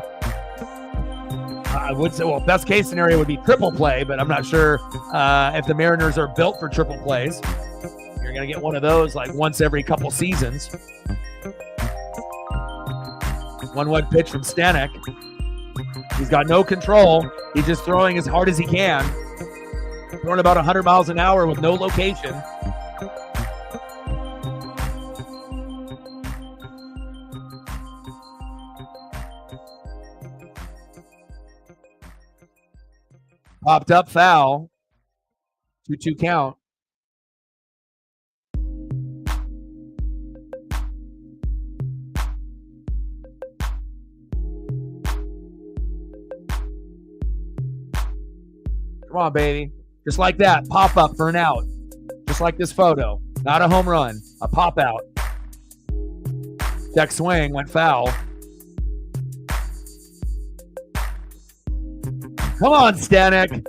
I would say, well, best case scenario would be triple play, but I'm not sure if the Mariners are built for triple plays. You're going to get one of those once every couple seasons. 1-1 pitch from Stanek. He's got no control. He's just throwing as hard as he can. Throwing about 100 miles an hour with no location. Popped up foul. 2-2 count. Come on, baby. Just like that. Pop up for an out. Just like this photo. Not a home run. A pop out. Check swing. Went foul. Come on, Stanek.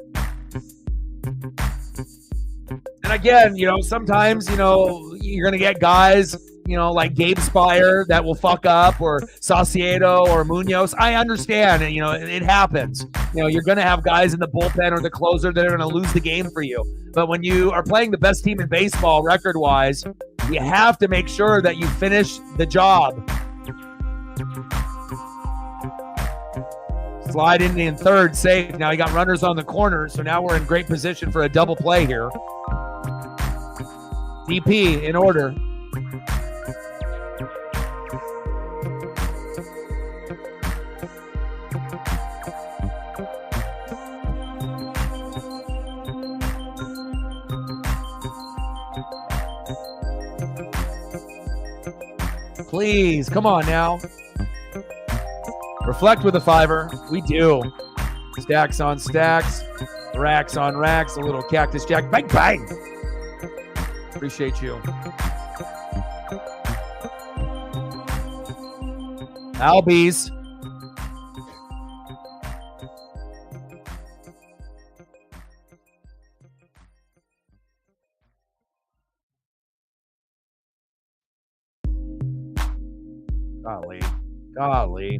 And again, sometimes, you're going to get guys, like Gabe Spire that will fuck up, or Saucedo or Munoz. I understand. It happens. You're going to have guys in the bullpen or the closer that are going to lose the game for you. But when you are playing the best team in baseball record-wise, you have to make sure that you finish the job. Slide in third, safe. Now he got runners on the corner, so now we're in great position for a double play here. DP in order. Please, come on now. Reflect with a fiver. We do. Stacks on stacks. Racks on racks. A little cactus jack. Bang, bang. Appreciate you. Albies. Golly.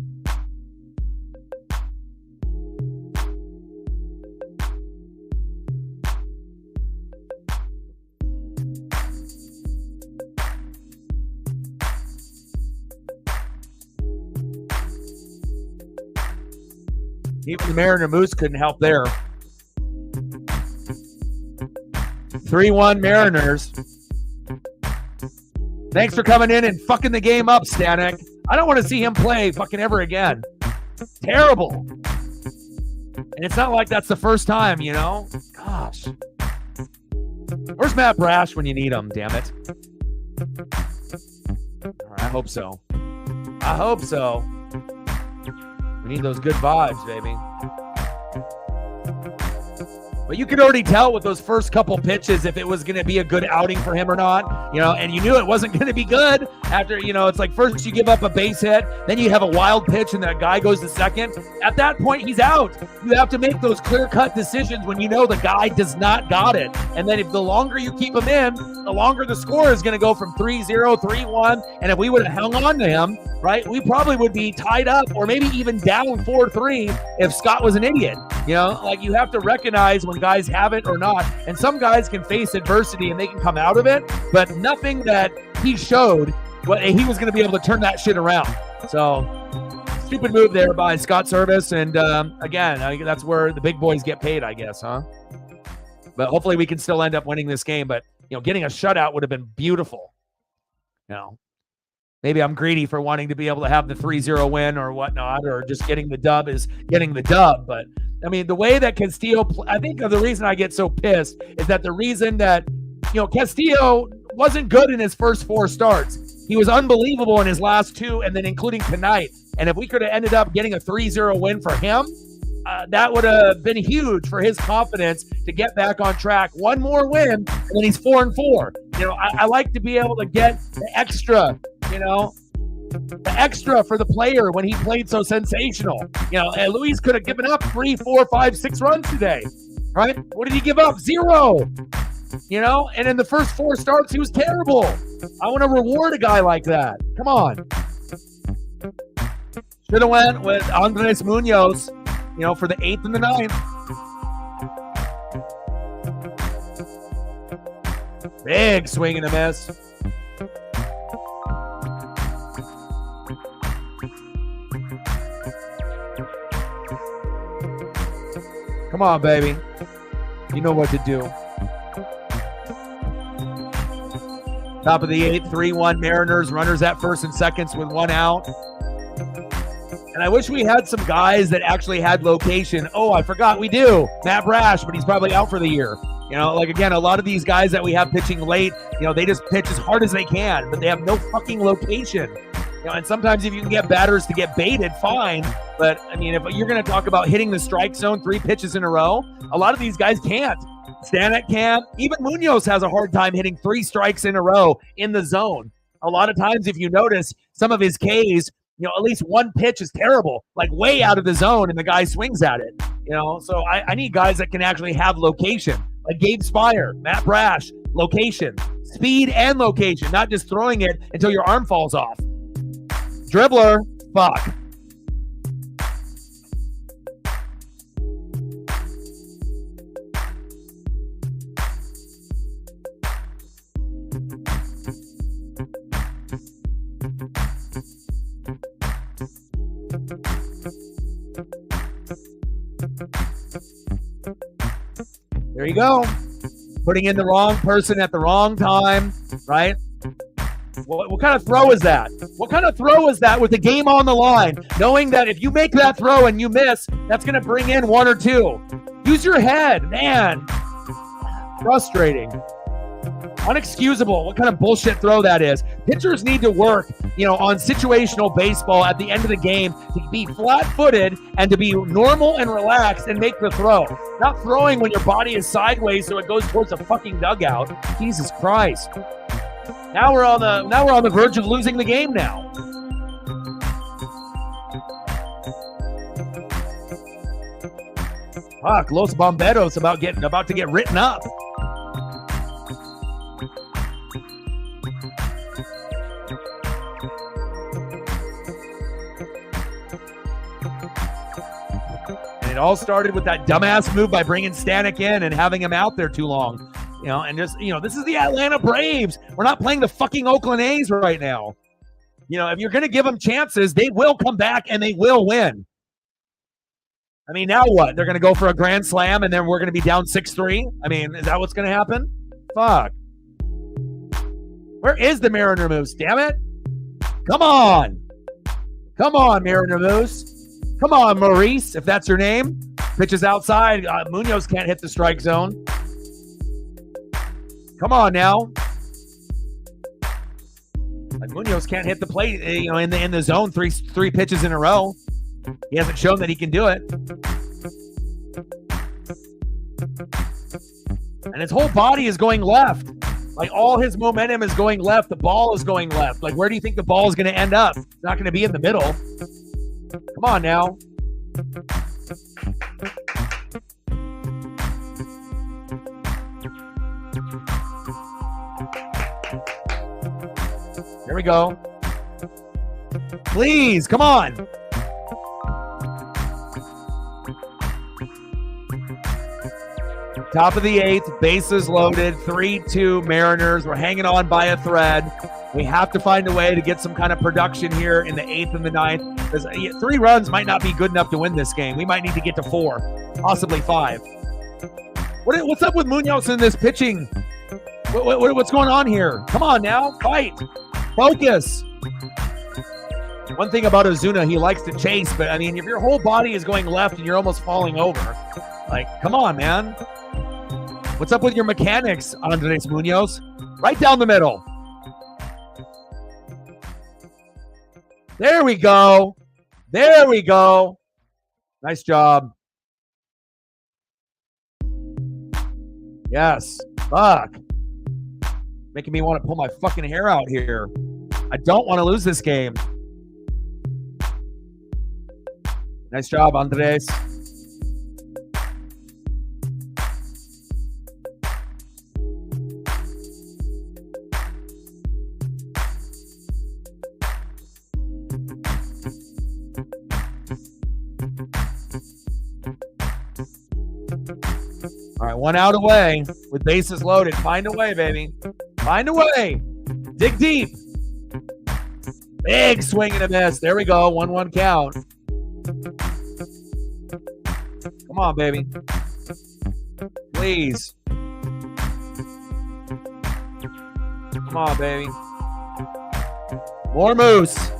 Even the Mariner Moose couldn't help there. 3-1 Mariners. Thanks for coming in and fucking the game up, Stanek. I don't want to see him play fucking ever again. Terrible. And it's not like that's the first time, you know? Gosh. Where's Matt Brash when you need him, damn it? All right, I hope so. We need those good vibes, baby. But you could already tell with those first couple pitches if it was going to be a good outing for him or not, you know, and you knew it wasn't going to be good after, you know, it's like first you give up a base hit, then you have a wild pitch and that guy goes to second. At that point, he's out. You have to make those clear-cut decisions when you know the guy does not got it. And then if the longer you keep him in, the longer the score is going to go from 3-0, 3-1. And if we would have hung on to him, right, we probably would be tied up or maybe even down 4-3 if Scott was an idiot. You know, like you have to recognize when guys have it or not. And some guys can face adversity and they can come out of it, but nothing that he showed, but he was going to be able to turn that shit around. So stupid move there by Scott Service. And again, that's where the big boys get paid, I guess, huh? But hopefully we can still end up winning this game. But, you know, getting a shutout would have been beautiful. You know, maybe I'm greedy for wanting to be able to have the 3-0 win or whatnot, or just getting the dub is getting the dub. But I mean, the way that Castillo, I think the reason I get so pissed is that the reason that, you know, Castillo wasn't good in his first 4 starts. He was unbelievable in his last 2, and then including tonight. And if we could have ended up getting a 3-0 win for him, that would have been huge for his confidence to get back on track. One more win, and then he's 4-4. You know, I like to be able to get the extra, you know, the extra for the player when he played so sensational. You know, and Luis could have given up 3, 4, 5, 6 runs today, right? What did he give up? 0. You know, and in the first 4 starts, he was terrible. I want to reward a guy like that. Come on. Should have went with Andres Munoz, you know, for the 8th and the 9th. Big swing and a miss. Come on, baby. You know what to do. Top of the 8th, 3-1 Mariners. Runners at first and seconds with 1 out. And I wish we had some guys that actually had location. Oh, I forgot we do. Matt Brash, but he's probably out for the year. You know, like, again, a lot of these guys that we have pitching late, you know, they just pitch as hard as they can, but they have no fucking location. You know, and sometimes if you can get batters to get baited, fine. But, I mean, if you're going to talk about hitting the strike zone 3 pitches in a row, a lot of these guys can't. Stanek can't. Even Munoz has a hard time hitting 3 strikes in a row in the zone. A lot of times, if you notice, some of his Ks, you know, at least 1 pitch is terrible, like way out of the zone, and the guy swings at it. You know, so I need guys that can actually have location, like Gabe Spire, Matt Brash, location, speed and location, not just throwing it until your arm falls off. Dribbler, fuck. There you go. Putting in the wrong person at the wrong time, right? What kind of throw is that? What kind of throw is that with the game on the line? Knowing that if you make that throw and you miss, that's going to bring in 1 or 2. Use your head, man. Frustrating. Unexcusable. What kind of bullshit throw that is? Pitchers need to work, on situational baseball at the end of the game to be flat-footed and to be normal and relaxed and make the throw. Not throwing when your body is sideways so it goes towards the fucking dugout. Jesus Christ. Now we're on the verge of losing the game now. Fuck, Los Bomberos about to get written up. It all started with that dumbass move by bringing Stanek in and having him out there too long. This is the Atlanta Braves. We're not playing the fucking Oakland A's right now. If you're going to give them chances, they will come back and they will win. I mean, now what? They're going to go for a grand slam and then we're going to be down 6-3? I mean, is that what's going to happen? Fuck. Where is the Mariner Moose? Damn it. Come on. Come on, Mariner Moose. Come on, Maurice, if that's your name. Pitches outside. Munoz can't hit the strike zone. Come on now. Munoz can't hit the plate, in the zone three pitches in a row. He hasn't shown that he can do it. And his whole body is going left. Like, all his momentum is going left. The ball is going left. Like, where do you think the ball is going to end up? It's not going to be in the middle. Come on now. Here we go. Please, come on. Top of the 8th, bases loaded, 3-2 Mariners. We're hanging on by a thread. We have to find a way to get some kind of production here in the 8th and the 9th. Because 3 runs might not be good enough to win this game. We might need to get to 4, possibly 5. What's up with Munoz in this pitching? What's going on here? Come on now, fight, focus. One thing about Ozuna, he likes to chase, but I mean, if your whole body is going left and you're almost falling over, like, come on, man. What's up with your mechanics, Andres Munoz? Right down the middle. There we go. There we go. Nice job. Yes. Fuck. Making me want to pull my fucking hair out here. I don't want to lose this game. Nice job, Andres. All right, 1 out away with bases loaded. Find a way, baby. Find a way. Dig deep. Big swing and a miss. There we go. 1-1 count. Come on, baby. Please. Come on, baby. More Moose.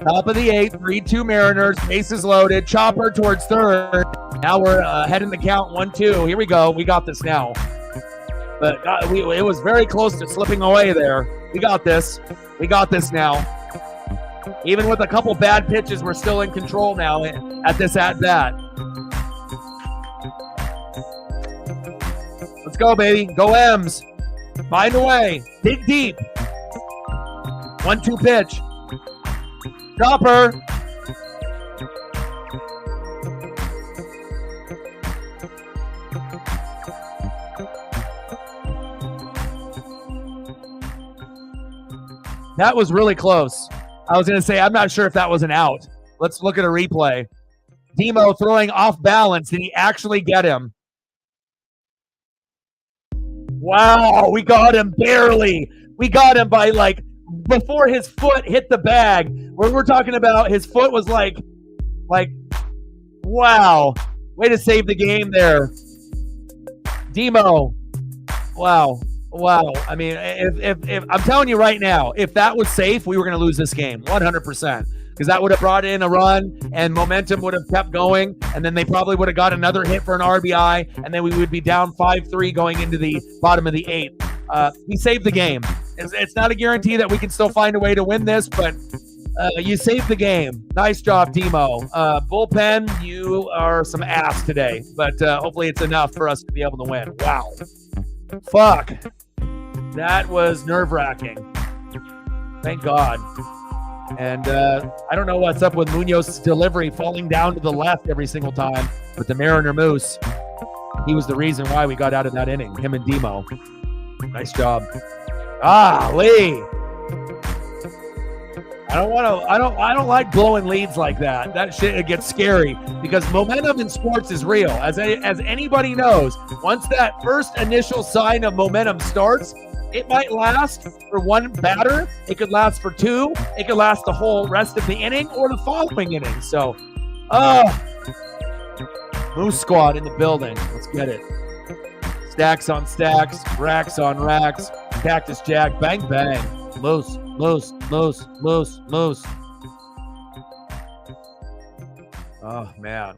Top of the 8th, 3-2 Mariners. Bases loaded. Chopper towards third. Now we're ahead in the count, 1-2. Here we go. We got this now. But it was very close to slipping away there. We got this. We got this now. Even with a couple bad pitches, we're still in control now at this at-bat. Let's go, baby. Go M's. Find a way. Dig deep. 1-2 pitch. Chopper. That was really close. I was going to say, I'm not sure if that was an out. Let's look at a replay. Demo throwing off balance. Did he actually get him? Wow, we got him barely. We got him by before his foot hit the bag. Where we're talking about his foot was like, wow. Way to save the game there. Demo. Wow. Wow. I mean, if I'm telling you right now, if that was safe, we were going to lose this game 100%, because that would have brought in a run and momentum would have kept going. And then they probably would have got another hit for an RBI. And then we would be down 5-3 going into the bottom of the 8th. he saved the game. It's not a guarantee that we can still find a way to win this, but you saved the game. Nice job, Timo. Bullpen, you are some ass today, but hopefully it's enough for us to be able to win. Wow. Fuck. That was nerve-wracking. Thank God. And I don't know what's up with Munoz's delivery falling down to the left every single time, but the Mariner Moose, he was the reason why we got out of that inning, him and Demo. Nice job. Lee. I don't like blowing leads like that. That shit, it gets scary because momentum in sports is real. As anybody knows, once that first initial sign of momentum starts, it might last for one batter. It could last for two. It could last the whole rest of the inning or the following inning. So, Moose Squad in the building. Let's get it. Stacks on stacks, racks on racks, Cactus Jack, bang, bang. Moose, Moose, Moose, Moose, Moose. Oh, man.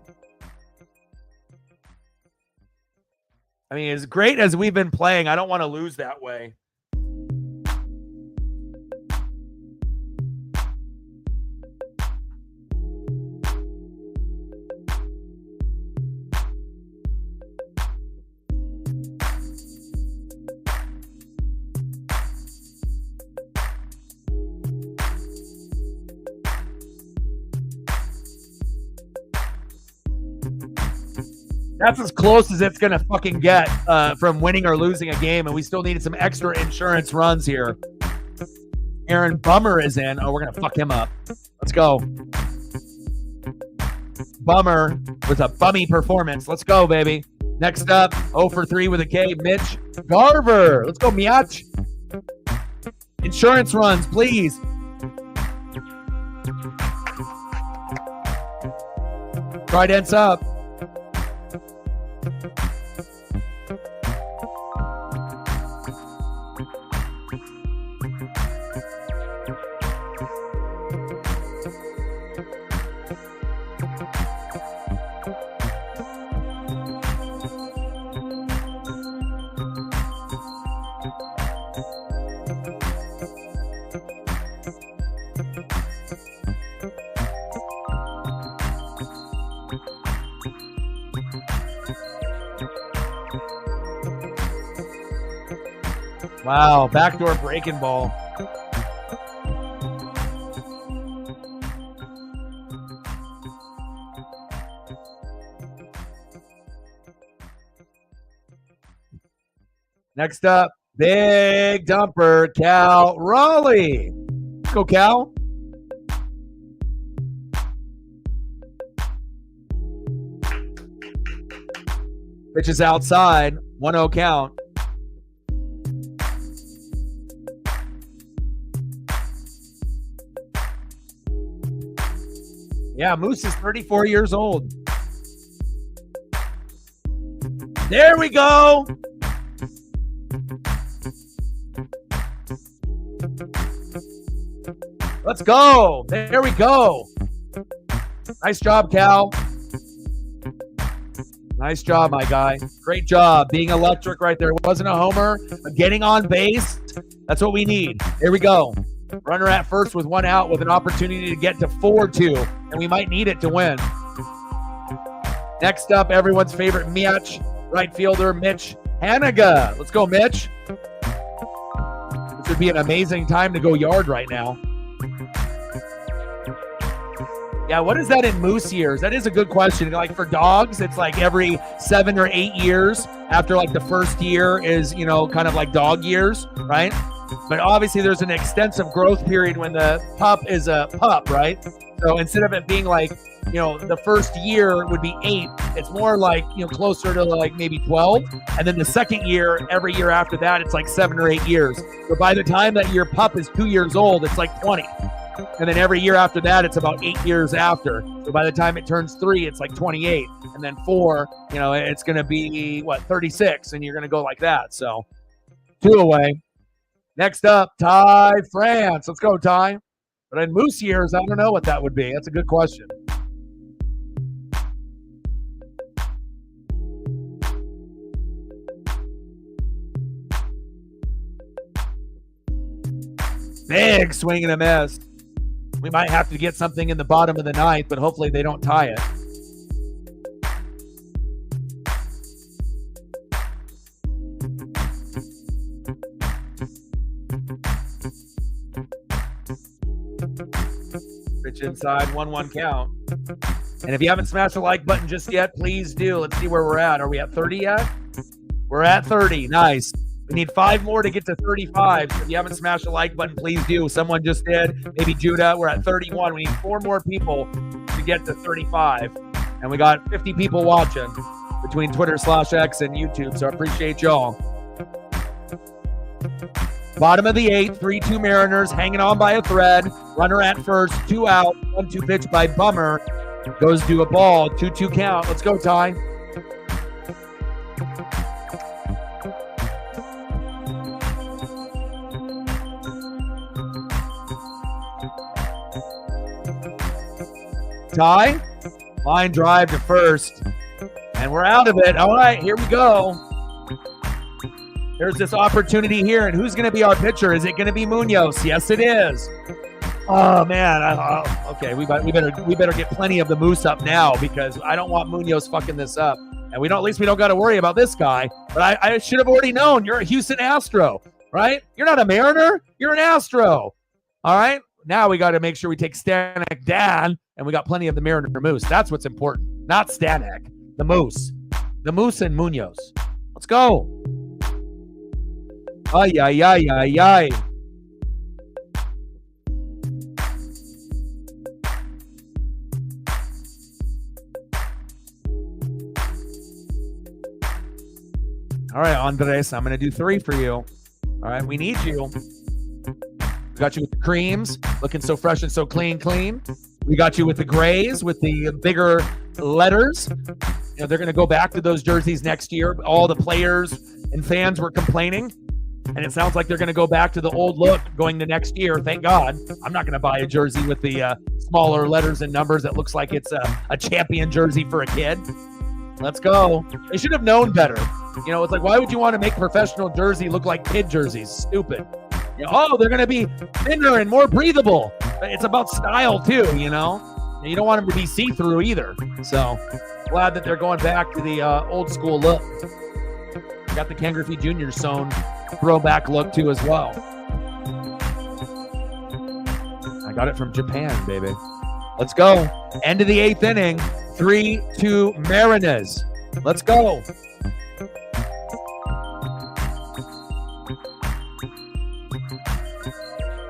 I mean, as great as we've been playing, I don't want to lose that way. That's as close as it's going to fucking get from winning or losing a game, and we still needed some extra insurance runs here. Aaron Bummer is in. Oh, we're going to fuck him up. Let's go. Bummer with a bummy performance. Let's go, baby. Next up, 0 for 3 with a K, Mitch Garver. Let's go, Miach. Insurance runs, please. Trident's up. Wow, backdoor breaking ball. Next up, big dumper, Cal Raleigh. Let's go, Cal. Pitch is outside, 1-0 count. Yeah, Moose is 34 years old. There we go. Let's go. There we go. Nice job, Cal. Nice job, my guy. Great job. Being electric right there. It wasn't a homer, but getting on base. That's what we need. Here we go. Runner at first with one out with an opportunity to get to 4-2, and we might need it to win. Next up, everyone's favorite Miach, right fielder Mitch Haniga. Let's go, Mitch. This would be an amazing time to go yard right now. Yeah, what is that in moose years? That is a good question. Like for dogs, it's like every 7 or 8 years after like the first year is, you know, kind of like dog years, right? But obviously there's an extensive growth period when the pup is a pup, right? So instead of it being like, you know, the first year would be 8, it's more like, you know, closer to like maybe 12. And then the second year, every year after that, it's like 7 or 8 years. So by the time that your pup is 2 years old, it's like 20. And then every year after that, it's about 8 years after. So by the time it turns 3, it's like 28. And then 4, you know, it's going to be, 36. And you're going to go like that. So 2 away. Next up, Ty France. Let's go, Ty. But in moose years, I don't know what that would be. That's a good question. Big swing and a miss. We might have to get something in the bottom of the ninth, but hopefully they don't tie it. Pitch inside, 1-1 count. And if you haven't smashed the like button just yet, please do. Let's see where we're at. Are we at 30 yet? We're at 30. Nice. We need 5 more to get to 35. So if you haven't smashed the like button, please do. Someone just did. Maybe Judah. We're at 31. We need 4 more people to get to 35. And we got 50 people watching between Twitter/X and YouTube. So I appreciate y'all. Bottom of the 8th, 3-2 Mariners, hanging on by a thread. Runner at first, 2 out, 1-2 pitch by Bummer. Goes to a ball, 2-2 count. Let's go, Ty. Ty, line drive to first. And we're out of it. All right, here we go. There's this opportunity here, and who's going to be our pitcher? Is it going to be Munoz? Yes, it is. Oh man. Okay, we better get plenty of the moose up now because I don't want Munoz fucking this up, and at least we don't got to worry about this guy. But I should have already known. You're a Houston Astro, right? You're not a Mariner. You're an Astro. All right. Now we got to make sure we take Stanek down, and we got plenty of the Mariner moose. That's what's important. Not Stanek. The moose and Munoz. Let's go. Ay, ay, ay, ay, ay. All right, Andres, I'm going to do 3 for you. All right, we need you. We got you with the creams, looking so fresh and so clean. We got you with the grays, with the bigger letters. You know, they're going to go back to those jerseys next year. All the players and fans were complaining. And it sounds like they're going to go back to the old look going to next year. Thank God. I'm not going to buy a jersey with the smaller letters and numbers that looks like it's a champion jersey for a kid. Let's go. They should have known better. You know, it's like, why would you want to make a professional jersey look like kid jerseys? Stupid. You know, they're going to be thinner and more breathable. It's about style too, you know. And you don't want them to be see-through either. So glad that they're going back to the old school look. Got the Ken Griffey Jr. zone throwback look too as well. I got it from Japan, baby. Let's go. End of the 8th inning. 3-2 Mariners. Let's go.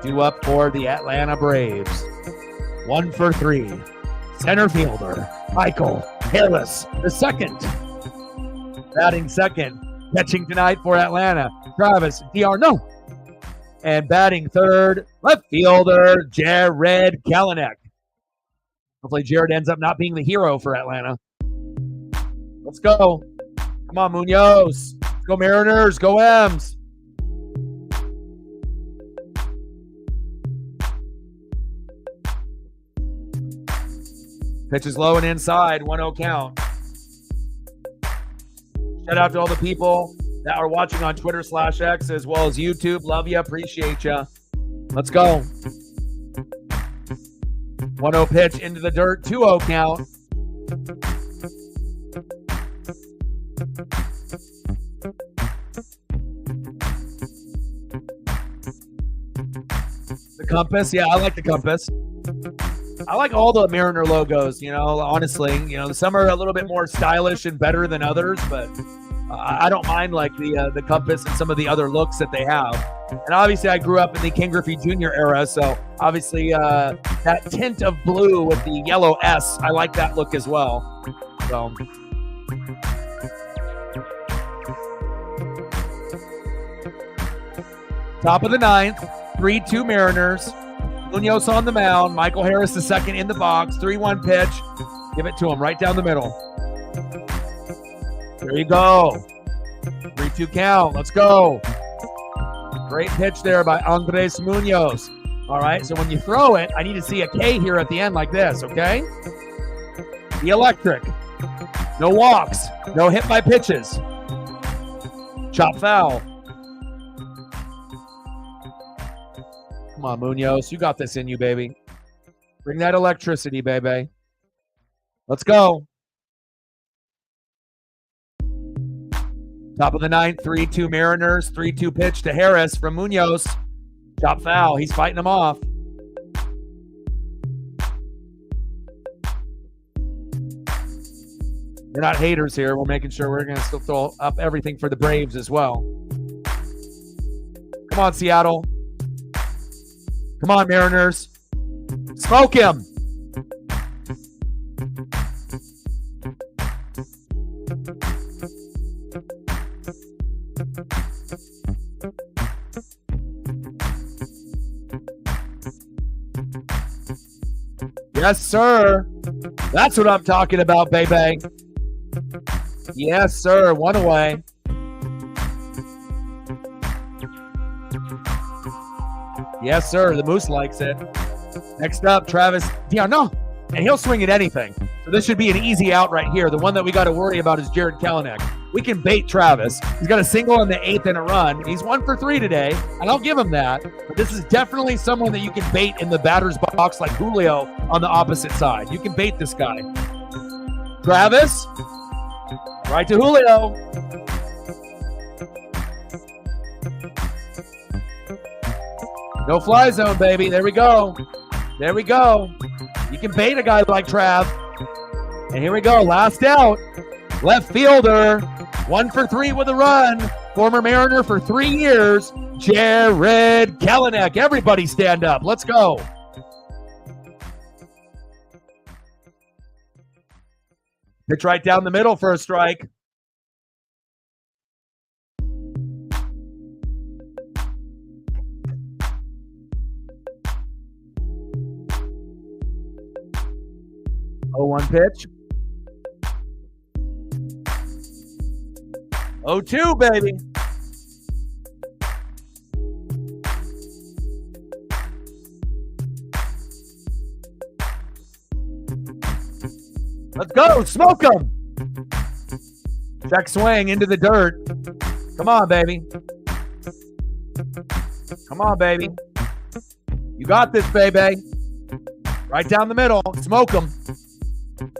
Due up for the Atlanta Braves. 1 for 3. Center fielder Michael Harris, the second. Batting second. Catching tonight for Atlanta, Travis D'Arnaud. And batting third, left fielder, Jared Kelenic. Hopefully Jared ends up not being the hero for Atlanta. Let's go. Come on, Munoz. Let's go Mariners. Go M's. Pitch is low and inside, 1-0 count. Shout out to all the people that are watching on Twitter/X as well as YouTube. Love you. Appreciate you. Let's go. 1-0 pitch into the dirt. 2-0 count. The compass. Yeah, I like the compass. I like all the Mariner logos, you know, honestly. You know, some are a little bit more stylish and better than others, but I don't mind like the compass and some of the other looks that they have. And obviously I grew up in the Ken Griffey Jr. era, so obviously that tint of blue with the yellow S, I like that look as well. So top of the 9th, 3-2 Mariners. Munoz on the mound. Michael Harris the second in the box. 3-1 pitch. Give it to him right down the middle. There you go. 3-2 count. Let's go. Great pitch there by Andres Munoz. All right, so when you throw it, I need to see a K here at the end like this, okay? The electric. No walks. No hit by pitches. Chop foul. Come on, Munoz. You got this in you, baby. Bring that electricity, baby. Let's go. Top of the ninth, 3-2 Mariners. 3-2 pitch to Harris from Munoz. Chop foul. He's fighting him off. We're not haters here. We're making sure we're going to still throw up everything for the Braves as well. Come on, Seattle. Come on, Mariners. Smoke him. Yes, sir. That's what I'm talking about, baby. Yes, sir. One away. Yes, sir. The Moose likes it. Next up, Travis Diano. And he'll swing at anything. So this should be an easy out right here. The one that we got to worry about is Jared Kelenic. We can bait Travis. He's got a single in the 8th and a run. He's 1 for 3 today, and I'll give him that. But this is definitely someone that you can bait in the batter's box like Julio on the opposite side. You can bait this guy. Travis, right to Julio. No fly zone, baby. There we go. There we go. You can bait a guy like Trav. And here we go. Last out. Left fielder. 1 for 3 with a run. Former Mariner for 3 years. Jared Kelenic. Everybody stand up. Let's go. Pitch right down the middle for a strike. Oh, 1 pitch. 0-2, baby. Let's go. Smoke him. Check swing into the dirt. Come on, baby. Come on, baby. You got this, baby. Right down the middle. Smoke him.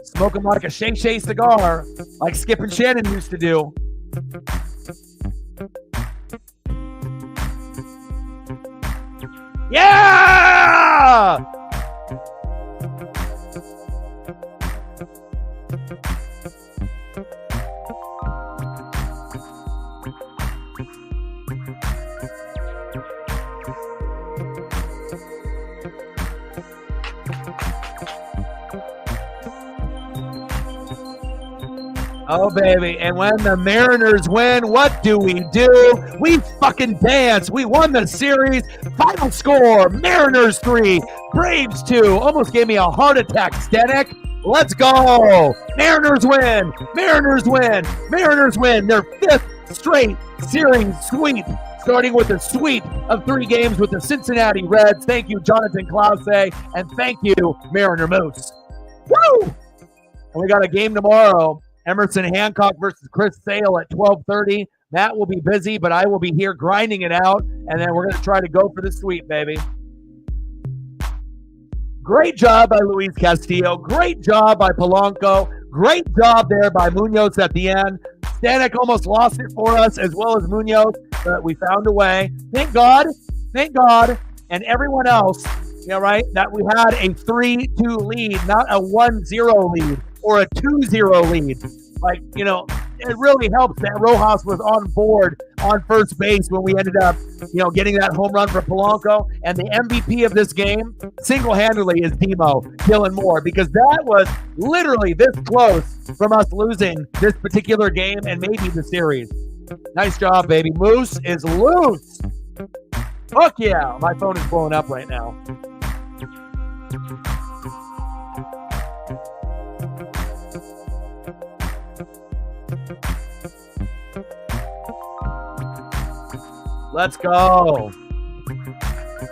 Smoke him like a Shay cigar, like Skip and Shannon used to do. Yeah! Oh, baby. And when the Mariners win, what do? We fucking dance. We won the series. Final score, Mariners 3, Braves 2. Almost gave me a heart attack, Stanek. Let's go. Mariners win. Mariners win. Mariners win their 5th straight series sweep, starting with a sweep of 3 games with the Cincinnati Reds. Thank you, Jonathan Clause, and thank you, Mariner Moose. Woo! And we got a game tomorrow. Emerson Hancock versus Chris Sale at 12:30. Matt will be busy, but I will be here grinding it out, and then we're going to try to go for the sweep, baby. Great job by Luis Castillo. Great job by Polanco. Great job there by Munoz at the end. Stanek almost lost it for us, as well as Munoz, but we found a way. Thank God, and everyone else, right, that we had a 3-2 lead, not a 1-0 lead. Or a 2-0 lead. Like, it really helps that Rojas was on board on first base when we ended up, getting that home run for Polanco. And the MVP of this game, single-handedly, is Demo, Dylan Moore, because that was literally this close from us losing this particular game and maybe the series. Nice job, baby. Moose is loose. Fuck yeah. My phone is blowing up right now. Let's go.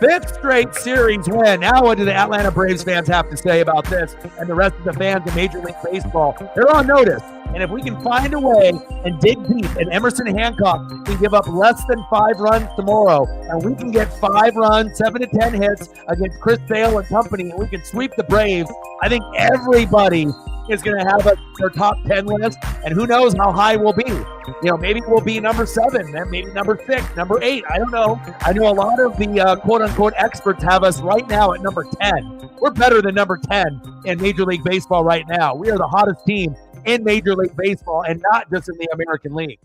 5th straight series win. Now what do the Atlanta Braves fans have to say about this and the rest of the fans in Major League Baseball? They're on notice. And if we can find a way and dig deep, and Emerson Hancock can give up less than 5 runs tomorrow, and we can get 5 runs, 7 to 10 hits against Chris Sale and company, and we can sweep the Braves, I think everybody is going to have their top 10 list, and who knows how high we'll be. Maybe we'll be number 7, then maybe number 6, number 8. I don't know. I know a lot of the quote-unquote experts have us right now at number 10. We're better than number 10 in Major League Baseball right now. We are the hottest team in Major League Baseball and not just in the American League.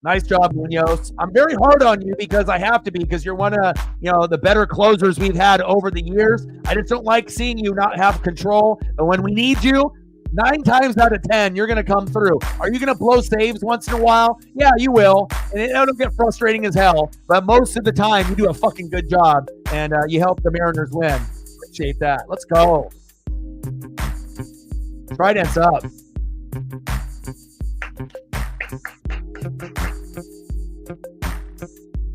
Nice job, Munoz. I'm very hard on you because I have to be, because you're one of the better closers we've had over the years. I just don't like seeing you not have control. But when we need you, 9 times out of 10, you're going to come through. Are you going to blow saves once in a while? Yeah, you will. And it'll get frustrating as hell. But most of the time, you do a fucking good job, and you help the Mariners win. Appreciate that. Let's go. Trident's up.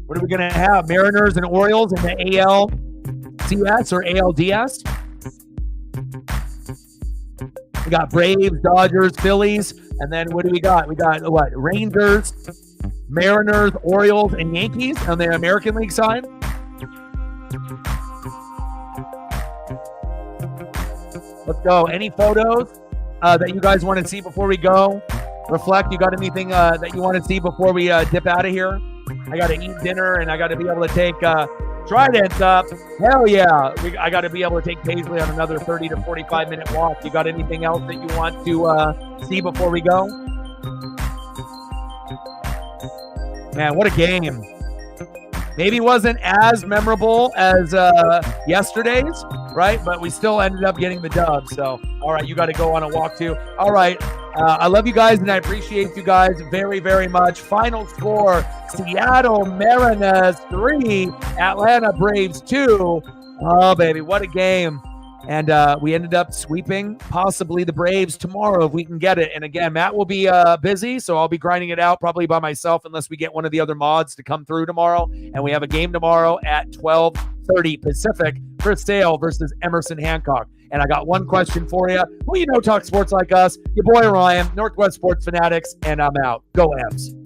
What are we going to have? Mariners and Orioles in the ALCS or ALDS? We got Braves, Dodgers, Phillies, and then what do we got? We got what? Rangers, Mariners, Orioles, and Yankees on the American League side. Let's go. Any photos that you guys want to see before we go? Reflect, you got anything that you want to see before we dip out of here? I got to eat dinner, and I got to be able to take Trident up. Hell yeah. I got to be able to take Paisley on another 30 to 45-minute walk. You got anything else that you want to see before we go? Man, what a game. Maybe wasn't as memorable as yesterday's, right? But we still ended up getting the dub. So, all right, you got to go on a walk too. All right. I love you guys, and I appreciate you guys very, very much. Final score, Seattle Mariners 3, Atlanta Braves 2. Oh, baby, what a game. And we ended up sweeping possibly the Braves tomorrow if we can get it. And again, Matt will be busy, so I'll be grinding it out probably by myself unless we get one of the other mods to come through tomorrow. And we have a game tomorrow at 12:30 Pacific, Chris Sale versus Emerson Hancock. And I got one question for you. Who talk sports like us? Your boy Ryan, Northwest Sports Fanatics, and I'm out. Go Avs.